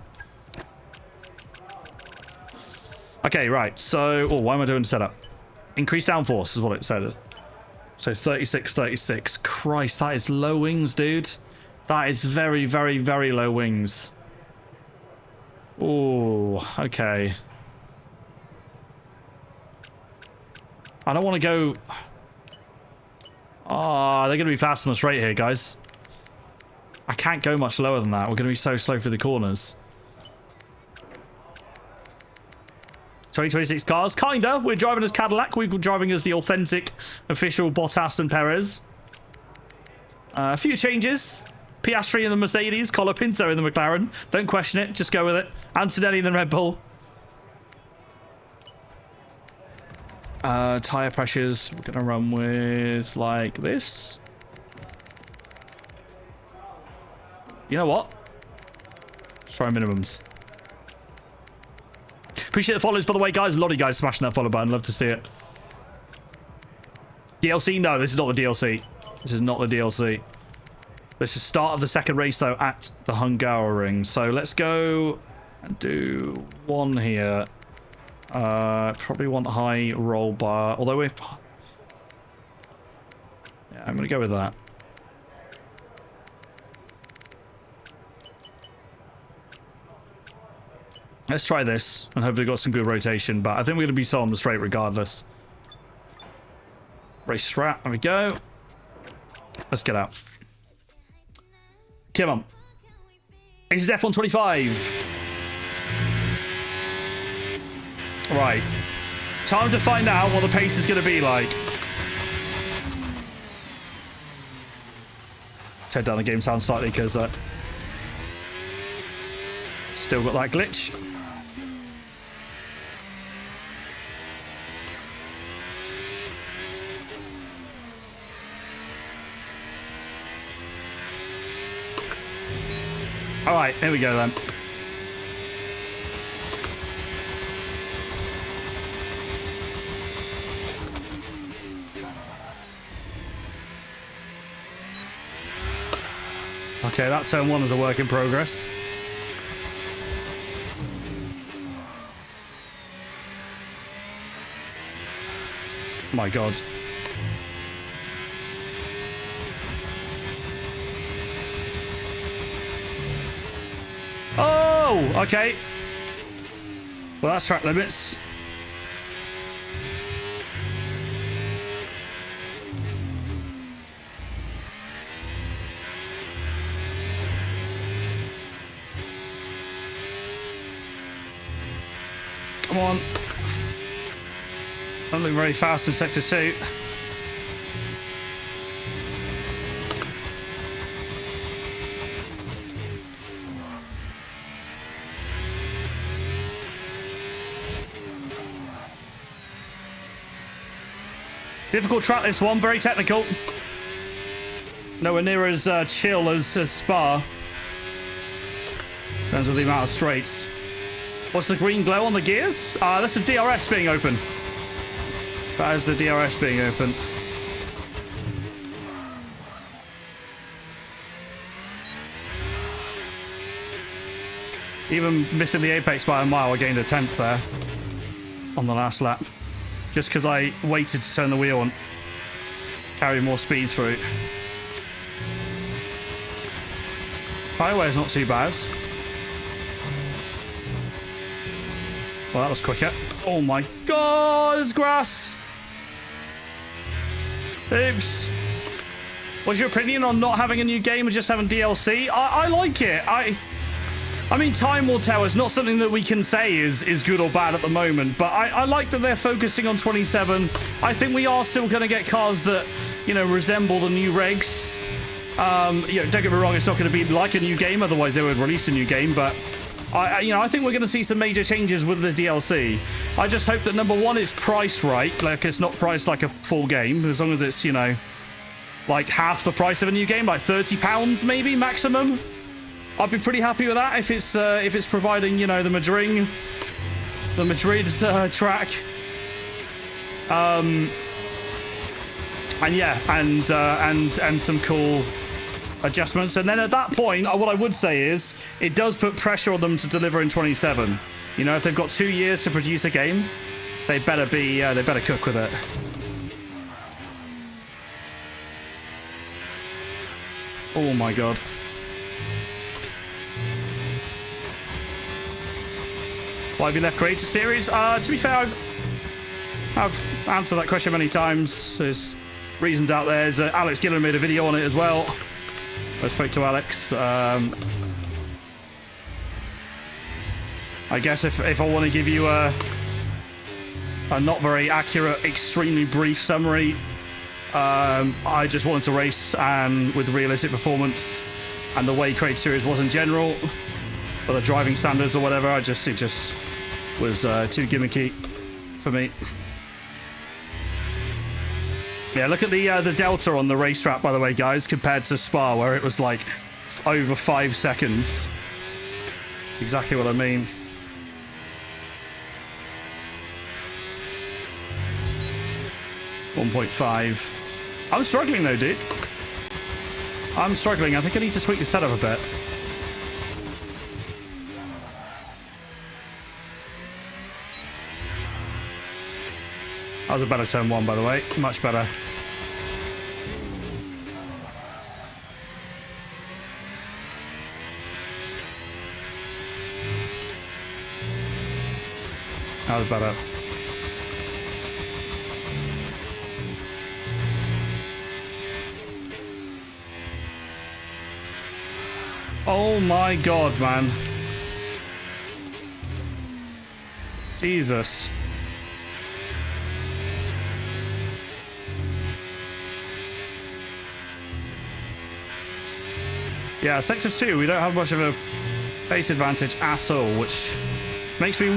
Okay, right. So, why am I doing setup? Increased downforce is what it said. So 36, 36. Christ, that is low wings, dude. That is very, very, very low wings. Oh, okay. I don't want to go... Ah, they're going to be fast on the straight here, guys. I can't go much lower than that. We're going to be so slow through the corners. 2026 cars, kinda. We're driving as Cadillac. We're driving as the authentic official Bottas and Perez. A few changes. Piastri in the Mercedes, Colapinto in the McLaren. Don't question it, just go with it. Antonelli in the Red Bull. Tyre pressures, we're gonna run with like this. You know what? Let's try minimums. Appreciate the follows, by the way, guys. A lot of you guys smashing that follow button. Love to see it. DLC? No, this is not the DLC. This is not the DLC. This is start of the second race, though, at the Hungaroring. So let's go and do one here. Probably want high roll bar. Although we're... Yeah, I'm going to go with that. Let's try this, and hopefully got some good rotation, but I think we're going to be so on the straight regardless. Race strat, there we go. Let's get out. Come on. This is F125. Right. Time to find out what the pace is going to be like. Turn down the game sound slightly because still got that glitch. All right, here we go then. Okay, that turn one is a work in progress. My God. Oh, okay. Well, that's track limits. Come on. Don't look very fast in sector 2. Difficult track, this one. Very technical. Nowhere near as chill as Spa. In terms of the amount of straights. What's the green glow on the gears? That's the DRS being open. That is the DRS being open. Even missing the apex by a mile, I gained a 10th there on the last lap. Just because I waited to turn the wheel and carry more speed through. Highway's not too bad. Well, that was quicker. Oh my God, there's grass. Oops. What's your opinion on not having a new game and just having DLC? I like it. I mean, time will tell. It's not something that we can say is good or bad at the moment, but I like that they're focusing on 27. I think we are still going to get cars that, you know, resemble the new regs. You know, don't get me wrong, it's not going to be like a new game, otherwise they would release a new game, but I think we're going to see some major changes with the DLC. I just hope that, number one, it's priced right, like it's not priced like a full game, as long as it's, you know, like half the price of a new game, like £30 maybe maximum. I'd be pretty happy with that if it's providing, you know, the Madrid track. And yeah, and some cool adjustments. And then at that point, what I would say is it does put pressure on them to deliver in 27. You know, if they've got 2 years to produce a game, they better cook with it. Oh my god. Why have you left Creator Series? To be fair, I've answered that question many times. There's reasons out there. Alex Gillen made a video on it as well. I spoke to Alex. I guess if I want to give you a not very accurate, extremely brief summary, I just wanted to race and with realistic performance and the way Creator Series was in general, or the driving standards or whatever. It just was too gimmicky for me. Yeah, look at the delta on the racetrack, by the way, guys, compared to Spa, where it was like over 5 seconds. Exactly what I mean. .5. I'm struggling though, dude. I'm struggling. I think I need to tweak the setup a bit. That was a better turn 1, by the way. Much better. That was better. Oh my god, man. Jesus. Yeah, Sector 2, we don't have much of a base advantage at all, which makes me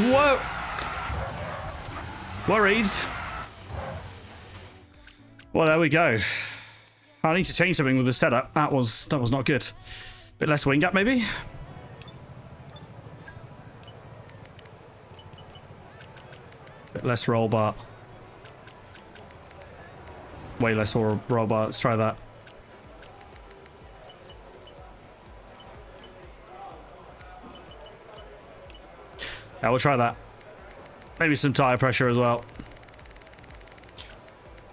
worried. Well, there we go. I need to change something with the setup. That was not good. Bit less wing gap, maybe? Bit less roll bar. Way less roll bar. Let's try that. Yeah, we'll try that. Maybe some tire pressure as well.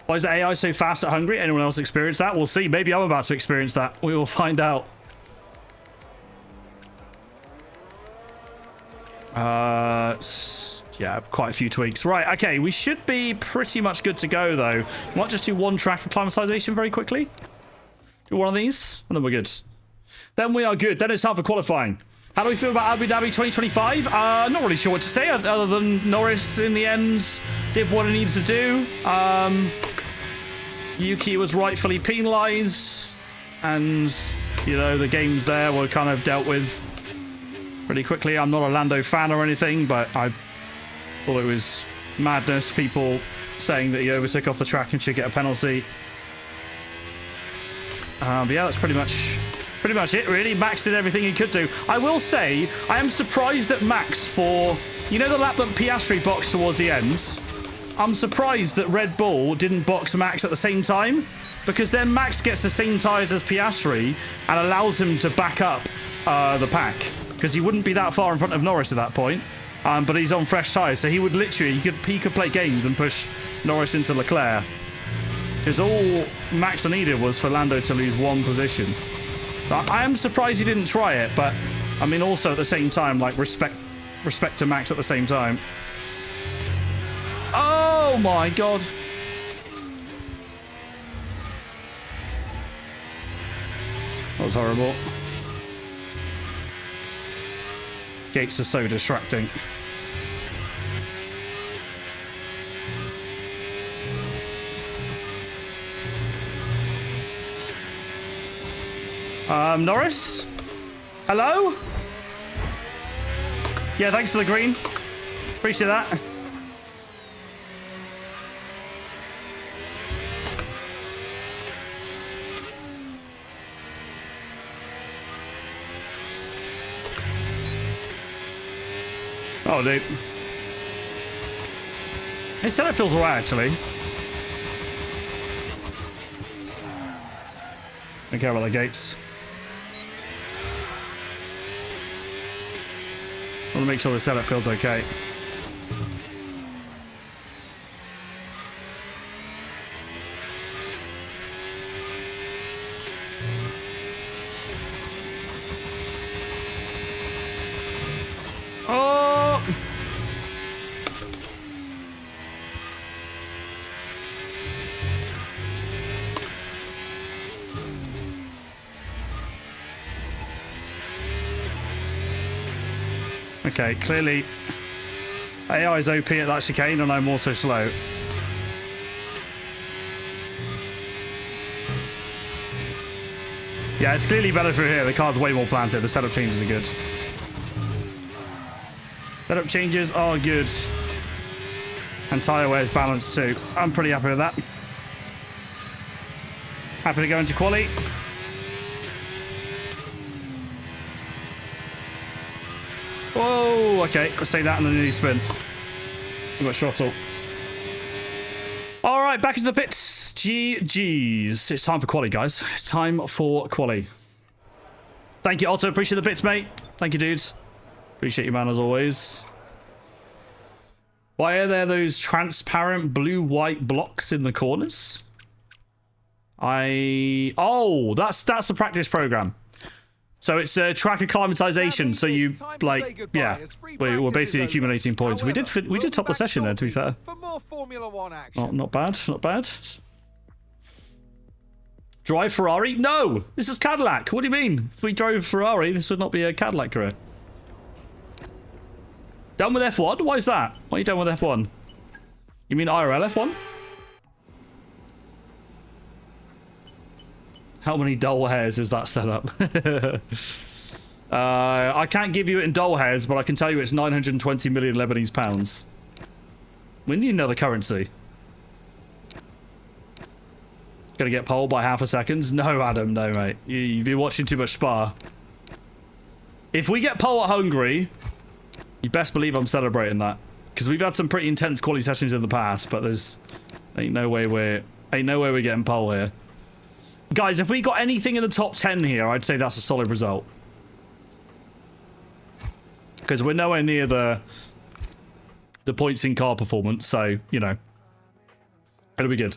Why is the AI so fast at Hungary? Anyone else experience that? We'll see. Maybe I'm about to experience that. We will find out. Yeah, quite a few tweaks. Right, okay. We should be pretty much good to go, though. Might just do one track acclimatization very quickly. Do one of these, and then we're good. Then we are good. Then it's time for qualifying. How do we feel about Abu Dhabi 2025? Not really sure what to say, other than Norris, in the end, did what he needs to do. Yuki was rightfully penalised, and, you know, the games there were kind of dealt with pretty quickly. I'm not a Lando fan or anything, but I thought it was madness. People saying that he overtook off the track and should get a penalty. But yeah, that's pretty much it, really. Max did everything he could do. I will say, I am surprised at Max for, you know, the lap that Piastri boxed towards the end. I'm surprised that Red Bull didn't box Max at the same time, because then Max gets the same tyres as Piastri and allows him to back up the pack, because he wouldn't be that far in front of Norris at that point. But he's on fresh tyres, so he would literally, he could play games and push Norris into Leclerc. Because all Max needed was for Lando to lose one position. So I am surprised he didn't try it, but I mean, also at the same time, like, respect to Max at the same time. Oh my god. That was horrible. Gates are so distracting. Norris? Hello? Yeah, thanks for the green. Appreciate that. Oh, dude. Hey, setup feels alright, actually. Don't care about the gates. I want to make sure the setup feels okay. Oh! Okay, clearly AI is OP at that chicane and I'm also slow. Yeah, it's clearly better through here. The car's way more planted. The setup changes are good. Setup changes are good. And tyre wear is balanced too. I'm pretty happy with that. Happy to go into quali. Whoa, okay. Let's say that and then nearly spin. We got throttle. All right, back into the pits. GG's. It's time for quali, guys. It's time for quali. Thank you, Otto. Appreciate the bits, mate. Thank you, dudes. Appreciate you, man, as always. Why are there those transparent blue-white blocks in the corners? Oh, that's a practice program. So it's track acclimatization. So you like, yeah, we're basically accumulating points. We did top the session there, to be fair. For more Formula 1 action. Not bad, not bad. Drive Ferrari? No, this is Cadillac. What do you mean? If we drove Ferrari, this would not be a Cadillac career. Done with F1? Why is that? Why are you done with F1? You mean IRL F1? How many dull hairs is that set up? I can't give you it in dull hairs, but I can tell you it's 920 million Lebanese pounds. We need another currency. Gonna get pole by half a second? No, Adam, no, mate. You've been watching too much Spa. If we get pole at Hungary, you best believe I'm celebrating that. Because we've had some pretty intense quality sessions in the past, but there's ain't no way we're getting pole here. Guys, if we got anything in the top 10 here, I'd say that's a solid result. Because we're nowhere near the points in car performance, so, you know. It'll be good.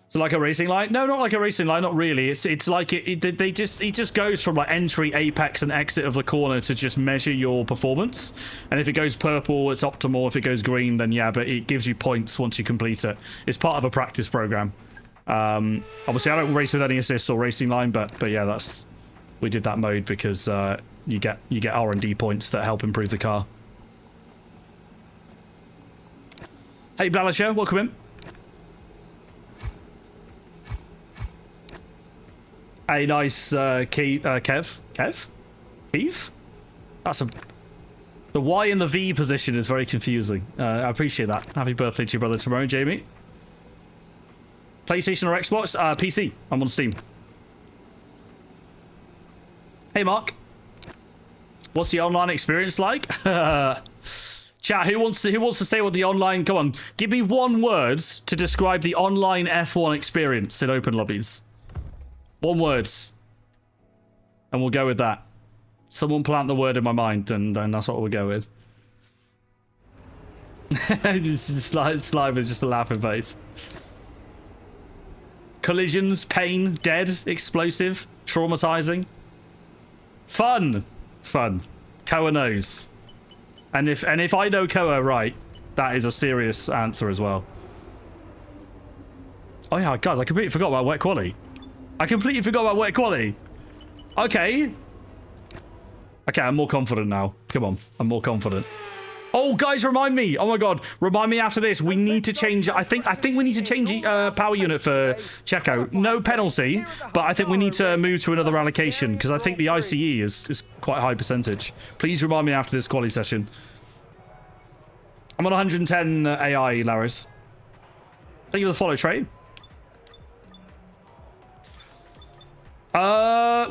So like a racing line? No, not like a racing line, not really. It's like it just goes from like entry, apex, and exit of the corner to just measure your performance. And if it goes purple, it's optimal. If it goes green, then yeah, but it gives you points once you complete it. It's part of a practice program. Obviously I don't race with any assists or racing line, but yeah, we did that mode because you get R&D points that help improve the car. Hey Balisher, welcome in. Hey, nice Kev? That's the Y and the V position is very confusing. I appreciate that. Happy birthday to your brother tomorrow, Jamie. PlayStation or Xbox? PC. I'm on Steam. Hey, Mark. What's the online experience like? Chat, who wants to say what the online... Come on, give me one word to describe the online F1 experience in open lobbies. One word. And we'll go with that. Someone plant the word in my mind, and that's what we'll go with. just Slime is just a laughing face. Collisions, pain, dead, explosive, traumatizing. Fun. Koa knows. And if I know Koa right, that is a serious answer as well. Oh yeah, guys, I completely forgot about wet quali. Okay. I Okay, I'm more confident now. Come on, I'm more confident. Oh, guys, remind me. Oh my God, remind me after this. We need to change. I think we need to change power unit for Checo. No penalty, but I think we need to move to another allocation because I think the ICE is quite a high percentage. Please remind me after this quali session. I'm on 110 AI, Laris. Thank you for the follow, Trey.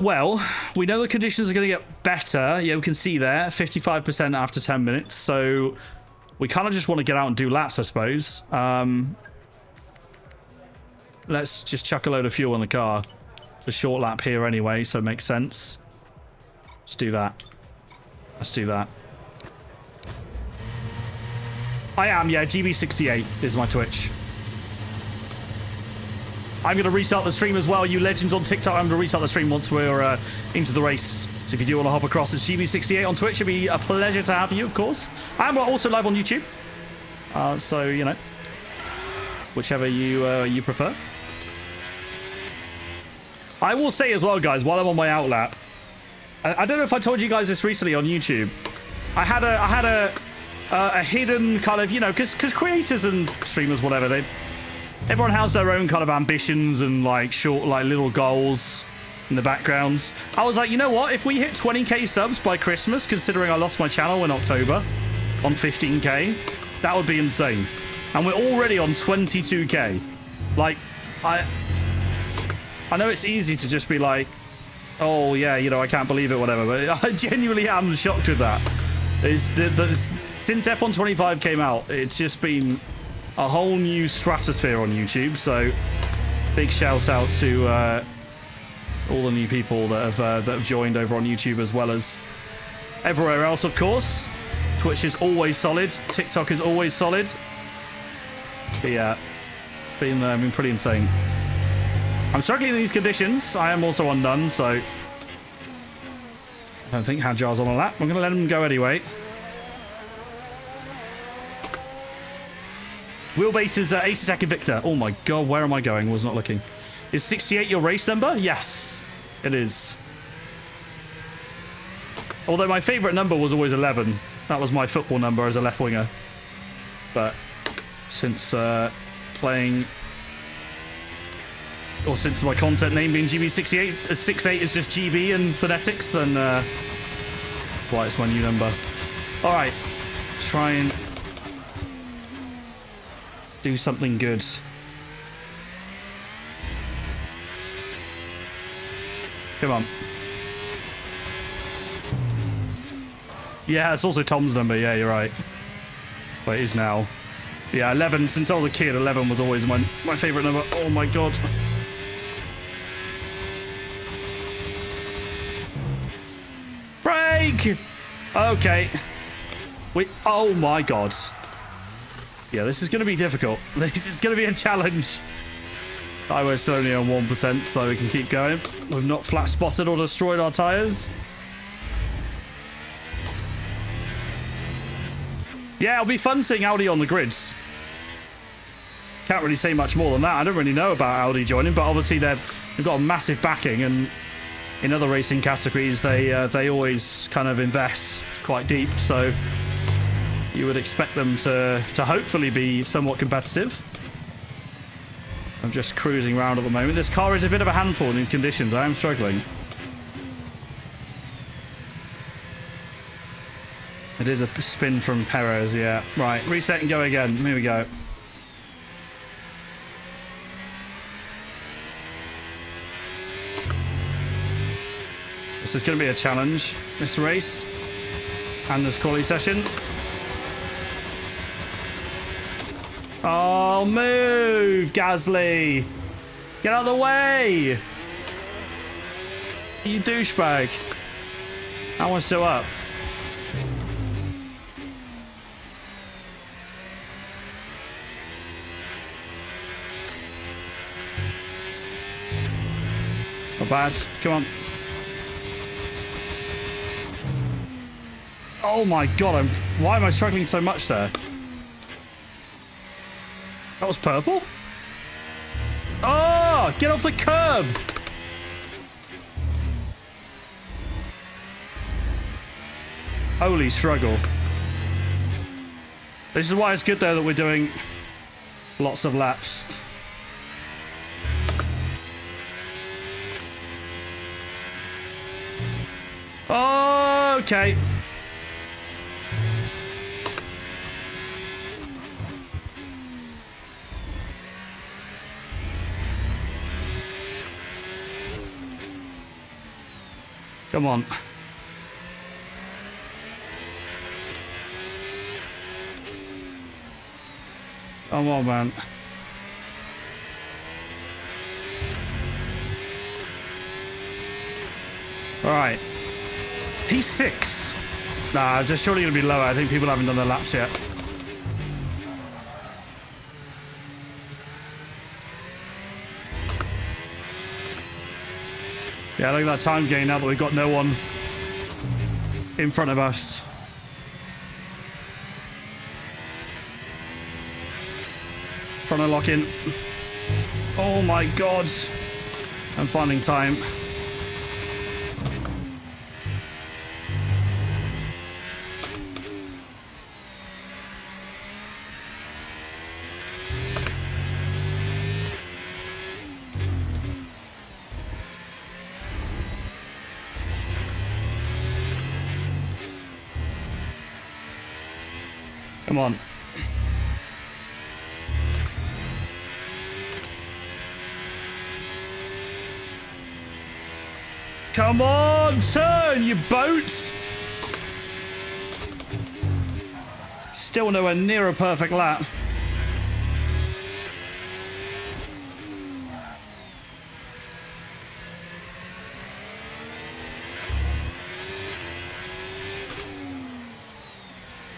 Well, we know the conditions are going to get better. Yeah, we can see there, 55% after 10 minutes. So we kind of just want to get out and do laps, I suppose. Let's just chuck a load of fuel in the car. It's a short lap here anyway, so it makes sense. Let's do that. Let's do that. I am, yeah, GB68 is my Twitch. I'm going to restart the stream as well. You legends on TikTok, I'm going to restart the stream once we're into the race. So if you do want to hop across, it's GB68 on Twitch. It'd be a pleasure to have you, of course. And we're also live on YouTube. So, you know, whichever you prefer. I will say as well, guys, while I'm on my outlap, I don't know if I told you guys this recently on YouTube. I had a hidden kind of, you know, because creators and streamers, whatever, everyone has their own kind of ambitions and like short, like little goals in the backgrounds. I was like, you know what? If we hit 20k subs by Christmas, considering I lost my channel in October on 15k, that would be insane. And we're already on 22k. Like, I know it's easy to just be like, oh yeah, you know, I can't believe it, whatever. But I genuinely am shocked with that. Since F1 25 came out, it's just been a whole new stratosphere on YouTube. So big shout out to all the new people that have joined over on YouTube, as well as everywhere else, of course. Twitch is always solid. TikTok is always solid. But yeah, been pretty insane. I'm struggling in these conditions. I am also undone, so I don't think Hadjar's on a lap. I'm going to let him go anyway. Wheelbase is 82nd Victor. Oh my God, where am I going? Was not looking. Is 68 your race number? Yes, it is. Although my favourite number was always 11. That was my football number as a left winger. But since playing, or since my content name being GB68, 68 is just GB in phonetics, then why it's my new number. All right, try and do something good. Come on. Yeah, it's also Tom's number. Yeah, you're right. Well, it is now. Yeah, 11. Since I was a kid, 11 was always my favourite number. Oh my God. Break! Okay. Oh my God. Yeah, this is going to be difficult. This is going to be a challenge. We're still only on 1%, so we can keep going. We've not flat spotted or destroyed our tyres. Yeah, it'll be fun seeing Audi on the grids. Can't really say much more than that. I don't really know about Audi joining, but obviously they've got a massive backing, and in other racing categories, they always kind of invest quite deep, so you would expect them to hopefully be somewhat competitive. I'm just cruising around at the moment. This car is a bit of a handful in these conditions. I am struggling. It is a spin from Perez, yeah. Right, reset and go again. Here we go. This is going to be a challenge, this race and this quali session. Oh, move, Gasly. Get out of the way. You douchebag. That one's still up. Not bad. Come on. Oh my God, why am I struggling so much there? That was purple? Oh, get off the curb! Holy struggle. This is why it's good, though, that we're doing lots of laps. Okay. Come on. Come on, man. All right. P6. Nah, just surely going to be lower. I think people haven't done their laps yet. Yeah, look at that time gain now that we've got no one in front of us. Trying to lock in. Oh my god. I'm finding time. Come on. Come on, turn, you boat! Still nowhere near a perfect lap.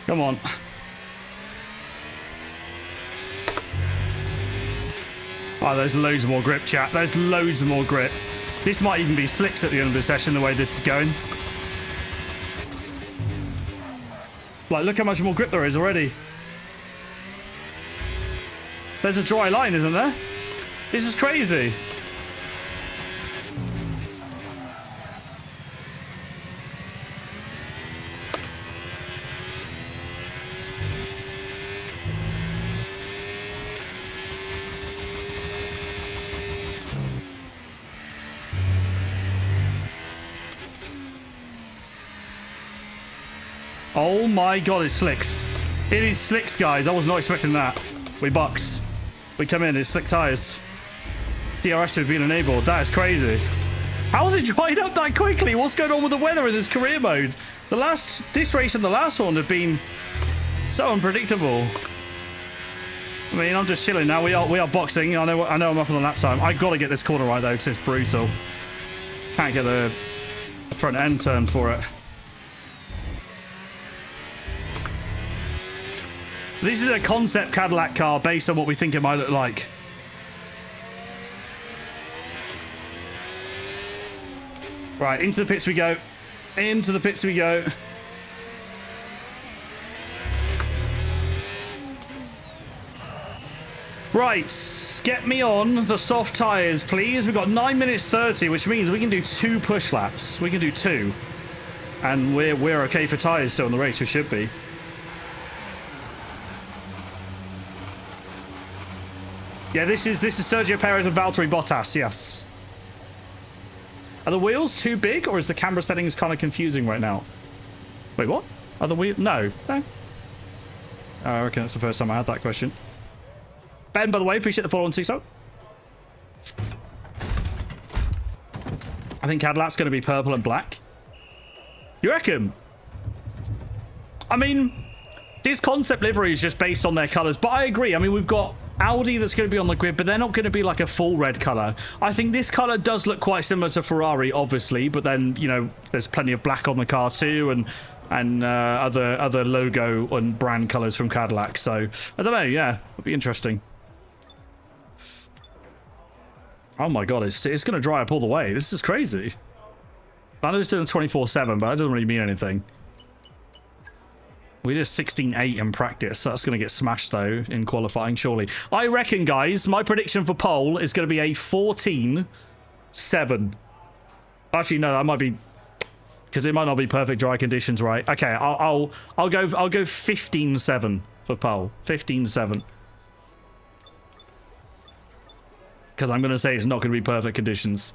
Come on. Oh, there's loads more grip, chat. There's loads more grip. This might even be slicks at the end of the session, the way this is going. Like, look how much more grip there is already. There's a dry line, isn't there? This is crazy. Oh my god, it's slicks. It is slicks, guys. I was not expecting that. We box. We come in, it's slick tires. DRS has been enabled. That is crazy. How has it dried up that quickly? What's going on with the weather in this career mode? This race and the last one have been so unpredictable. I mean, I'm just chilling now. We are boxing. I know I'm up on the lap time. I got to get this corner right though, because it's brutal. Can't get the front end turned for it. This is a concept Cadillac car based on what we think it might look like. Right, into the pits we go. Into the pits we go. Right, get me on the soft tyres, please. We've got 9 minutes 30, which means we can do 2 push laps. We can do 2. And we're okay for tyres still in the race, we should be. Yeah, this is Sergio Perez and Valtteri Bottas, yes. Are the wheels too big, or is the camera settings kind of confusing right now? Wait, what? Are the wheels? No. Oh, I reckon that's the first time I had that question. Ben, by the way, appreciate the follow on CISO. I think Cadillac's going to be purple and black. You reckon? I mean, this concept livery is just based on their colours, but I agree. I mean, we've got Audi that's going to be on the grid, but they're not going to be like a full red colour. I think this colour does look quite similar to Ferrari, obviously, but then, you know, there's plenty of black on the car too, and other logo and brand colours from Cadillac. So, I don't know, yeah, it'll be interesting. Oh my god, it's going to dry up all the way. This is crazy. I know it's doing 24/7, but that doesn't really mean anything. We did 16.8 in practice, so that's going to get smashed, though, in qualifying, surely. I reckon, guys, my prediction for pole is going to be a 14.7. Actually, no, that might be Because it might not be perfect dry conditions, right? Okay, I'll go 15-7 for pole. 15-7. Because I'm going to say it's not going to be perfect conditions.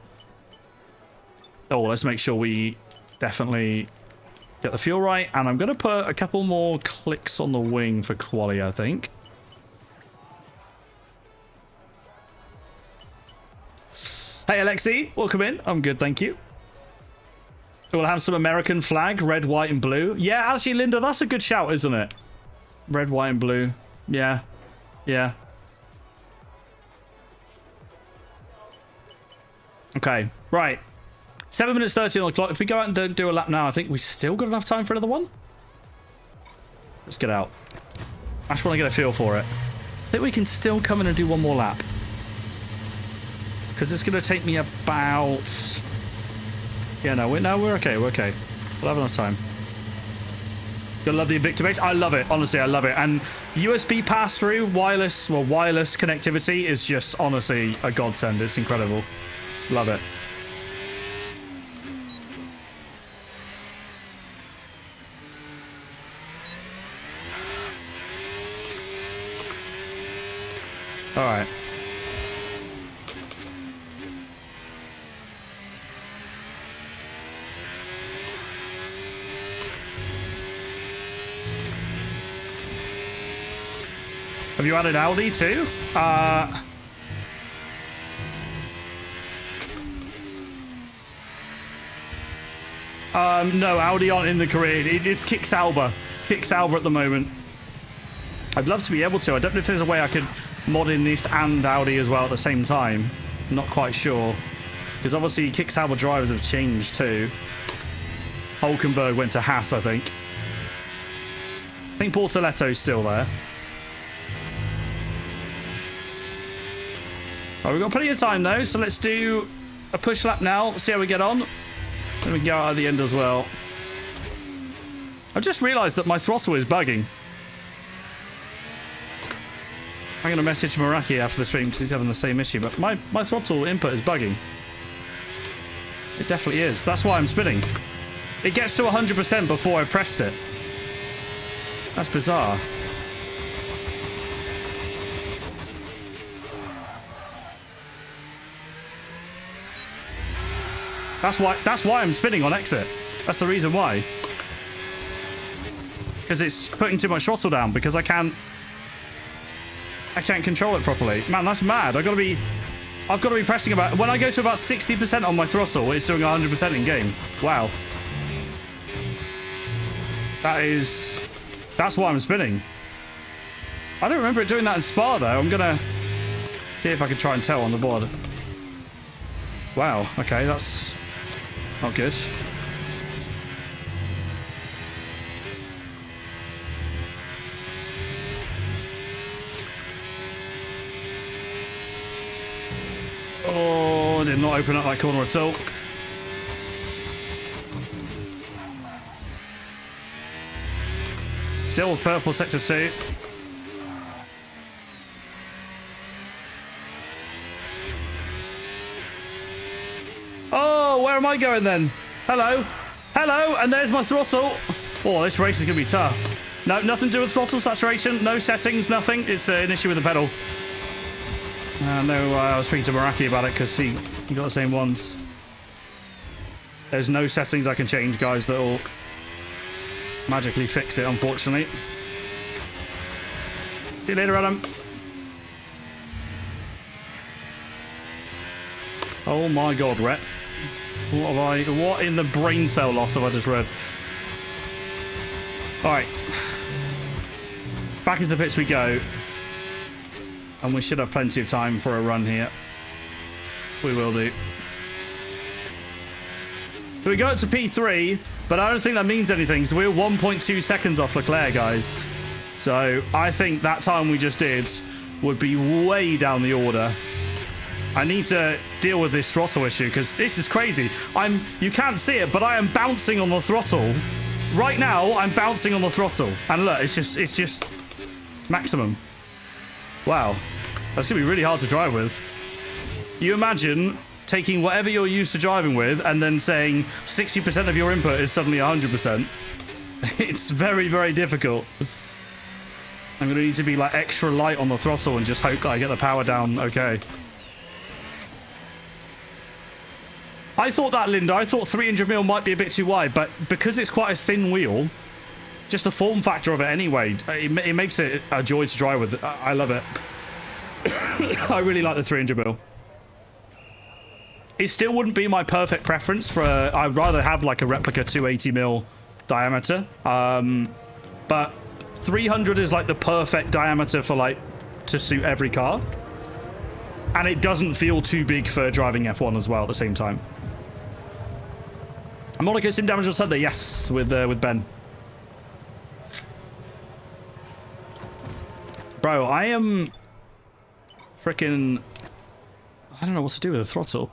Oh, let's make sure we definitely get the fuel right. And I'm going to put a couple more clicks on the wing for quali, I think. Hey, Alexi, welcome in. I'm good, thank you. We'll have some American flag, red, white, and blue. Yeah, actually, Linda, that's a good shout, isn't it? Red, white, and blue. Yeah. Yeah. Okay, right. 7 minutes 30 on the clock. If we go out and do a lap now, I think we still got enough time for another one. Let's get out. I just want to get a feel for it. I think we can still come in and do one more lap. Because it's going to take me about... Yeah, no, we're okay. We're okay. We'll have enough time. You'll love the Invicta base. I love it. Honestly, I love it. And USB pass-through, wireless connectivity is just, honestly, a godsend. It's incredible. Love it. All right. Have you added Audi too? No, Audi aren't in the career. It's Kick Sauber. Kick Sauber at the moment. I'd love to be able to. I don't know if there's a way I could mod in this and Audi as well at the same time. I'm not quite sure. Because obviously Kick Sauber drivers have changed too. Hulkenberg went to Haas, I think. I think Portoletto's still there. Oh, we've got plenty of time though, so let's do a push lap now, see how we get on. Then we can go out at the end as well. I've just realised that my throttle is bugging. I'm going to message Meraki after the stream because he's having the same issue, but my throttle input is bugging. It definitely is. That's why I'm spinning. It gets to 100% before I pressed it. That's bizarre. That's why I'm spinning on exit. That's the reason why. Because it's putting too much throttle down because I can't control it properly. Man, that's mad. I've got to be pressing about, when I go to about 60% on my throttle, it's doing 100% in game. Wow. That's why I'm spinning. I don't remember it doing that in Spa though. I'm gonna see if I can try and tell on the board. Wow, okay, that's not good. Oh, did not open up that corner at all. Still purple sector 2. Oh, where am I going then? Hello. Hello, and there's my throttle. Oh, this race is going to be tough. No, nothing to do with throttle saturation. No settings, nothing. It's an issue with the pedal. No, I was speaking to Meraki about it because he got the same ones. There's no settings I can change, guys, that will magically fix it, unfortunately. See you later, Adam. Oh my god, Rhett. What in the brain cell loss have I just read? Alright. Back into the pits we go. And we should have plenty of time for a run here. We will do. So we go up to P3, but I don't think that means anything, so we're 1.2 seconds off Leclerc, guys. So I think that time we just did would be way down the order. I need to deal with this throttle issue because this is crazy. You can't see it, but I am bouncing on the throttle. Right now, I'm bouncing on the throttle. And look, it's just maximum. Wow. That's going to be really hard to drive with. You imagine taking whatever you're used to driving with and then saying 60% of your input is suddenly 100%. It's very, very difficult. I'm going to need to be like extra light on the throttle and just hope that I get the power down okay. I thought that, Linda. I thought 300mm might be a bit too wide, but because it's quite a thin wheel, just the form factor of it anyway, it makes it a joy to drive with. I love it. I really like the 300mm. It still wouldn't be my perfect preference for I'd rather have like a replica 280mm diameter. But 300 is like the perfect diameter for like to suit every car. And it doesn't feel too big for driving F1 as well at the same time. Monaco sim damage on Sunday, yes, with Ben. Bro, I am freaking. I don't know what to do with the throttle.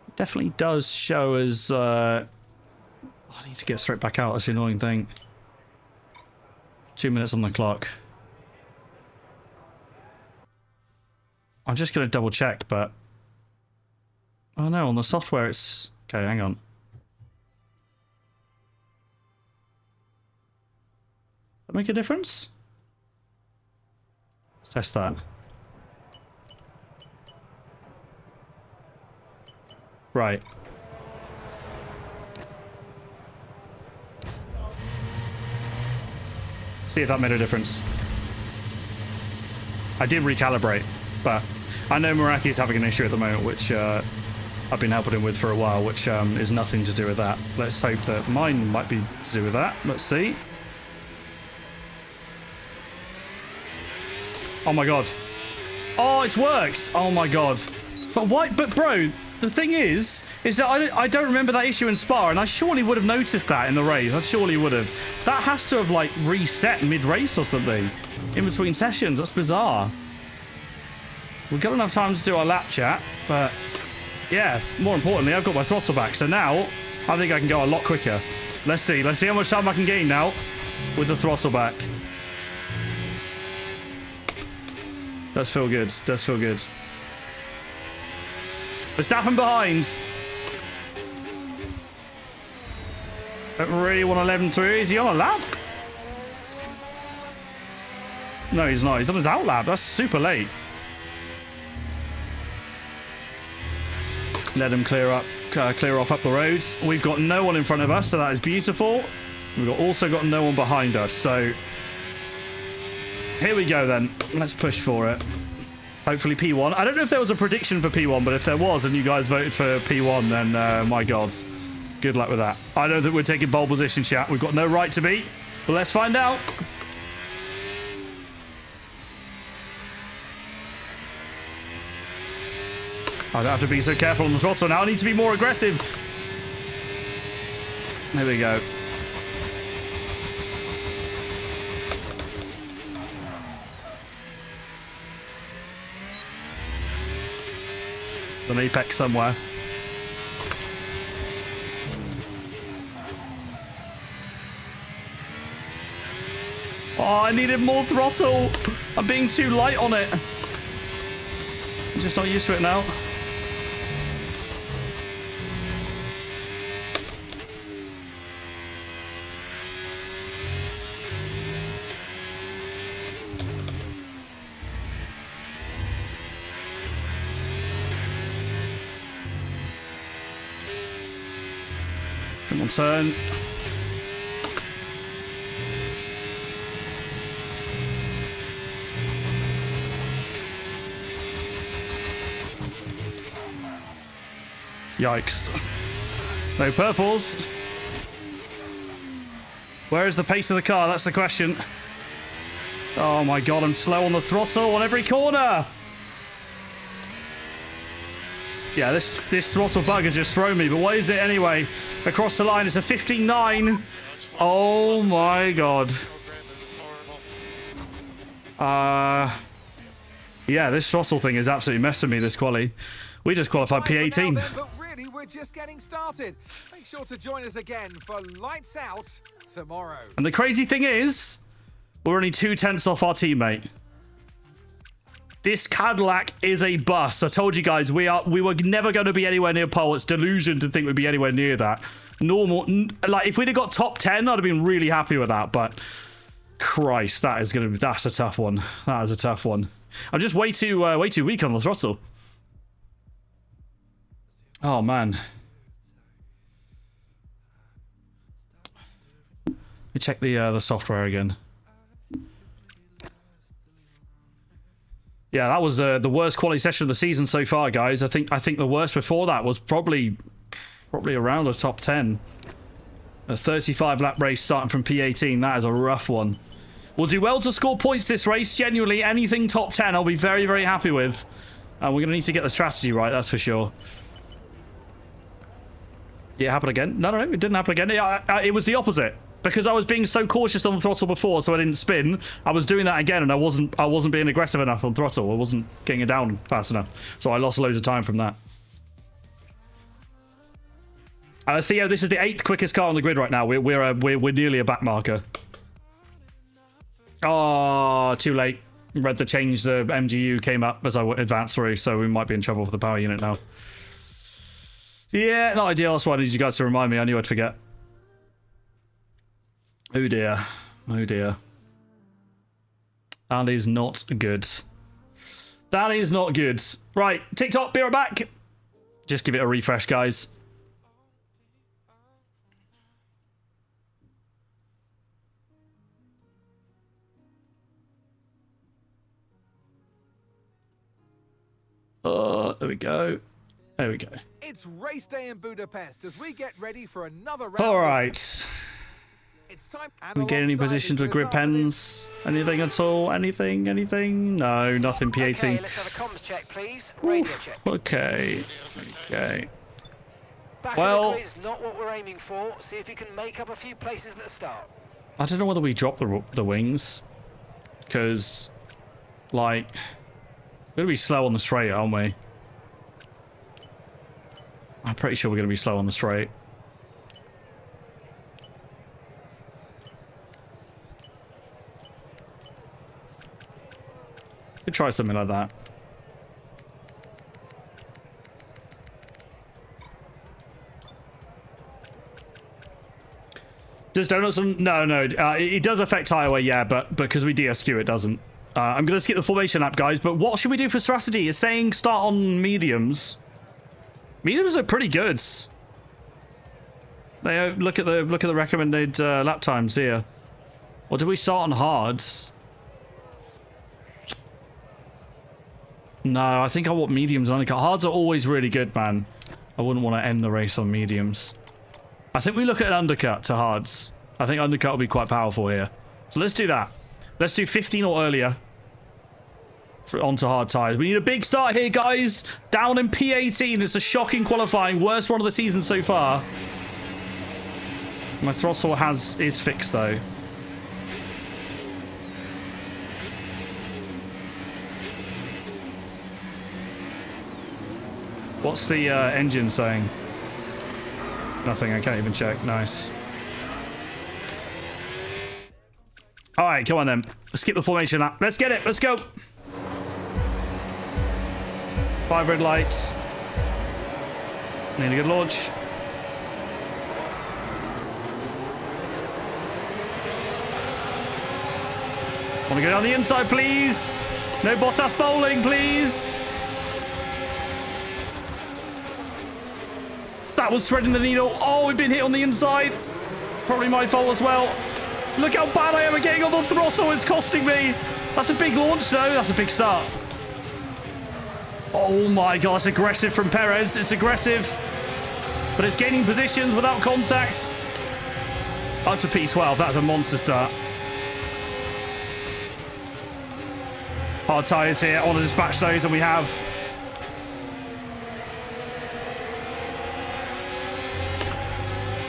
It definitely does show as. I need to get straight back out. That's the annoying thing. 2 minutes on the clock. I'm just gonna double check, but. Oh no, on the software it's. Okay, hang on. That make a difference? Let's test that. Right. See if that made a difference. I did recalibrate, but I know Meraki's having an issue at the moment, which I've been helping him with for a while, which is nothing to do with that. Let's hope that mine might be to do with that. Let's see. Oh my god. Oh, it works. Oh my god. But why? But bro, the thing is that I don't remember that issue in Spa, and I surely would have noticed that in the race. I surely would have. That has to have like reset mid-race or something in between sessions. That's bizarre. We've got enough time to do our lap chat, but yeah, more importantly, I've got my throttle back, so now I think I can go a lot quicker. Let's see how much time I can gain now with the throttle back. Does feel good. Does feel good. Verstappen behind. Don't really want to let him through. Is he on a lap? No, he's not. He's on his out lap. That's super late. Let him clear off up the road. We've got no one in front of us, so that is beautiful. We've also got no one behind us, so here we go then. Let's push for it. Hopefully P1. I don't know if there was a prediction for P1, but if there was and you guys voted for P1, then my god. Good luck with that. I know that we're taking pole position, chat. We've got no right to be, but let's find out. I don't have to be so careful on the throttle now. I need to be more aggressive. There we go. An apex somewhere. Oh, I needed more throttle. I'm being too light on it. I'm just not used to it now. Come on, turn. Yikes. No purples. Where is the pace of the car? That's the question. Oh my god, I'm slow on the throttle on every corner. Yeah, this throttle bug has just thrown me, but what is it anyway? Across the line, it's a 15.9. Oh my god. Yeah, this throttle thing is absolutely messing me, this quali. We just qualified P18. But really, we're just getting started. Make sure to join us again for Lights Out tomorrow. And the crazy thing is, we're only 2/10 off our teammate. This Cadillac is a bust. I told you guys, we were never going to be anywhere near pole. It's delusion to think we'd be anywhere near that. Like, if we'd have got top 10, I'd have been really happy with that, but Christ, that's a tough one. That is a tough one. I'm just way too weak on the throttle. Oh, man. Let me check the software again. Yeah, that was the worst quality session of the season so far, guys. I think the worst before that was probably around the top 10. A 35 lap race starting from P18. That is a rough one. We'll do well to score points this race. Genuinely, anything top 10, I'll be very, very happy with. And we're going to need to get the strategy right, that's for sure. Did it happen again? No, it didn't happen again. It was the opposite. Because I was being so cautious on the throttle before, so I didn't spin. I was doing that again, and I wasn't being aggressive enough on throttle. I wasn't getting it down fast enough. So I lost loads of time from that. Theo, this is the 8th quickest car on the grid right now. We're nearly a back marker. Oh, too late. Read the change. The MGU came up as I advanced through, so we might be in trouble with the power unit now. Yeah, not ideal. That's why I needed you guys to remind me. I knew I'd forget. Oh dear. Oh dear. That is not good. That is not good. Right, TikTok, be right back. Just give it a refresh, guys. There we go. There we go. It's race day in Budapest as we get ready for another round. All right. It's time. We get any positions with grip pens? Anything at all? Anything? Anything? No, nothing. P18. Okay, let's have a comms check, please. Radio check. Okay. Okay. Back Well, of the grid's not what we're aiming for. See if you can make up a few places at the start. I don't know whether we drop the wings, because, like, we're gonna be slow on the straight, aren't we? I'm pretty sure we're gonna be slow on the straight. Could try something like that. Does donuts? No. It does affect highway, yeah, but because we DSQ, it doesn't. I'm gonna skip the formation app, guys. But what should we do for strategy? It's saying start on mediums. Mediums are pretty good. They look at the recommended lap times here. Or do we start on hards? No, I think I want mediums on undercut. Hards are always really good, man. I wouldn't want to end the race on mediums. I think we look at an undercut to hards. I think undercut will be quite powerful here. So let's do that. Let's do 15 or earlier. Onto hard tyres. We need a big start here, guys. Down in P18. It's a shocking qualifying. Worst one of the season so far. My throttle is fixed, though. What's the engine saying? Nothing. I can't even check. Nice. All right, come on then. Let's skip the formation up. Let's get it. Let's go. 5 red lights. Need a good launch. Want to go down the inside, please. No Bottas bowling, please. That was threading the needle. Oh, we've been hit on the inside. Probably my fault as well. Look how bad I am at getting on the throttle. It's costing me. That's a big launch, though. That's a big start. Oh my god, it's aggressive from Perez. It's aggressive. But it's gaining positions without contact. Up to P12. That's a monster start. Hard tyres here. I want to dispatch those, and we have.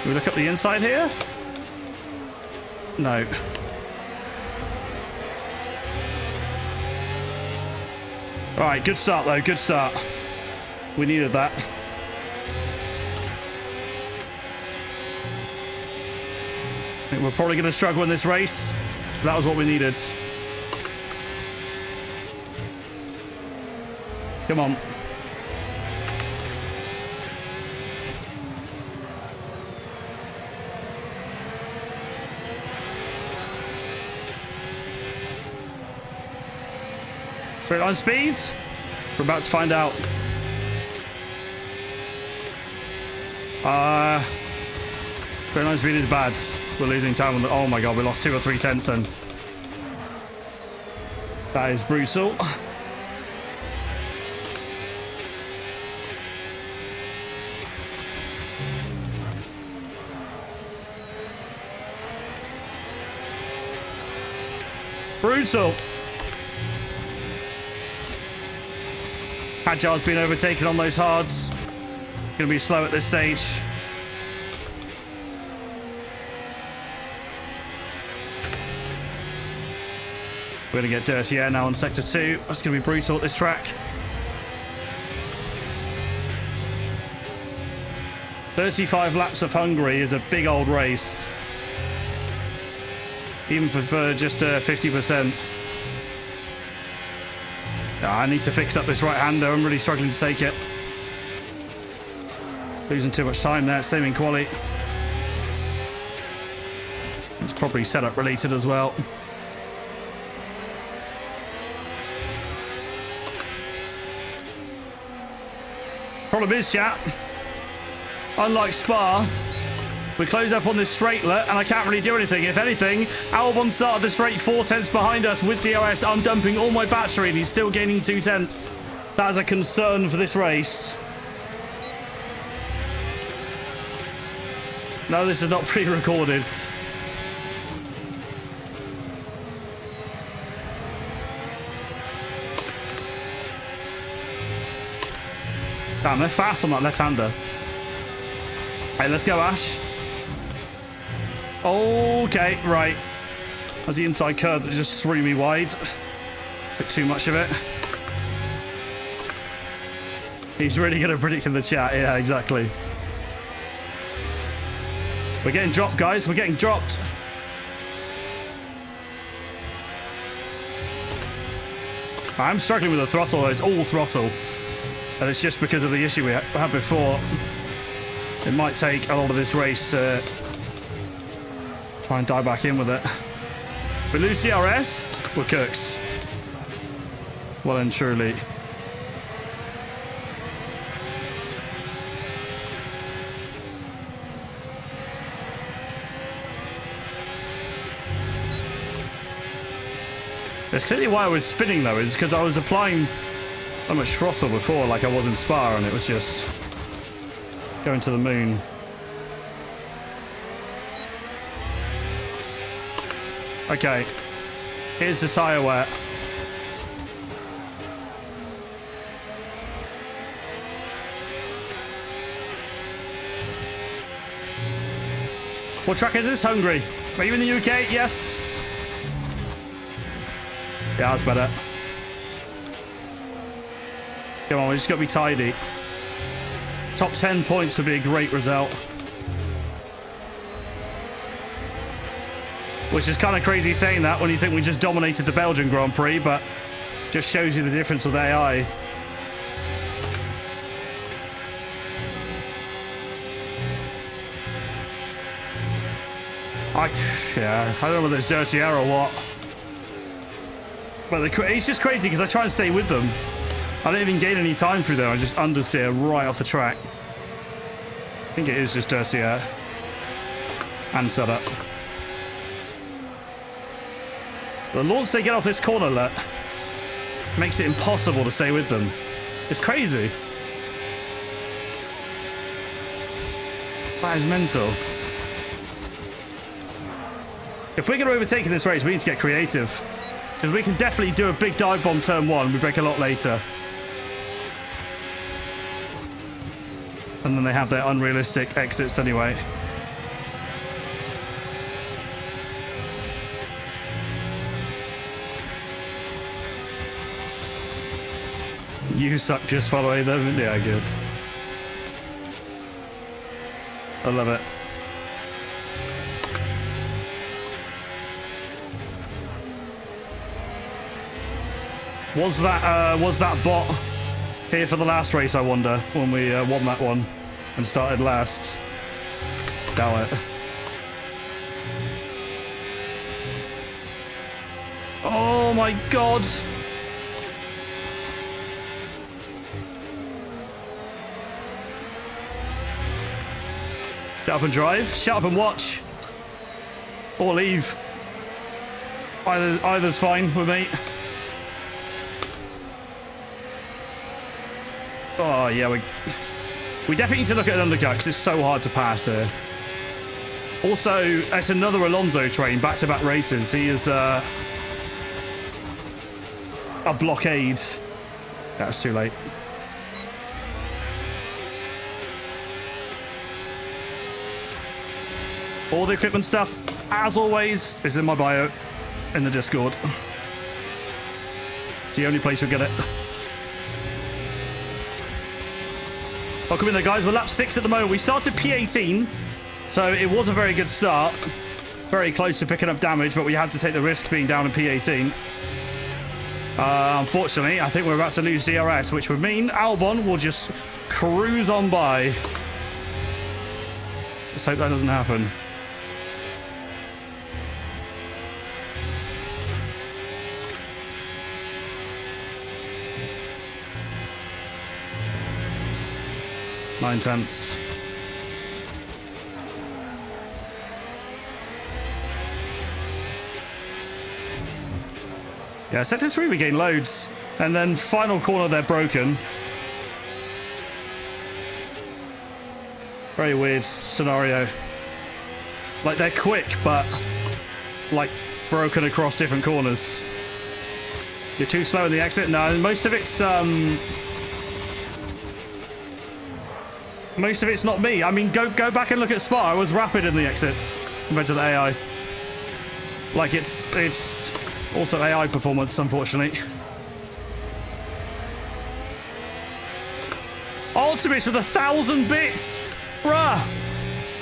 Can we look up the inside here? No. All right, good start, though. Good start. We needed that. I think we're probably going to struggle in this race. That was what we needed. Come on. Straight line speeds. We're about to find out. Straight line speed is bad. We're losing time on the... Oh my god, we lost 2 or 3 tenths then. That is brutal. Brutal. Agile's been overtaken on those hards. Gonna be slow at this stage. We're gonna get dirty air now on sector 2. That's gonna be brutal at this track. 35 laps of Hungary is a big old race. Even for just 50%. I need to fix up this right-hander. I'm really struggling to take it. Losing too much time there. Same in quali. It's probably setup related as well. Problem is, chat, unlike Spa, we close up on this straightlet and I can't really do anything. If anything, Albon started the straight 4 tenths behind us with DRS. I'm dumping all my battery and he's still gaining 2 tenths. That is a concern for this race. No, this is not pre-recorded. Damn, they're fast on that left-hander. Hey, let's go, Ash. Okay, right. That's the inside curve that just threw me wide. Bit too much of it. He's really going to predict in the chat. Yeah, exactly. We're getting dropped, guys. We're getting dropped. I'm struggling with the throttle, though. It's all throttle. And it's just because of the issue we had before. It might take a lot of this race to try and die back in with it. We lose CRS, we're cooked. Well and truly. That's clearly why I was spinning though, is because I was applying so much throttle before like I was in Spa and it was just going to the moon. Okay, here's the tyre wear. What track is this? Hungary. Are you in the UK? Yes. Yeah, that's better. Come on, we just got to be tidy. Top 10 points would be a great result. Which is kind of crazy saying that when you think we just dominated the Belgian Grand Prix, but just shows you the difference with AI. I don't know whether it's dirty air or what. But it's just crazy because I try and stay with them. I don't even gain any time through there. I just understeer right off the track. I think it is just dirty air. And setup. The launch they get off this corner makes it impossible to stay with them. It's crazy. That is mental. If we're going to overtake in this race, we need to get creative. Because we can definitely do a big dive bomb turn 1. We break a lot later. And then they have their unrealistic exits anyway. You suck just following them. Yeah, good. I love it. Was that bot Here for the last race, I wonder, when we won that one and started last. Doubt it. Oh my god! Shut up and drive. Shut up and watch. Or leave. Either's fine with me. Oh yeah, we definitely need to look at an undercut because it's so hard to pass here. Also, it's another Alonso train, back-to-back races. He is a blockade. That's too late. All the equipment stuff, as always, is in my bio in the Discord. It's the only place you'll get it. Welcome in there, guys. We're lap 6 at the moment. We started P18, so it was a very good start. Very close to picking up damage, but we had to take the risk being down in P18. Unfortunately, I think we're about to lose DRS, which would mean Albon will just cruise on by. Let's hope that doesn't happen. Nine tenths. Yeah, sector 3 we gain loads. And then final corner they're broken. Very weird scenario. Like they're quick, but like broken across different corners. You're too slow in the exit? No, most of it's not me. I mean, go back and look at Spa. I was rapid in the exits compared to the AI. Like, it's also AI performance, unfortunately. Ultimus with 1,000 bits! Bruh!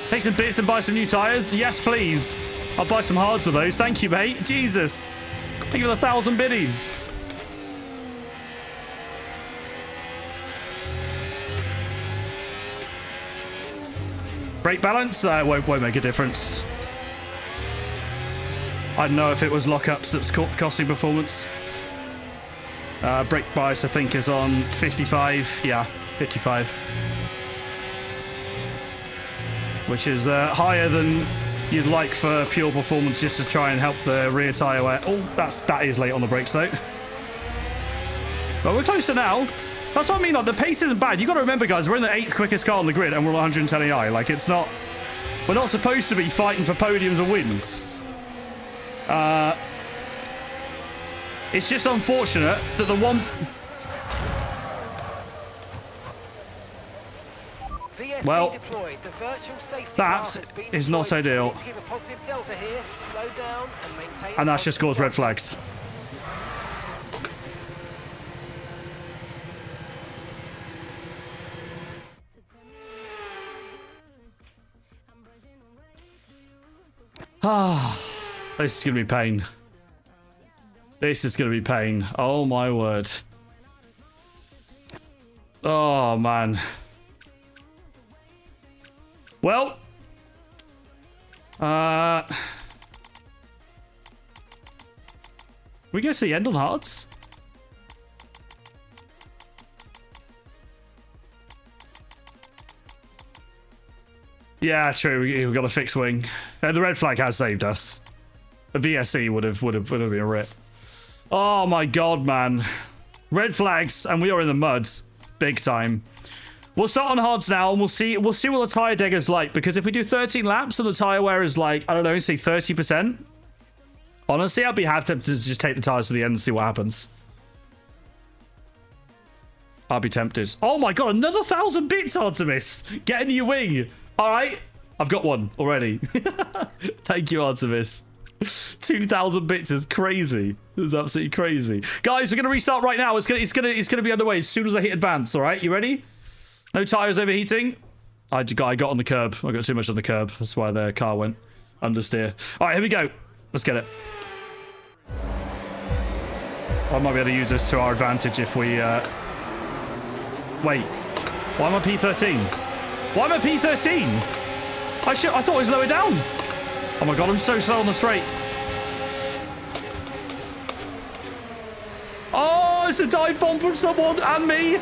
Take some bits and buy some new tyres? Yes, please. I'll buy some hards with those. Thank you, mate. Jesus. Thank you for the 1,000 biddies. Brake balance? Won't make a difference. I don't know if it was lockups that's costing performance. Brake bias, I think, is on 55. Yeah, 55. Which is higher than you'd like for pure performance, just to try and help the rear tyre wear. Oh, that is late on the brakes, though. But we're closer now. That's what I mean, like, the pace isn't bad. You got to remember, guys, we're in the 8th quickest car on the grid and we're on 110 AI. Like, it's not... We're not supposed to be fighting for podiums and wins. It's just unfortunate that the one... Well, that is not ideal. And that's just caused red flags. Ah, this is going to be pain. This is going to be pain. Oh, my word. Oh, man. Well. We go to the end on hards? Yeah, true. We've got a fixed wing. The red flag has saved us. A VSC would have been a rip. Oh my god, man. Red flags, and we are in the mud. Big time. We'll start on hards now, and we'll see what the tyre degger's like. Because if we do 13 laps and the tyre wear is like, I don't know, say 30%. Honestly, I'd be half tempted to just take the tyres to the end and see what happens. I'd be tempted. Oh my god, another 1,000 bits hard to miss. Get a new wing. All right, I've got one already. Thank you, Artemis. 2,000 bits is crazy. It's absolutely crazy, guys. We're gonna restart right now. It's gonna be underway as soon as I hit advance. All right, you ready? No tires overheating. I got on the curb. I got too much on the curb. That's why the car went understeer. All right, here we go. Let's get it. I might be able to use this to our advantage if we Wait. Why am I P13? Why am I P13? I thought it was lower down. Oh my god, I'm so slow on the straight. Oh, it's a dive bomb from someone and me.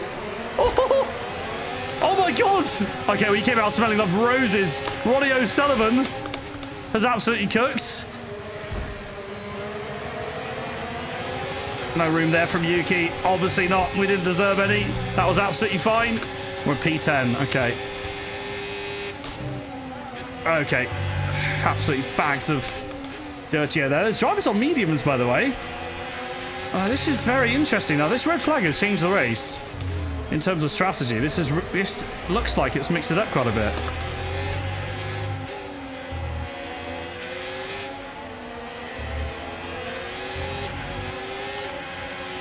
Oh my god. Okay, we came out smelling like roses. Ronnie O'Sullivan has absolutely cooked. No room there from Yuki. Obviously not. We didn't deserve any. That was absolutely fine. We're P10. Okay. Okay. Absolutely bags of dirty air there. There's drivers on mediums, by the way. This is very interesting. Now, this red flag has changed the race in terms of strategy. This looks like it's mixed it up quite a bit.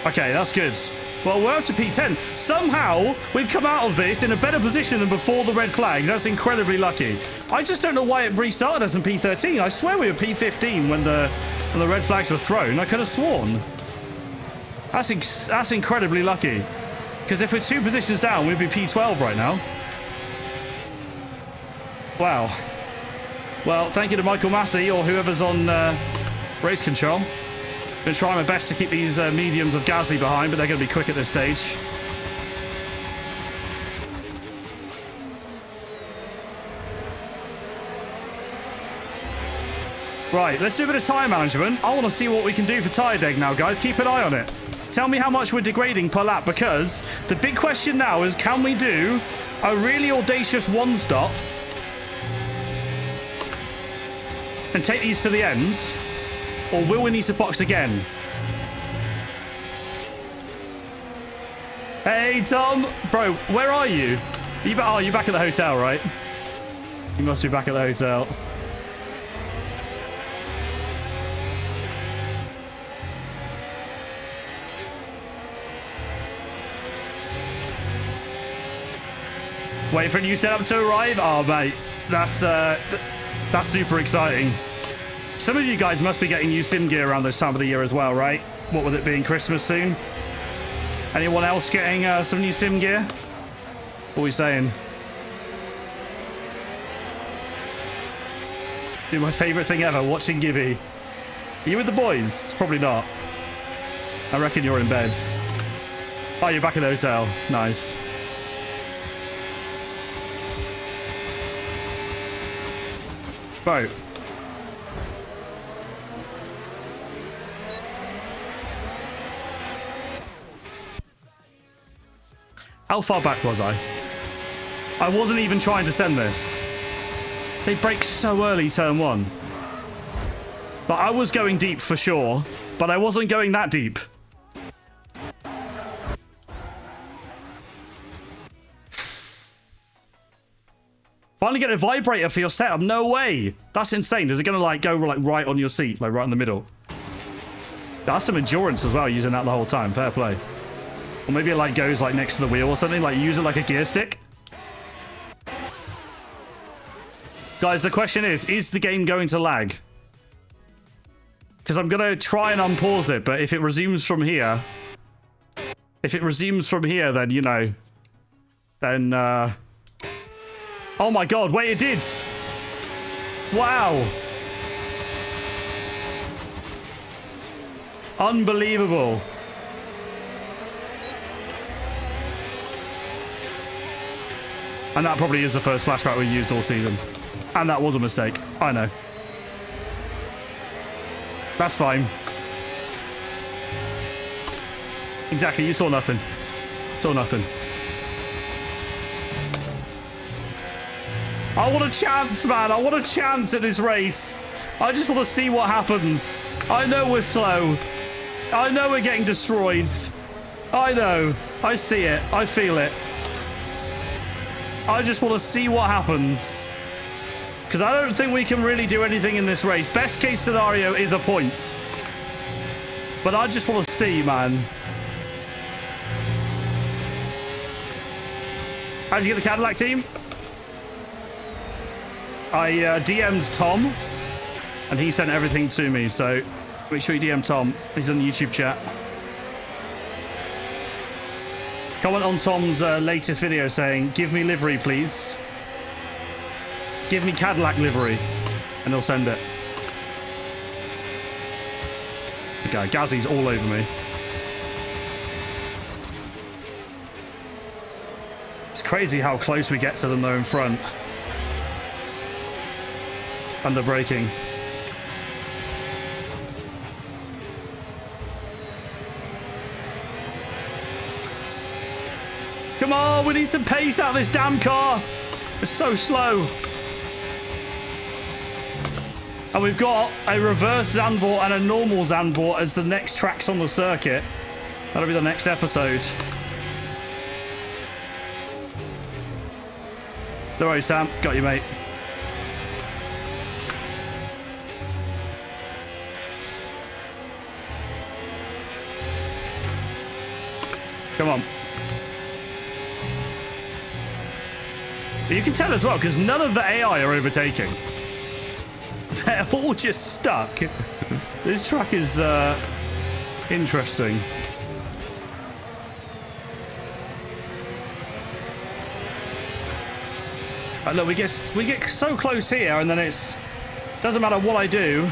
Okay, that's good. Well, we're up to P10. Somehow, we've come out of this in a better position than before the red flag. That's incredibly lucky. I just don't know why it restarted us in P13. I swear we were P15 when the red flags were thrown. I could have sworn. That's incredibly lucky. Because if we're 2 positions down, we'd be P12 right now. Wow. Well, thank you to Michael Massey or whoever's on race control. Going to try my best to keep these mediums of Gasly behind, but they're going to be quick at this stage. Right, let's do a bit of tyre management. I want to see what we can do for tyre deg now, guys. Keep an eye on it. Tell me how much we're degrading per lap, because the big question now is, can we do a really audacious one-stop and take these to the end? Or will we need to box again? Hey, Tom. Bro, where are you? You're back at the hotel, right? You must be back at the hotel. Wait for a new setup to arrive? Oh, mate. That's super exciting. Some of you guys must be getting new sim gear around this time of the year as well, right? What with it being Christmas soon? Anyone else getting some new sim gear? What are we saying? Dude, my favourite thing ever, watching Gibby. Are you with the boys? Probably not. I reckon you're in bed. Oh, you're back at the hotel. Nice. Bro. How far back was I? I wasn't even trying to send this. They break so early, turn 1. But I was going deep for sure, but I wasn't going that deep. Finally get a vibrator for your setup? No way. That's insane. Is it going to like go like right on your seat, like right in the middle? That's some endurance as well, using that the whole time. Fair play. Or maybe it like goes like next to the wheel or something, like use it like a gear stick. Guys, the question is the game going to lag? Because I'm going to try and unpause it, but if it resumes from here, then, you know, then, oh my god, wait, it did! Wow! Unbelievable. And that probably is the first flashback we used all season. And that was a mistake. I know. That's fine. Exactly, you saw nothing. Saw nothing. I want a chance, man. I want a chance at this race. I just want to see what happens. I know we're slow. I know we're getting destroyed. I know. I see it. I feel it. I just want to see what happens. Because I don't think we can really do anything in this race. Best case scenario is a point. But I just want to see, man. How'd you get the Cadillac team? I DM'd Tom, and he sent everything to me, so make sure you DM Tom. He's in the YouTube chat. Comment on Tom's latest video saying, give me livery, please. Give me Cadillac livery. And he'll send it. Okay, Gazzy's all over me. It's crazy how close we get to them though in front. And the braking. Come on, we need some pace out of this damn car. It's so slow. And we've got a reverse Zandvoort and a normal Zandvoort as the next tracks on the circuit. That'll be the next episode. Don't worry, Sam. Got you, mate. Come on. But you can tell as well, because none of the AI are overtaking. They're all just stuck. This track is interesting. Look, we get so close here, and then it's doesn't matter what I do.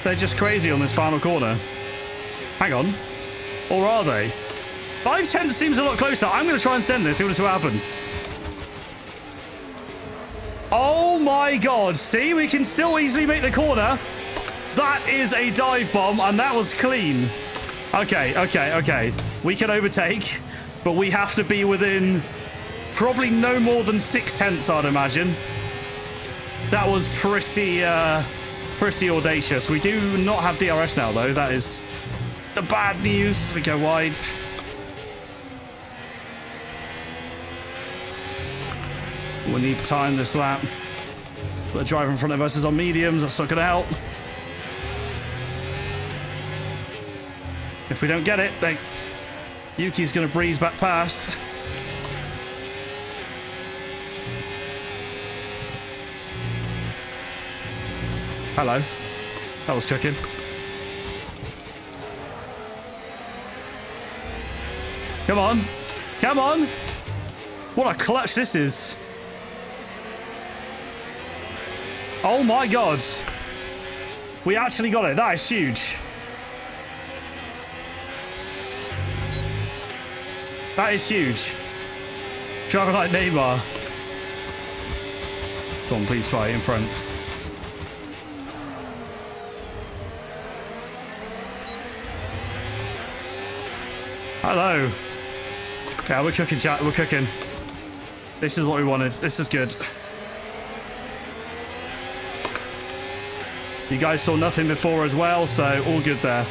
They're just crazy on this final corner. Hang on, or are they? 5-10 seems a lot closer. I'm going to try and send this. See what happens. Oh my God! See, we can still easily make the corner. That is a dive bomb, and that was clean. Okay. We can overtake, but we have to be within probably no more than 0.6, I'd imagine. That was pretty audacious. We do not have DRS now, though. That is the bad news. We go wide. We need time this lap. The driver in front of us is on mediums. That's not going to help. If we don't get it, then Yuki's going to breeze back past. Hello. That was cooking. Come on. Come on. What a clutch this is. Oh my God. We actually got it. That is huge. That is huge. Driving like Neymar. Come on, please fly in front. Hello. Okay, we're cooking, chat. We're cooking. This is what we wanted. This is good. You guys saw nothing before as well, so all good there.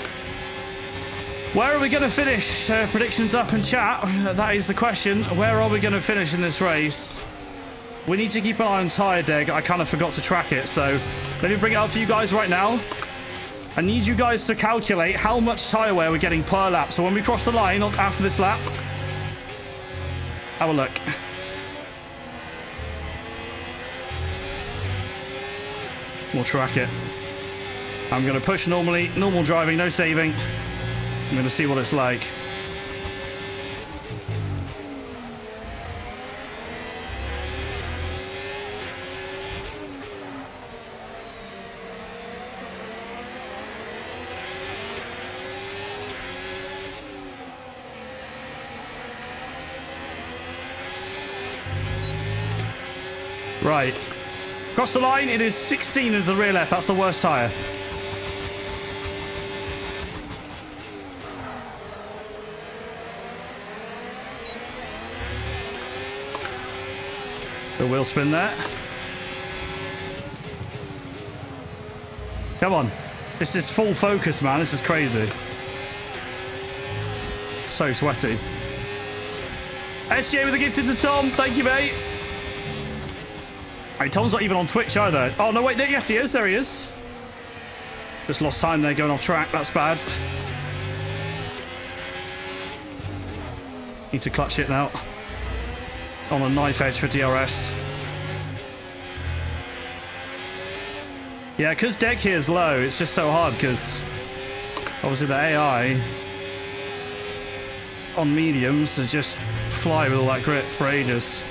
Where are we going to finish? Predictions up in chat. That is the question. Where are we going to finish in this race? We need to keep an eye on tyre deg. I kind of forgot to track it, so let me bring it up for you guys right now. I need you guys to calculate how much tyre wear we're getting per lap. So when we cross the line after this lap, have a look. We'll track it. I'm going to push normally, normal driving, no saving. I'm going to see what it's like. Right. Across the line, it is 16 as the rear left. That's the worst tyre. The wheel spin there. Come on. This is full focus, man. This is crazy. So sweaty. SGA with a gift to Tom. Thank you, mate. Hey, Tom's not even on Twitch either. Oh, no, wait. Yes, he is. There he is. Just lost time there going off track. That's bad. Need to clutch it now. On a knife edge for DRS. Yeah, because deck here is low, it's just so hard because obviously the AI on mediums to just fly with all that grip for ages.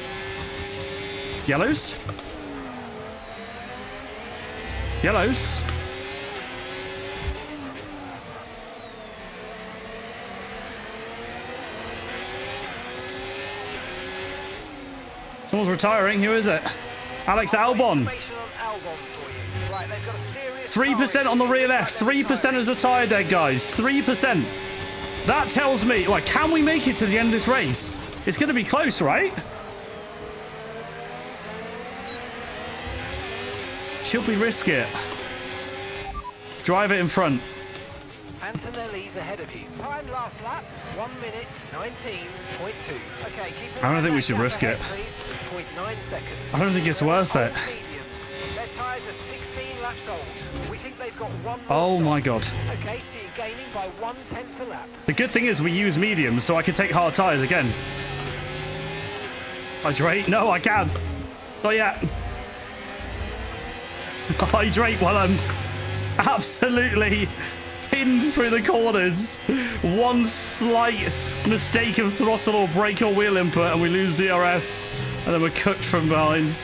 Yellows? Yellows? Someone's retiring. Who is it? Alex Albon. 3% on the rear left. 3% as a tyre dead, guys. 3%. That tells me, like, can we make it to the end of this race? It's going to be close, right? Should we risk it? Drive it in front. Antonelli's ahead of you. Time last lap, 1 minute 19.2. Okay, keep I don't think we should risk it. 0.9 seconds. I don't think it's worth it. Mediums. Their tyres are 16 laps old. We think they've got one more Oh stop. my god. Okay, so you're gaining by 1/10 a lap. The good thing is we use mediums, so I can take hard tyres again. Hydrate? No, I can. Not yet. Hydrate while I'm absolutely pinned through the corners. One slight mistake of throttle or brake or wheel input and we lose DRS. And then we're cooked from behind.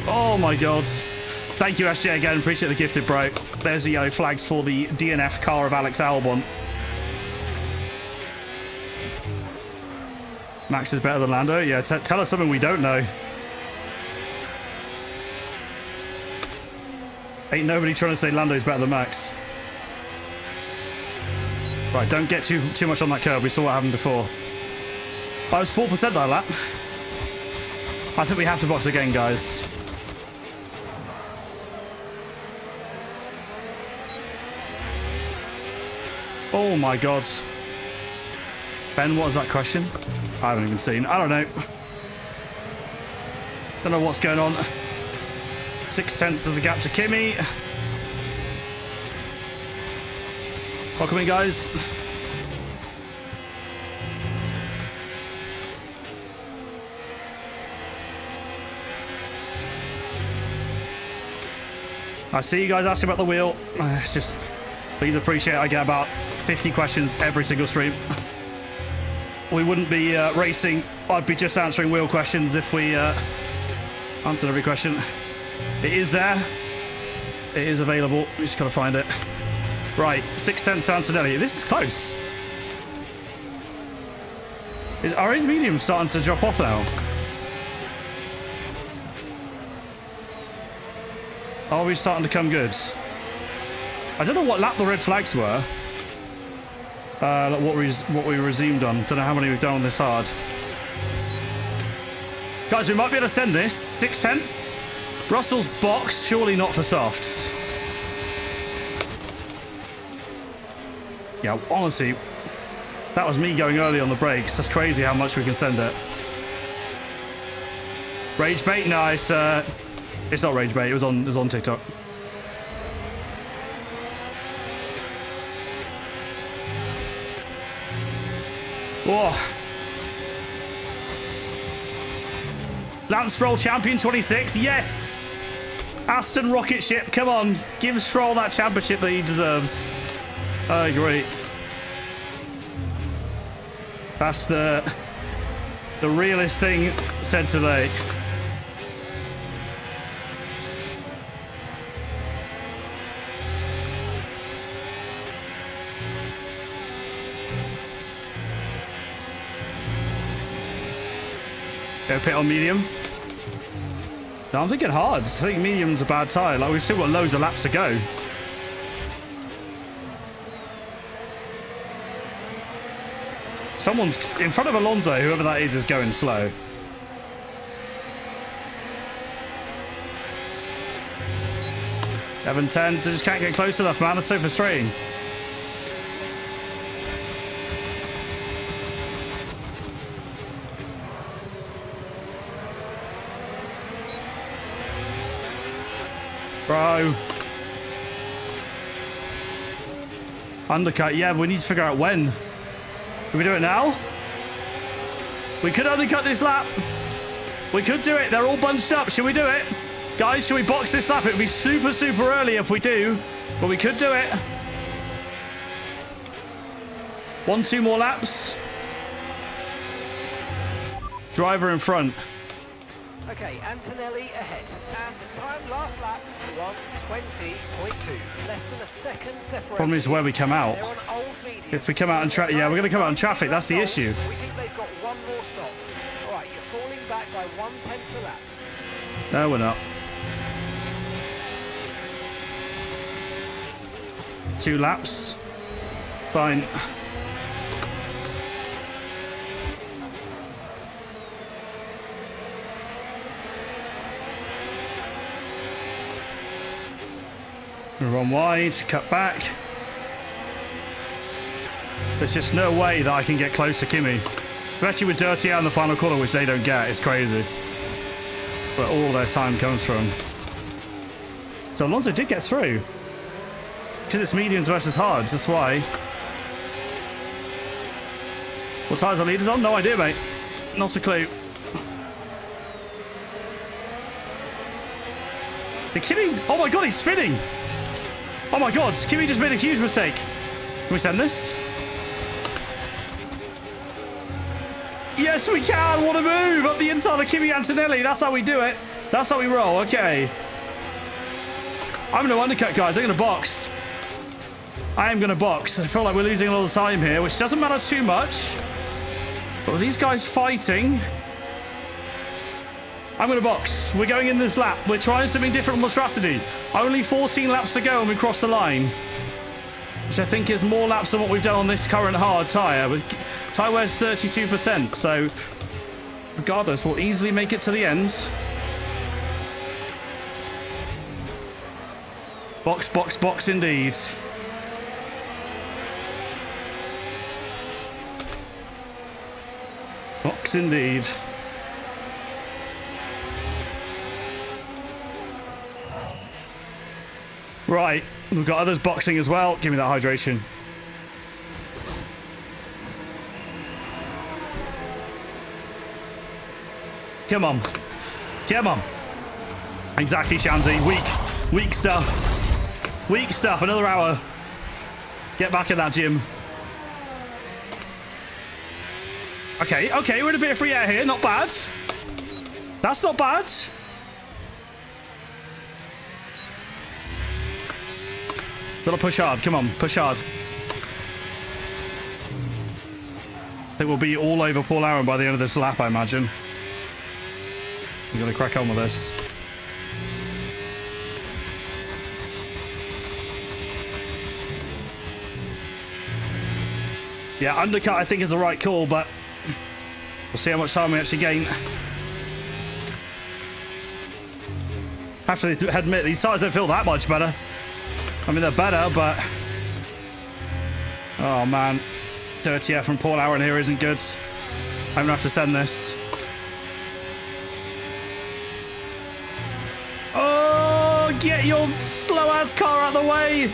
Oh my god. Thank you, SJ, again. Appreciate the gifted, bro. There's the yellow flags for the DNF car of Alex Albon. Max is better than Lando? Yeah, tell us something we don't know. Ain't nobody trying to say Lando's better than Max. Right, don't get too much on that curve. We saw what happened before. I was 4% that lap. I think we have to box again, guys. Oh my god. Ben, what was that question? I haven't even seen. I don't know. Don't know what's going on. 6 tenths as a gap to Kimi. Welcome in, guys. I see you guys asking about the wheel. It's just, please appreciate I get about 50 questions every single stream. We wouldn't be racing. I'd be just answering wheel questions if we answered every question. It is there. It is available. We just got to find it. Right, 6 tenths to Antonelli. This is close. Are his mediums starting to drop off now? Are we starting to come good? I don't know what lap the red flags were. What we resumed on. Don't know how many we've done on this hard. Guys, we might be able to send this. 6 tenths. Russell's box, surely not for softs. Yeah, honestly, that was me going early on the brakes. That's crazy how much we can send it. Rage bait? No, it's not rage bait. It was on TikTok. Whoa. Lance Stroll champion 26. Yes. Aston rocket ship. Come on. Give Stroll that championship that he deserves. I agree. That's the realest thing said today. Go pit on medium. No, I'm thinking hards. I think medium's a bad tyre. Like, we've still got loads of laps to go. Someone's in front of Alonso, whoever that is going slow. Seven tenths, I just can't get close enough, man. It's so frustrating. Bro. Undercut, yeah, but we need to figure out when. Can we do it now? We could undercut this lap. We could do it. They're all bunched up. Should we do it? Guys, should we box this lap? It would be super, super early if we do. But we could do it. 1, 2 more laps. Driver in front. Okay, Antonelli ahead. And the time last lap, 1:20.2. Less than a second separation. Problem is where we come out. They're on old medium. If we come out in traffic, yeah, we're going to come out in traffic. That's the issue. We think they've got one more stop. All right, you're falling back by 1/10 a lap. No, we're not. 2 laps. Fine. We run wide, cut back. There's just no way that I can get close to Kimi. Especially with Dirty out in the final corner, which they don't get. It's crazy. But all their time comes from. So Alonso did get through. Because it's mediums versus hards, that's why. What tires are leaders on? No idea, mate. Not a clue. The Kimi... Oh my god, he's spinning! Oh my god, Kimi just made a huge mistake. Can we send this? Yes, we can! What a move! Up the inside of Kimi Antonelli. That's how we do it. That's how we roll. Okay. I'm going to undercut, guys. I'm going to box. I am going to box. I feel like we're losing a lot of time here, which doesn't matter too much. But with these guys fighting... I'm going to box. We're going in this lap. We're trying something different from the strategy. Only 14 laps to go and we cross the line. Which I think is more laps than what we've done on this current hard tyre. Tyre wear's 32%, so regardless, we'll easily make it to the end. Box, box, box indeed. Box indeed. Right, we've got others boxing as well. Give me that hydration. Come on. Come on. Exactly, Shanzi. Weak stuff. Weak stuff. Another hour. Get back in that gym. Okay, okay, we're in a bit of free air here. Not bad. That's not bad. Gotta push hard. Come on, push hard. I think we'll be all over Paul Aaron by the end of this lap, I imagine. We've got to crack on with this. Yeah, undercut I think is the right call, but we'll see how much time we actually gain. I have to admit, these tyres don't feel that much better. I mean, they're better, but... Oh, man. Dirty F from Paul Aaron here isn't good. I'm going to have to send this. Oh, get your slow-ass car out of the way!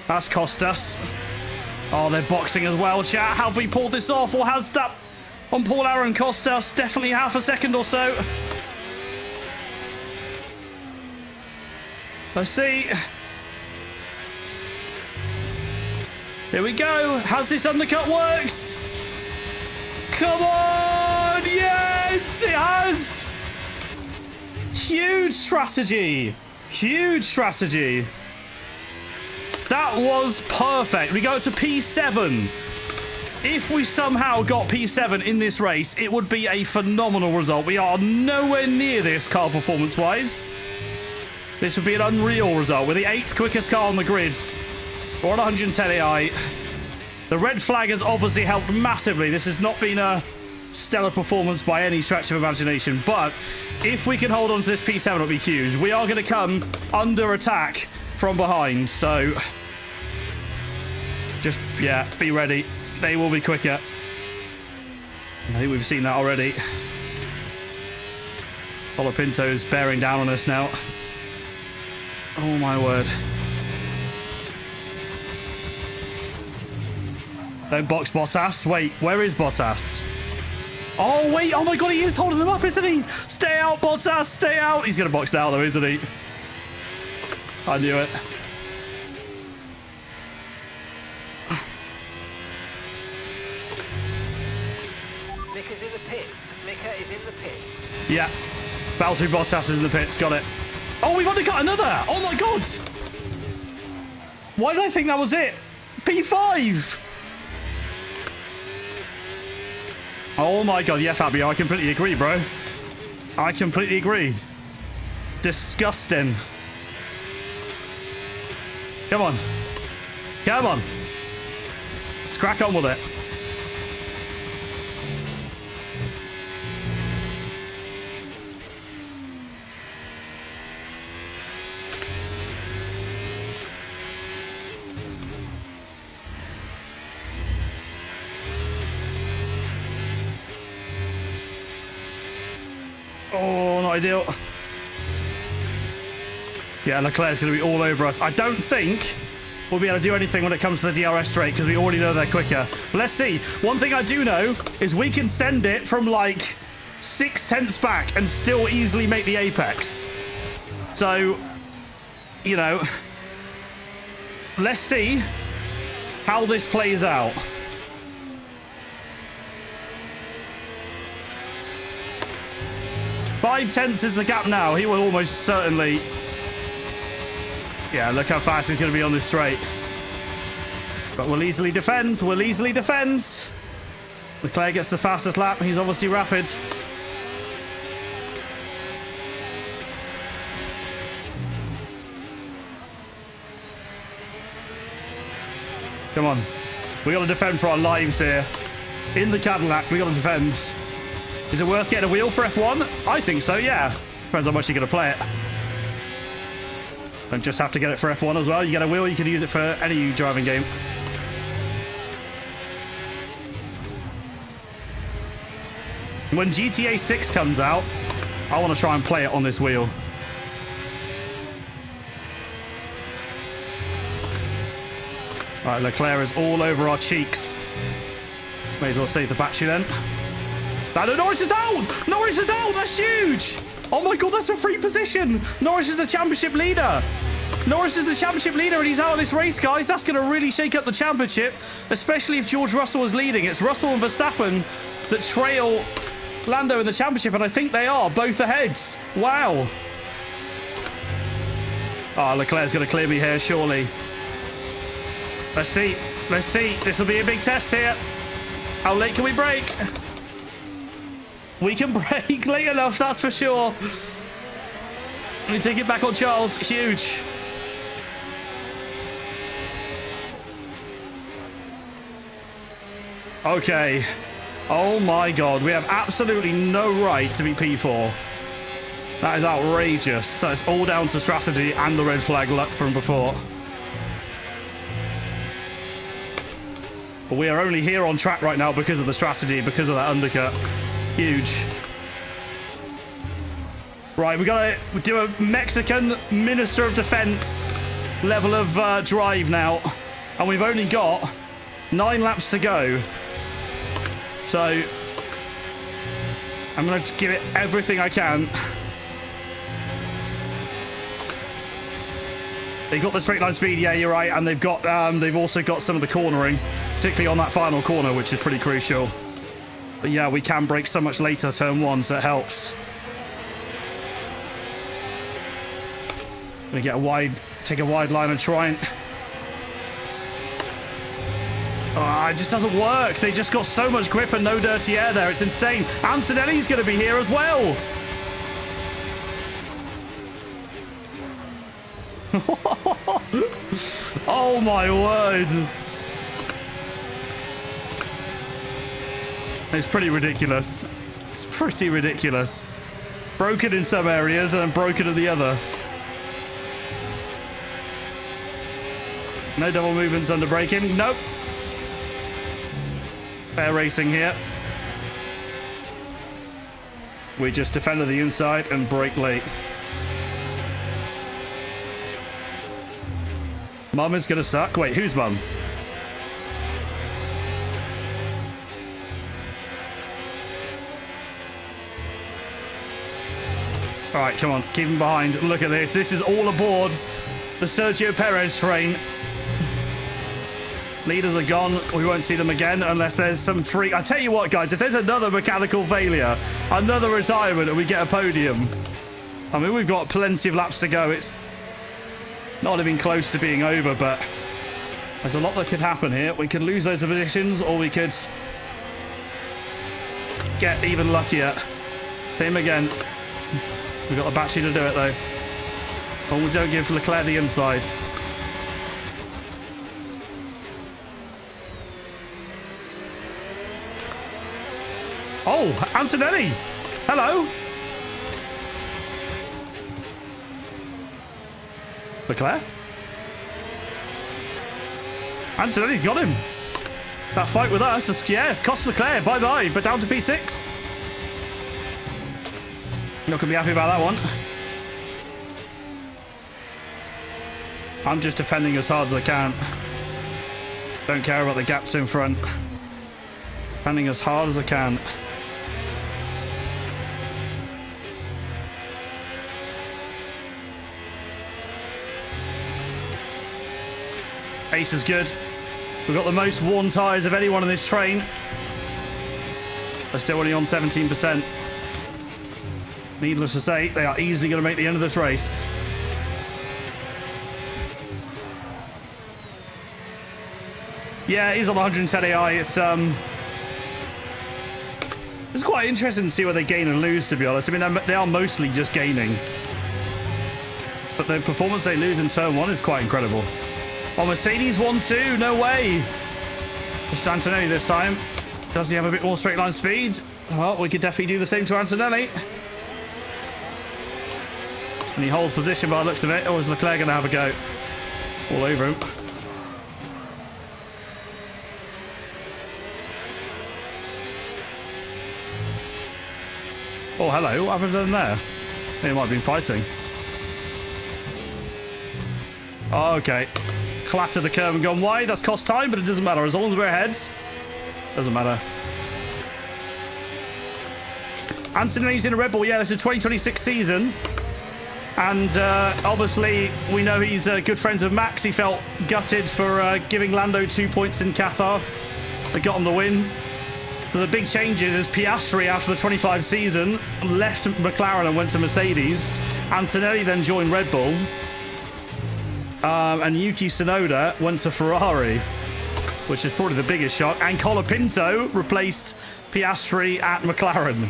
That's cost us. Oh, they're boxing as well, chat. Have we pulled this off, or has that on Paul Aaron cost us definitely half a second or so? Let's see. Here we go. Has this undercut works? Come on! Yes, it has! Huge strategy. Huge strategy. That was perfect. We go to P7. If we somehow got P7 in this race, it would be a phenomenal result. We are nowhere near this car performance-wise. This would be an unreal result. We're the 8th quickest car on the grid. We're on 110 AI. The red flag has obviously helped massively. This has not been a stellar performance by any stretch of imagination. But if we can hold on to this P7, it'll be huge. We are going to come under attack from behind. So just, yeah, be ready. They will be quicker. I think we've seen that already. Pinto's bearing down on us now. Oh, my word. Don't box Bottas. Wait, where is Bottas? Oh, wait. Oh, my God, he is holding them up, isn't he? Stay out, Bottas. Stay out. He's going to box down, though, isn't he? I knew it. Mika's in the pits. Mika is in the pits. Yeah. Valtteri Bottas is in the pits. Got it. Oh, we've only got another. Oh, my God. Why did I think that was it? P5. Oh, my God. Yeah, Fabio, I completely agree, bro. I completely agree. Disgusting. Come on. Come on. Let's crack on with it. Oh, not ideal. Yeah, Leclerc's going to be all over us. I don't think we'll be able to do anything when it comes to the DRS straight because we already know they're quicker. But let's see. One thing I do know is we can send it from like 6/10 back and still easily make the apex. So, you know, let's see how this plays out. Five tenths is the gap now. He will almost certainly... Yeah, look how fast he's going to be on this straight. But we'll easily defend. We'll easily defend. Leclerc gets the fastest lap. He's obviously rapid. Come on. We got to defend for our lives here. In the Cadillac, we got to defend. Is it worth getting a wheel for F1? I think so, yeah. Depends how much you're going to play it. Don't just have to get it for F1 as well. You get a wheel, you can use it for any driving game. When GTA 6 comes out, I want to try and play it on this wheel. Right, Leclerc is all over our cheeks. May as well save the battery then. No, Norris is out! Norris is out! That's huge! Oh my God, that's a free position! Norris is the championship leader! Norris is the championship leader and he's out of this race, guys. That's going to really shake up the championship, especially if George Russell is leading. It's Russell and Verstappen that trail Lando in the championship, and I think they are both ahead. Wow. Oh, Leclerc's going to clear me here, surely. Let's see. Let's see. This will be a big test here. How late can we brake? We can brake late enough, that's for sure. Let me take it back on Charles. Huge. Okay. Oh my God. We have absolutely no right to be P4. That is outrageous. That's all down to strategy and the red flag luck from before. But we are only here on track right now because of the strategy, because of that undercut. Huge. Right, we got to do a Mexican Minister of Defense level of drive now. And we've only got 9 laps to go. So I'm going to give it everything I can. They've got the straight line speed, yeah, you're right. And they've also got some of the cornering, particularly on that final corner, which is pretty crucial. But yeah, we can brake so much later, turn 1, so it helps. Gonna get take a wide line and try and... Oh, it just doesn't work. They just got so much grip and no dirty air there. It's insane. Antonelli's gonna be here as well. Oh my word. It's pretty ridiculous. It's pretty ridiculous. Broken in some areas and then broken in the other. No double movements under braking. Nope. Fair racing here. We just defended the inside and brake late. Mum is going to suck. Wait, who's Mum? All right, come on. Keep him behind. Look at this. This is all aboard the Sergio Perez train. Leaders are gone. We won't see them again unless there's some freak. I tell you what, guys, if there's another mechanical failure, another retirement, and we get a podium, I mean, we've got plenty of laps to go. It's not even close to being over, but there's a lot that could happen here. We could lose those positions, or we could get even luckier. Same again. We've got the battery to do it, though. Oh, we don't give Leclerc the inside. Oh, Antonelli. Hello. Leclerc. Antonelli's got him. That fight with us, it's cost Leclerc. Bye-bye, but down to P6. Not going to be happy about that one. I'm just defending as hard as I can. Don't care about the gaps in front. Defending as hard as I can. Pace is good. We've got the most worn tyres of anyone in this train. They're still only on 17%. Needless to say, they are easily going to make the end of this race. Yeah, he's on 110 AI. It's quite interesting to see where they gain and lose, to be honest. I mean, they are mostly just gaining. But the performance they lose in turn 1 is quite incredible. Oh, Mercedes 1-2, no way. It's Antonelli this time. Does he have a bit more straight line speed? Well, we could definitely do the same to Antonelli. And he holds position by the looks of it. Or is Leclerc going to have a go? All over him. Oh, hello. What happened to them there? They might have been fighting. Oh, okay. Clattered the curb and gone wide. That's cost time, but it doesn't matter. As long as we're ahead, doesn't matter. Antonelli's in a Red Bull. Yeah, this is 2026 season. And obviously, we know he's good friends with Max. He felt gutted for giving Lando 2 points in Qatar. They got him the win. So the big changes is Piastri, after the 25 season, left McLaren and went to Mercedes. Antonelli then joined Red Bull. And Yuki Tsunoda went to Ferrari, which is probably the biggest shock. And Colapinto replaced Piastri at McLaren.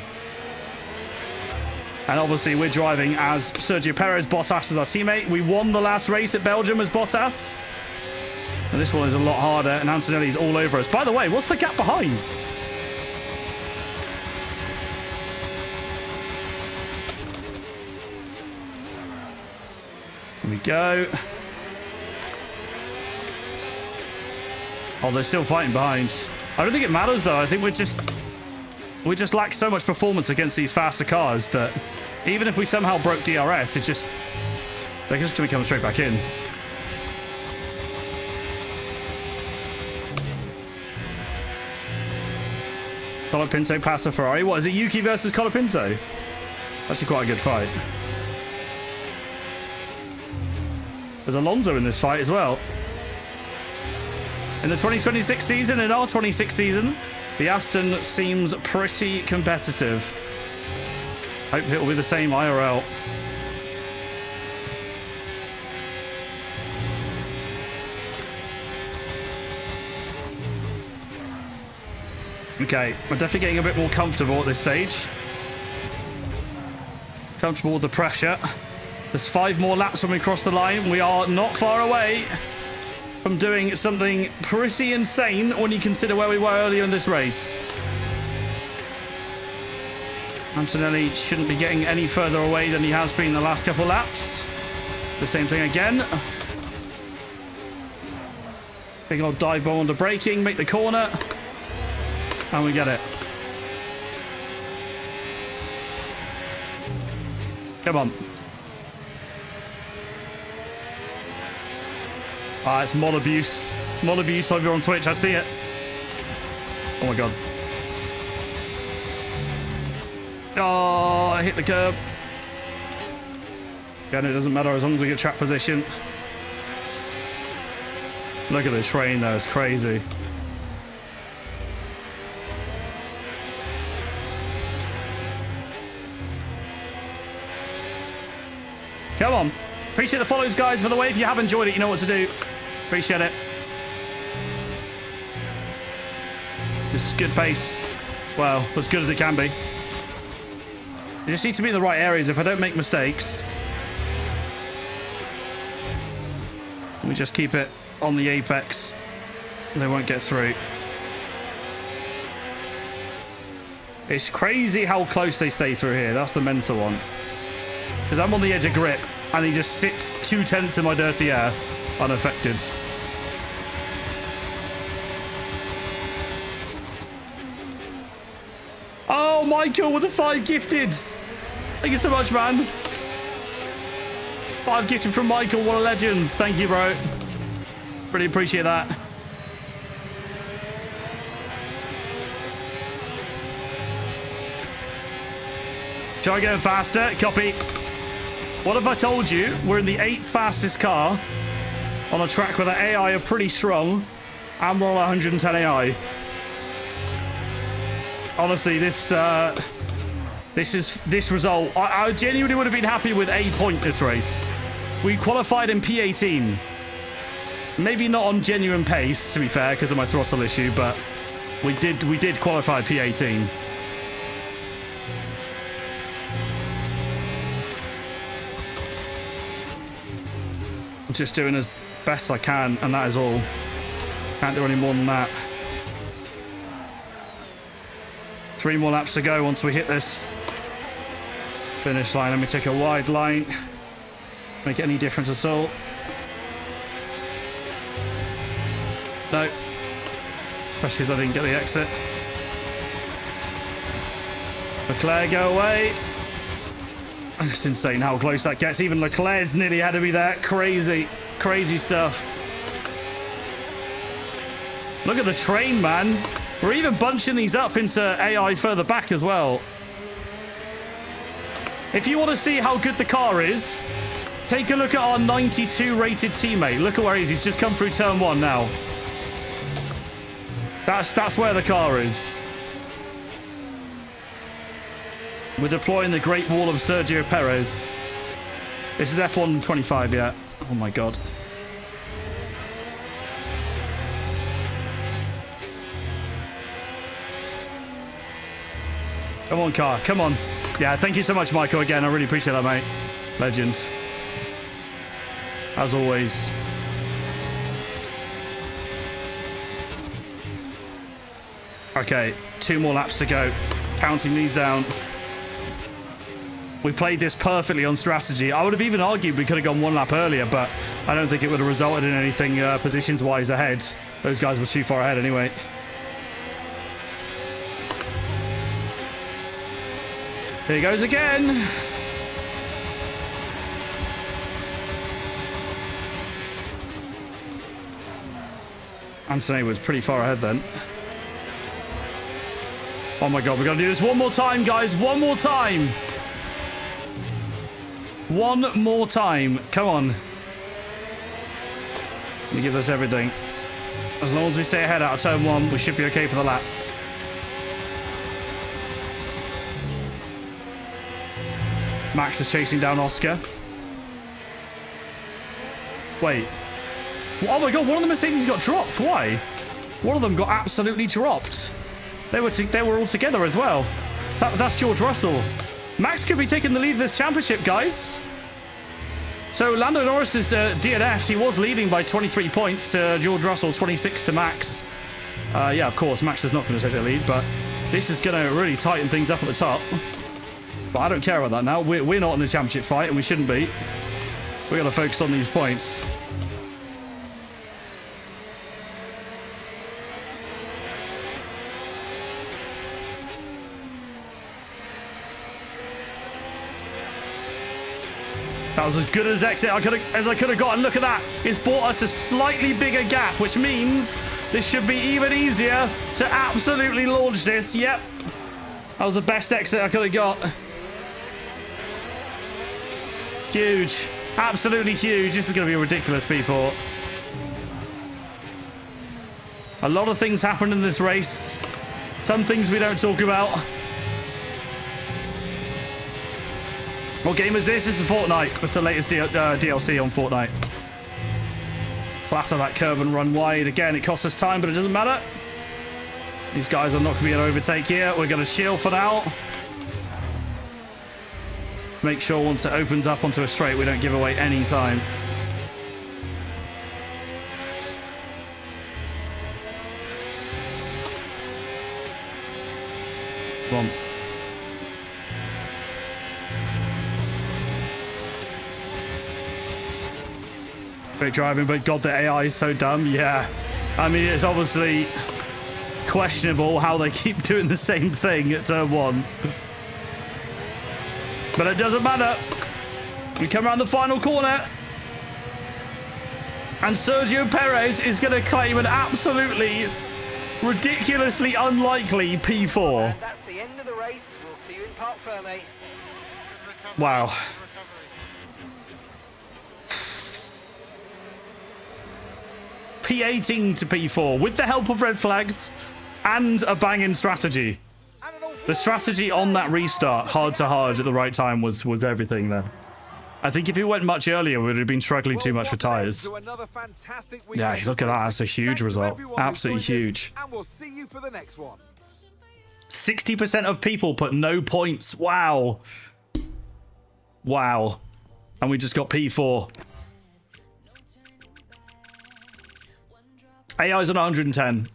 And obviously we're driving as Sergio Perez. Bottas is our teammate. We won the last race at Belgium as Bottas. And this one is a lot harder, and Antonelli's all over us. By the way, what's the gap behind? Here we go. Oh, they're still fighting behind. I don't think it matters, though. I think we just lack so much performance against these faster cars that even if we somehow broke DRS, they're just going to come straight back in. Colapinto past a Ferrari. What is it? Yuki versus Colapinto? Actually, quite a good fight. There's Alonso in this fight as well. In the 2026 season, in our 26 season, the Aston seems pretty competitive. Hope it'll be the same IRL. Okay, we're definitely getting a bit more comfortable at this stage. Comfortable with the pressure. There's 5 more laps when we cross the line. We are not far away from doing something pretty insane when you consider where we were earlier in this race. Antonelli shouldn't be getting any further away than he has been the last couple of laps. The same thing again. Big old dive bomb under braking, make the corner, and we get it. Come on. Ah, it's mod abuse. Mod abuse over on Twitch. I see it. Oh my god. Oh, I hit the curb. Again, it doesn't matter as long as we get track position. Look at the train though, it's crazy. Come on. Appreciate the follows, guys. By the way, if you have enjoyed it, you know what to do. Appreciate it. This is good pace. Well, as good as it can be. You just need to be in the right areas. If I don't make mistakes, we just keep it on the apex. They won't get through. It's crazy how close they stay through here. That's the mental one. Because I'm on the edge of grip, and he just sits 2/10 in my dirty air, unaffected. Oh, Michael with the 5 gifted. Thank you so much, man. 5 gifted from Michael. What a legend. Thank you, bro. Really appreciate that. Try going faster. Copy. What have I told you? We're in the 8th fastest car on a track where the AI are pretty strong, and we're on 110 AI. Honestly, this result, I genuinely would have been happy with a point this race. We qualified in P18. Maybe not on genuine pace, to be fair, because of my throttle issue, but we did qualify P18. I'm just doing as best I can, and that is all. Can't do any more than that. 3 more laps to go once we hit this finish line. Let me take a wide line. Make any difference at all? No. Especially as I didn't get the exit. Leclerc, go away. It's insane how close that gets. Even Leclerc's nearly had to be there. Crazy, crazy stuff. Look at the train, man. We're even bunching these up into AI further back as well. If you want to see how good the car is, take a look at our 92 rated teammate. Look at where he is. He's just come through turn 1 now. That's where the car is. We're deploying the Great Wall of Sergio Perez. This is F1 25, yeah. Oh my god. Come on, car. Come on. Yeah, thank you so much, Michael, again. I really appreciate that, mate. Legend. As always. Okay, 2 more laps to go. Counting these down. We played this perfectly on strategy. I would have even argued we could have gone 1 lap earlier, but I don't think it would have resulted in anything positions-wise ahead. Those guys were too far ahead anyway. Here he goes again. Anthony was pretty far ahead then. Oh my god, we're going to do this one more time, guys. One more time. One more time. Come on. Let me give us everything. As long as we stay ahead out of turn 1, we should be okay for the lap. Max is chasing down Oscar. Wait. Oh my god, one of the Mercedes got dropped. Why? One of them got absolutely dropped. They were all together as well. That's George Russell. Max could be taking the lead of this championship, guys. So Lando Norris is DNF'd. He was leading by 23 points to George Russell, 26 to Max. Yeah, of course, Max is not going to take the lead, but this is going to really tighten things up at the top. But I don't care about that now. We're not in the championship fight, and we shouldn't be. We've got to focus on these points. That was as good as exit as I could have gotten. Look at that. It's bought us a slightly bigger gap, which means this should be even easier to absolutely launch this. Yep. That was the best exit I could have got. Huge. Absolutely huge. This is going to be ridiculous, people. A lot of things happened in this race. Some things we don't talk about. What game is this? It's Fortnite. It's the latest DLC on Fortnite. Flatter that curve and run wide. Again, it costs us time, but it doesn't matter. These guys are not going to be able to overtake here. We're going to chill for now. Make sure once it opens up onto a straight, we don't give away any time. Come on. Great driving, but God, the AI is so dumb. Yeah. I mean, it's obviously questionable how they keep doing the same thing at turn 1. But it doesn't matter. We come around the final corner. And Sergio Perez is going to claim an absolutely ridiculously unlikely P4. And that's the end of the race. We'll see you in Parc Ferme. Wow. P18 to P4 with the help of red flags and a banging strategy. The strategy on that restart, hard to hard at the right time, was everything there. I think if it went much earlier, we would have been struggling too much for tyres. Yeah, look at that. That's a huge result. Absolutely huge. And we'll see you for the next one. 60% of people put no points. Wow. Wow. And we just got P4. AI's on 110.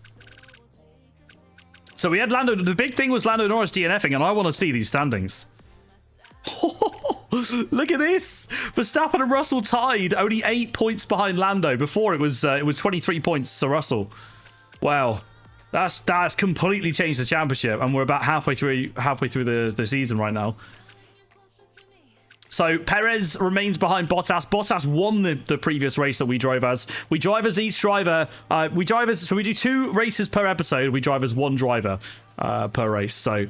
So we had Lando. The big thing was Lando Norris DNFing, and I want to see these standings. Look at this. Verstappen and Russell tied, only 8 points behind Lando. Before it was 23 points to Russell. Wow. That's completely changed the championship, and we're about halfway through the season right now. So Perez remains behind Bottas. Bottas won the previous race that we drove as. We drive as each driver. So we do 2 races per episode. We drive as 1 driver per race. So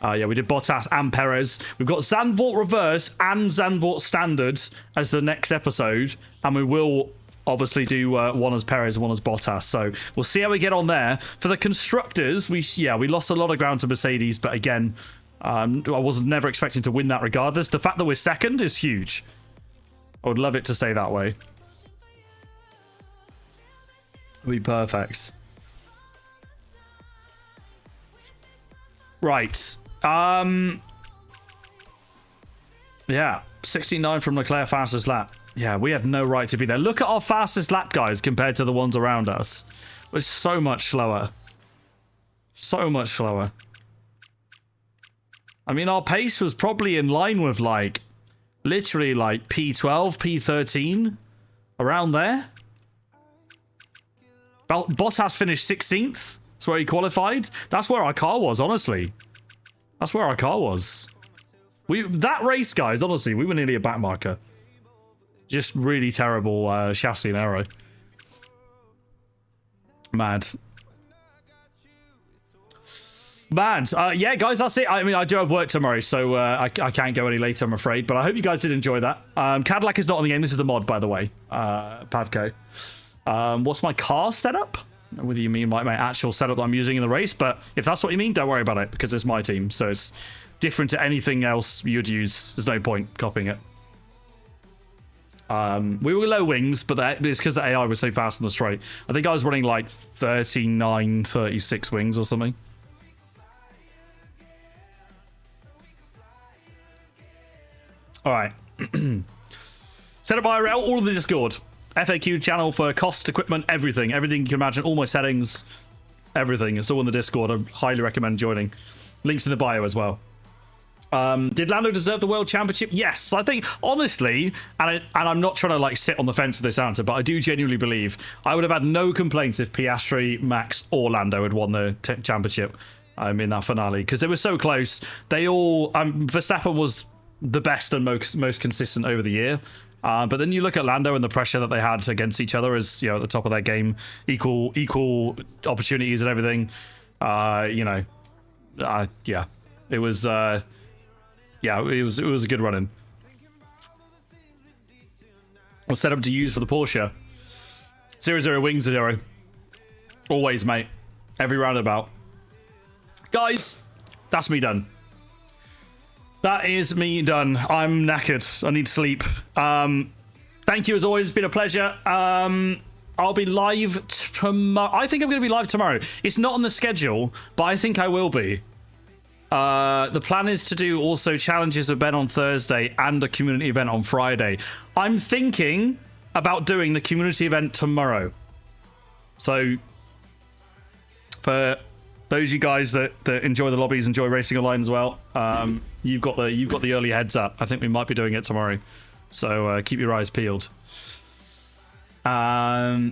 yeah, we did Bottas and Perez. We've got Zandvoort Reverse and Zandvoort Standard as the next episode, and we will obviously do one as Perez and one as Bottas. So we'll see how we get on there. For the constructors, we lost a lot of ground to Mercedes, but again, I was never expecting to win that regardless. The fact that we're second is huge. I would love it to stay that way. It'd be perfect. Right. Yeah. 69 from Leclerc fastest lap. Yeah, we had no right to be there. Look at our fastest lap, guys, compared to the ones around us. We're so much slower. So much slower. I mean, our pace was probably in line with, like, literally, like, P12, P13, around there. Bottas finished 16th. That's where he qualified. That's where our car was, honestly. That's where our car was. That race, guys, honestly, we were nearly a backmarker. Just really terrible chassis and aero. Mad. Mad. Yeah, guys, that's it. I mean, I do have work tomorrow, so I can't go any later, I'm afraid. But I hope you guys did enjoy that. CADILLAC is not on the game. This is the mod, by the way. Pavco. What's my car setup? I don't know whether you mean my actual setup that I'm using in the race, but if that's what you mean, don't worry about it, because it's my team. So it's different to anything else you'd use. There's no point copying it. We were low wings, but it's because the AI was so fast on the straight. I think I was running like 39, 36 wings or something. All right. Set up IRL, all of the Discord. FAQ channel for cost, equipment, everything. Everything you can imagine. All my settings. Everything. It's all in the Discord. I highly recommend joining. Links in the bio as well. Did Lando deserve the World Championship? Yes. I think, honestly, and I'm not trying to like sit on the fence with this answer, but I do genuinely believe I would have had no complaints if Piastri, Max, or Lando had won the championship in that finale, because they were so close. They all... Verstappen was the best and most consistent over the year. But then you look at Lando and the pressure that they had against each other as, you know, at the top of their game, equal opportunities and everything. Yeah, it was it was a good run-in. What's set up to use for the Porsche? 0-0 wings 0. Always, mate. Every roundabout. Guys, that's me done. That is me done. I'm knackered. I need sleep. Thank you as always. It's been a pleasure. I'll be live tomorrow. I think I'm going to be live tomorrow. It's not on the schedule, but I think I will be. The plan is to do also challenges with Ben on Thursday and a community event on Friday. I'm thinking about doing the community event tomorrow. So for those of you guys that enjoy the lobbies, enjoy racing online as well, you've got the early heads up. I think we might be doing it tomorrow. So keep your eyes peeled. Yeah.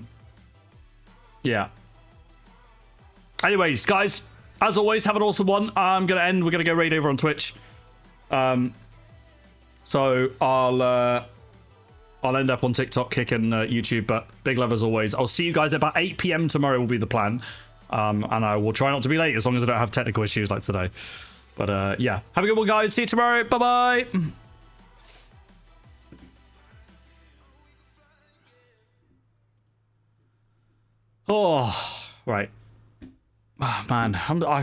Anyways, guys, as always, have an awesome one. I'm gonna end. We're gonna go raid over on Twitch. So I'll end up on TikTok, Kick, and YouTube. But big love as always. I'll see you guys at about 8 p.m. tomorrow. Will be the plan. And I will try not to be late as long as I don't have technical issues like today. But yeah, have a good one, guys. See you tomorrow. Bye bye. Oh, right. Oh, man, I